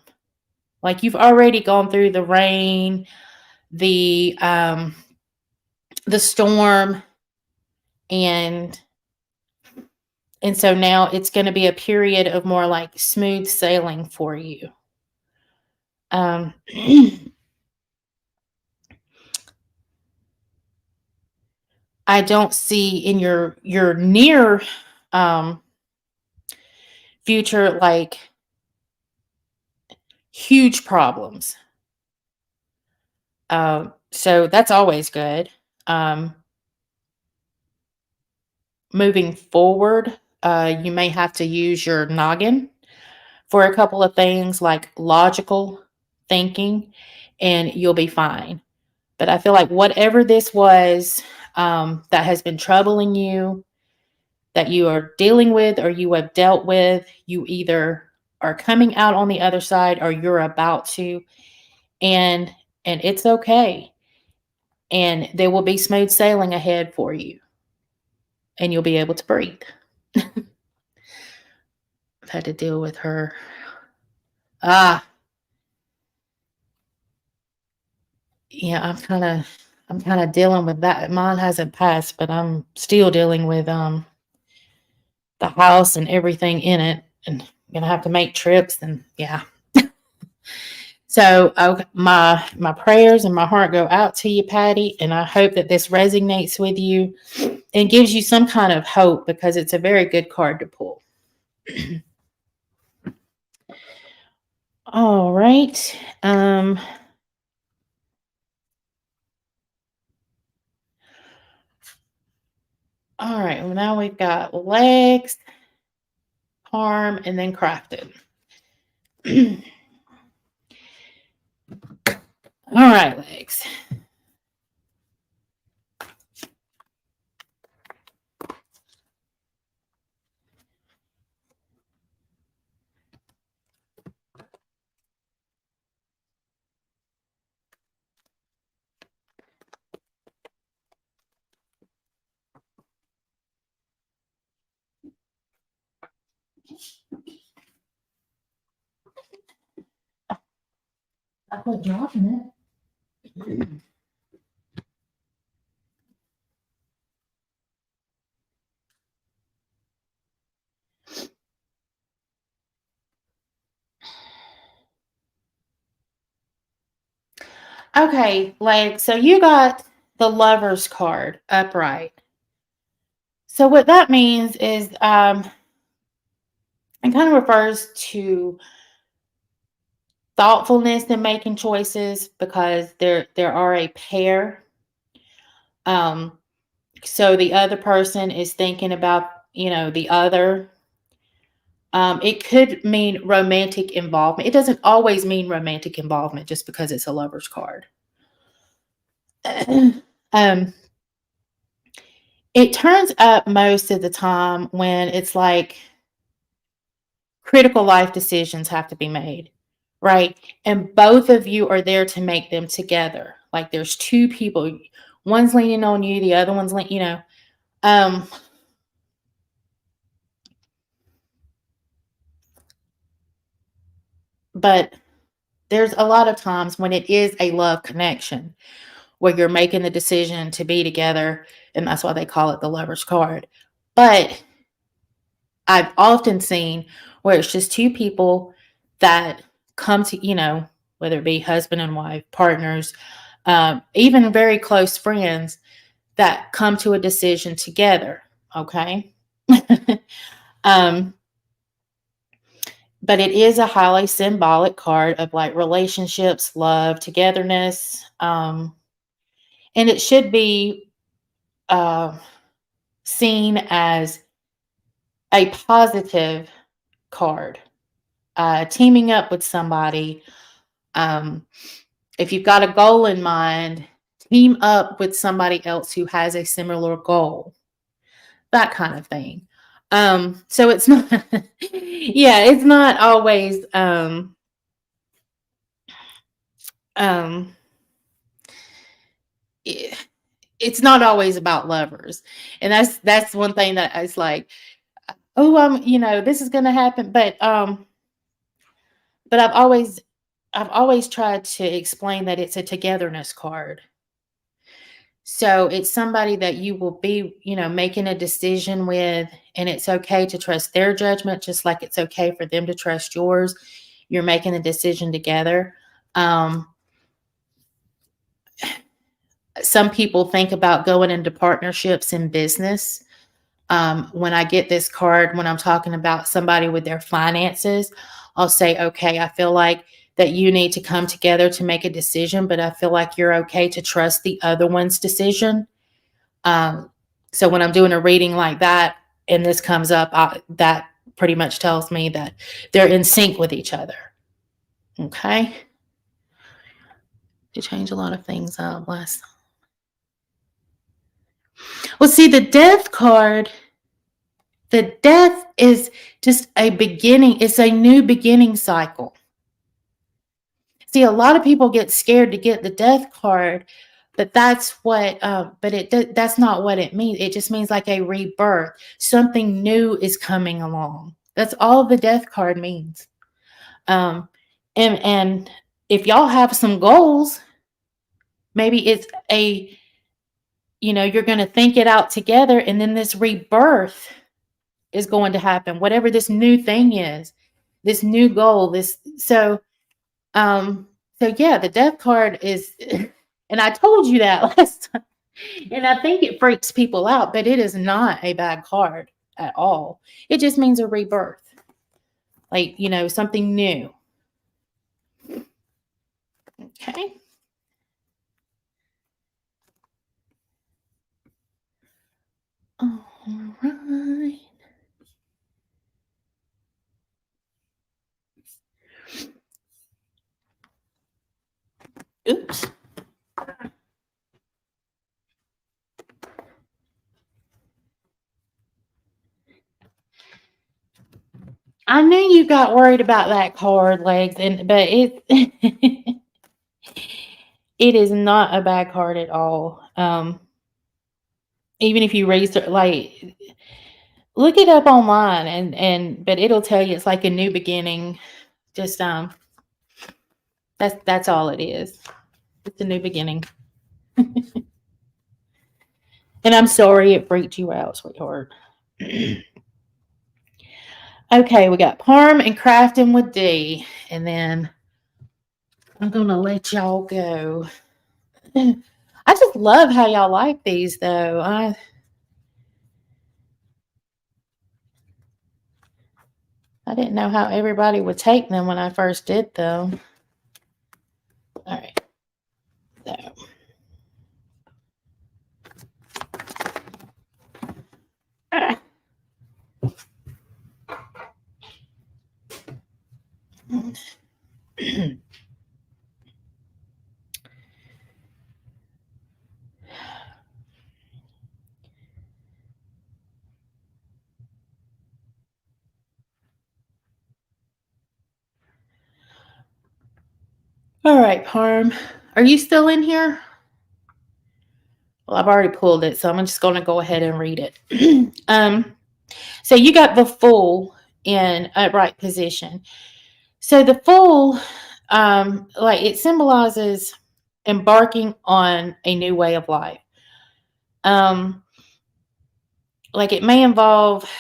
Like you've already gone through the rain, the storm, and so now it's going to be a period of more like smooth sailing for you. Um, I don't see in your near um, future like huge problems. So that's always good. Um, Moving forward, you may have to use your noggin for a couple of things like logical thinking, and you'll be fine. But I feel like whatever this was that has been troubling you, that you are dealing with, or you have dealt with, you either are coming out on the other side or you're about to, and it's okay. And there will be smooth sailing ahead for you, and you'll be able to breathe. I've had to deal with her. Ah, yeah, I'm kind of dealing with that. Mine hasn't passed, but I'm still dealing with the house and everything in it, and I'm gonna have to make trips, and yeah. So my prayers and my heart go out to you, Patty, and I hope that this resonates with you and gives you some kind of hope, because it's a very good card to pull. All right. All right. Well, now we've got legs, arm, and then crafted. All right, legs. I quit dropping it. Okay, like, so you got the Lover's card upright. So what that means is it kind of refers to thoughtfulness in making choices, because there are a pair. Um, so the other person is thinking about, the other. It could mean romantic involvement. It doesn't always mean romantic involvement just because it's a Lover's card. um, it turns up most of the time when it's like critical life decisions have to be made, right? And both of you are there to make them together. Like there's two people, one's leaning on you, the other one's leaning, um, but there's a lot of times when it is a love connection where you're making the decision to be together, and that's why they call it the Lover's card. But I've often seen where it's just two people that come to, whether it be husband and wife, partners, even very close friends, that come to a decision together. Okay. um, but it is a highly symbolic card of like relationships, love, togetherness. And it should be uh, seen as a positive card. Teaming up with somebody. Um, if you've got a goal in mind, team up with somebody else who has a similar goal. That kind of thing. So it's not, yeah, it's not always, um, it's not always about lovers. And that's one thing that it's like, oh, this is gonna happen. But I've always tried to explain that it's a togetherness card. So it's somebody that you will be, making a decision with, and it's okay to trust their judgment, just like it's okay for them to trust yours. You're making a decision together. Um, some people think about going into partnerships in business. When I get this card, when I'm talking about somebody with their finances, I'll say, okay, I feel like that you need to come together to make a decision, but I feel like you're okay to trust the other one's decision. Um, so when I'm doing a reading like that and this comes up, that pretty much tells me that they're in sync with each other. Okay. To change a lot of things up last. Well, see, the death is just a beginning. It's a new beginning cycle. See, a lot of people get scared to get the death card, but that's not what it means. It just means like a rebirth. Something new is coming along. That's all the death card means. Um, and if y'all have some goals, maybe it's you're going to think it out together, and then this rebirth is going to happen. Whatever this new thing is, this new goal, so the death card is, and I told you that last time, and I think it freaks people out, but it is not a bad card at all. It just means a rebirth, like, something new. Okay. All right. Oops. I knew you got worried about that card, Legs, but it it is not a bad card at all. Even if you raise it, like, look it up online, but it'll tell you it's like a new beginning. Just that's all it is. It's a new beginning. And I'm sorry it freaked you out, sweetheart. Okay, we got Parm and Crafting with D, and then I'm gonna let y'all go. I just love how y'all like these, though. I didn't know how everybody would take them when I first did them. All right. So. All right, Parm. Are you still in here? Well, I've already pulled it, so I'm just going to go ahead and read it. So you got the Fool in upright position. So the Fool, like, it symbolizes embarking on a new way of life. Like, it may involve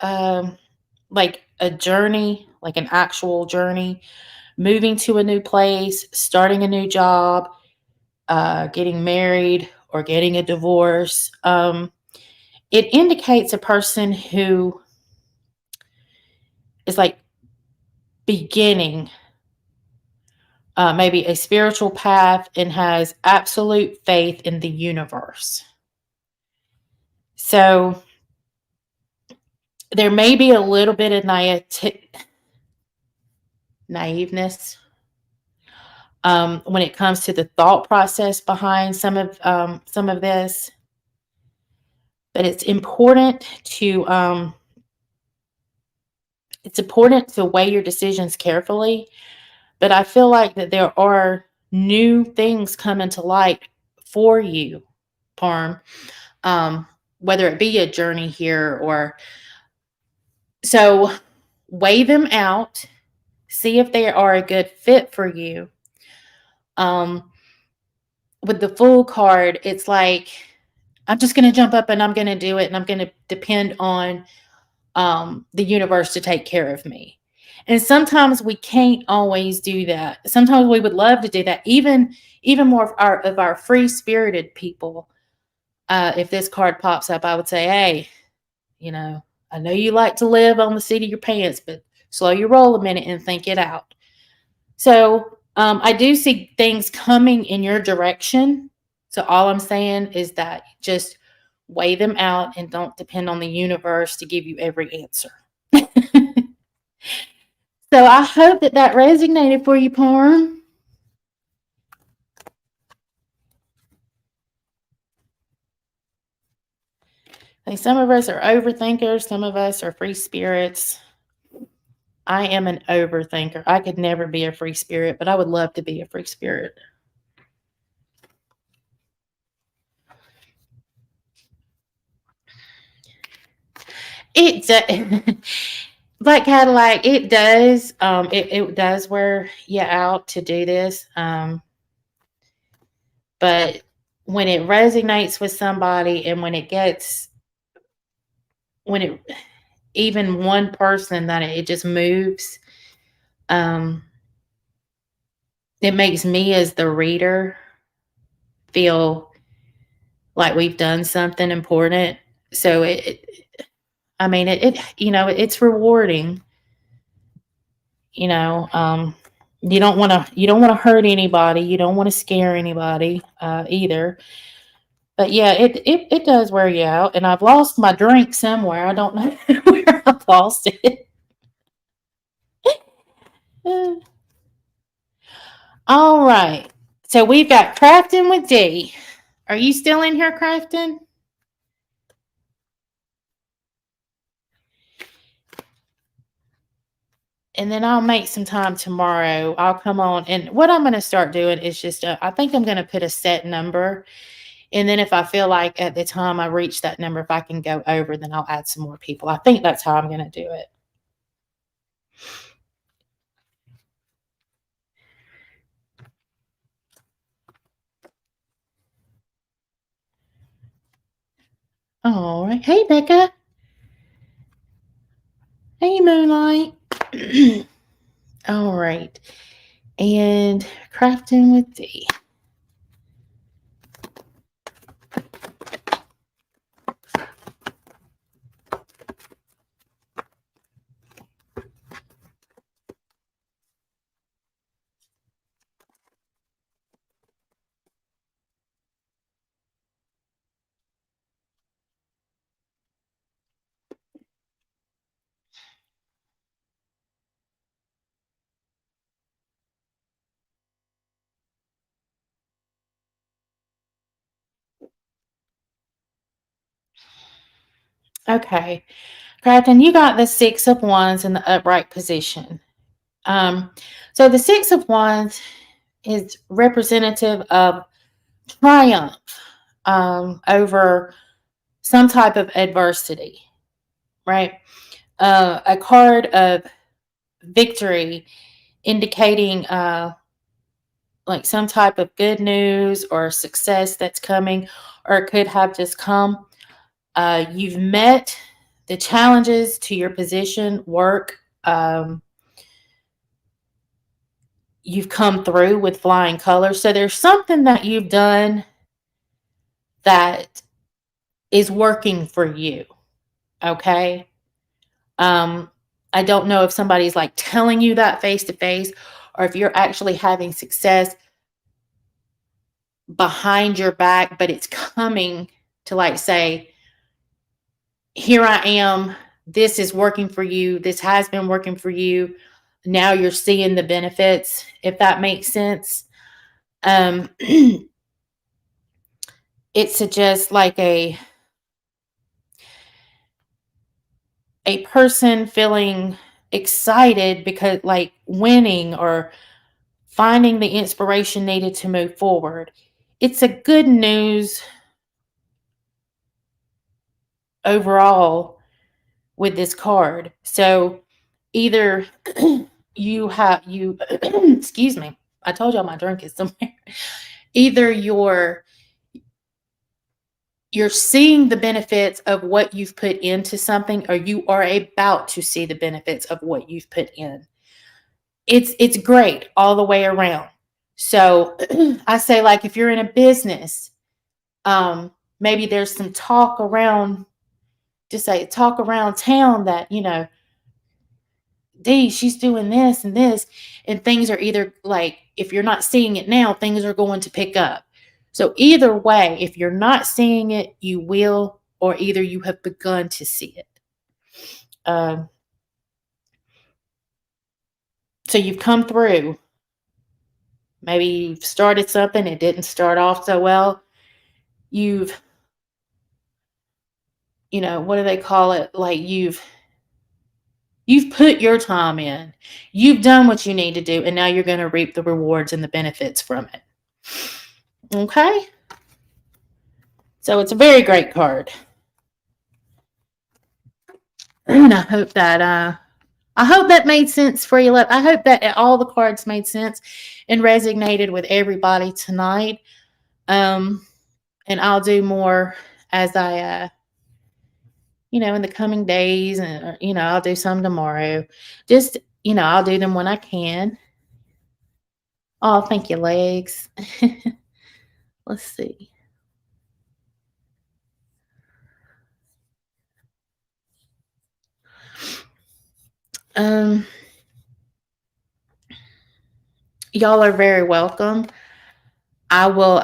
like a journey, like an actual journey, moving to a new place, starting a new job, getting married, or getting a divorce. It indicates a person who is like beginning maybe a spiritual path and has absolute faith in the universe. So there may be a little bit of naiveness when it comes to the thought process behind some of this, but it's important to weigh your decisions carefully. But I feel like that there are new things coming to light for you Parm, whether it be a journey here or so. Weigh them out, see if they are a good fit for you. With the Fool card, it's like, I'm just going to jump up and I'm going to do it, and I'm going to depend on the universe to take care of me. And sometimes we can't always do that. Sometimes we would love to do that. Even more of our free spirited people. If this card pops up, I would say, hey, I know you like to live on the seat of your pants, but slow your roll a minute and think it out. So I do see things coming in your direction. So all I'm saying is that just weigh them out and don't depend on the universe to give you every answer. So I hope that resonated for you, Parm. Like, some of us are overthinkers. Some of us are free spirits. I am an overthinker. I could never be a free spirit, but I would love to be a free spirit. It Black Cadillac, it does. It does wear you out to do this. But when it resonates with somebody, and when it even one person that it just moves, it makes me as the reader feel like we've done something important. So it's rewarding. You don't want to hurt anybody. You don't want to scare anybody either. But yeah, it does wear you out. And I've lost my drink somewhere. I don't know where I've lost it. All right. So we've got Crafton with D. Are you still in here, Crafton? And then I'll make some time tomorrow. I'll come on. And what I'm going to start doing is just, I think I'm going to put a set number. And then if I feel like at the time I reach that number, if I can go over, then I'll add some more people. I think that's how I'm going to do it. All right. Hey, Becca. Hey, Moonlight. All right. And Crafting with D. Okay. Crafton, you got the 6 of Wands in the upright position. So the 6 of Wands is representative of triumph over some type of adversity, right? A card of victory indicating like some type of good news or success that's coming, or it could have just come. You've met the challenges to your position, work. You've come through with flying colors. So there's something that you've done that is working for you. Okay. I don't know if somebody's like telling you that face to face, or if you're actually having success behind your back, but it's coming to like say, here I am. This is working for you. This has been working for you. Now you're seeing the benefits, if that makes sense. It suggests like a person feeling excited because like winning or finding the inspiration needed to move forward. It's a good news overall with this card. So either you excuse me. I told y'all my drink is somewhere. Either you're seeing the benefits of what you've put into something, or you are about to see the benefits of what you've put in. It's great all the way around. So I say, like, if you're in a business, maybe there's some talk around, just say talk around town that, Dee, she's doing this and this, and things are either like, if you're not seeing it now, things are going to pick up. So either way, if you're not seeing it, you will, or either you have begun to see it. So you've come through. Maybe you've started something, it didn't start off so well. You've, what do they call it? Like you've put your time in. You've done what you need to do, and now you're going to reap the rewards and the benefits from it. Okay? So it's a very great card. And I hope that made sense for you. I hope that all the cards made sense and resonated with everybody tonight. And I'll do more as I in the coming days, and I'll do some tomorrow. Just, I'll do them when I can. Oh, thank you, legs. Let's see. Y'all are very welcome. I will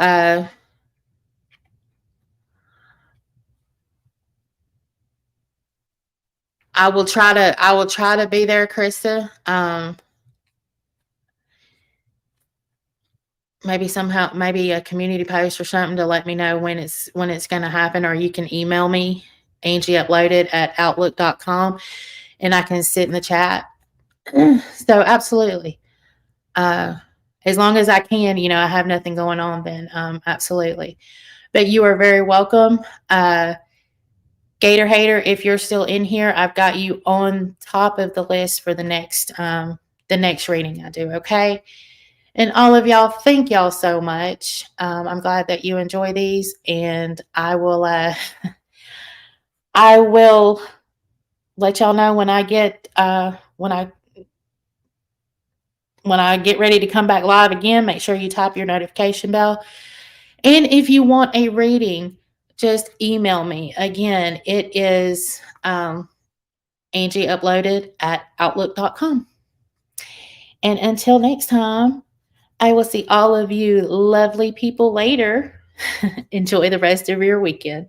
try to be there, Krista. Maybe a community post or something to let me know when it's going to happen, or you can email me, angieuploaded@outlook.com, and I can sit in the chat. So absolutely. As long as I can, I have nothing going on, then absolutely. But you are very welcome. Gator Hater, if you're still in here, I've got you on top of the list for the next reading I do, okay? And all of y'all, thank y'all so much. I'm glad that you enjoy these, and I will I will let y'all know when I get when I get ready to come back live again. Make sure you tap your notification bell. And if you want a reading, just email me. Again, it is angieuploaded@outlook.com. And until next time, I will see all of you lovely people later. Enjoy the rest of your weekend.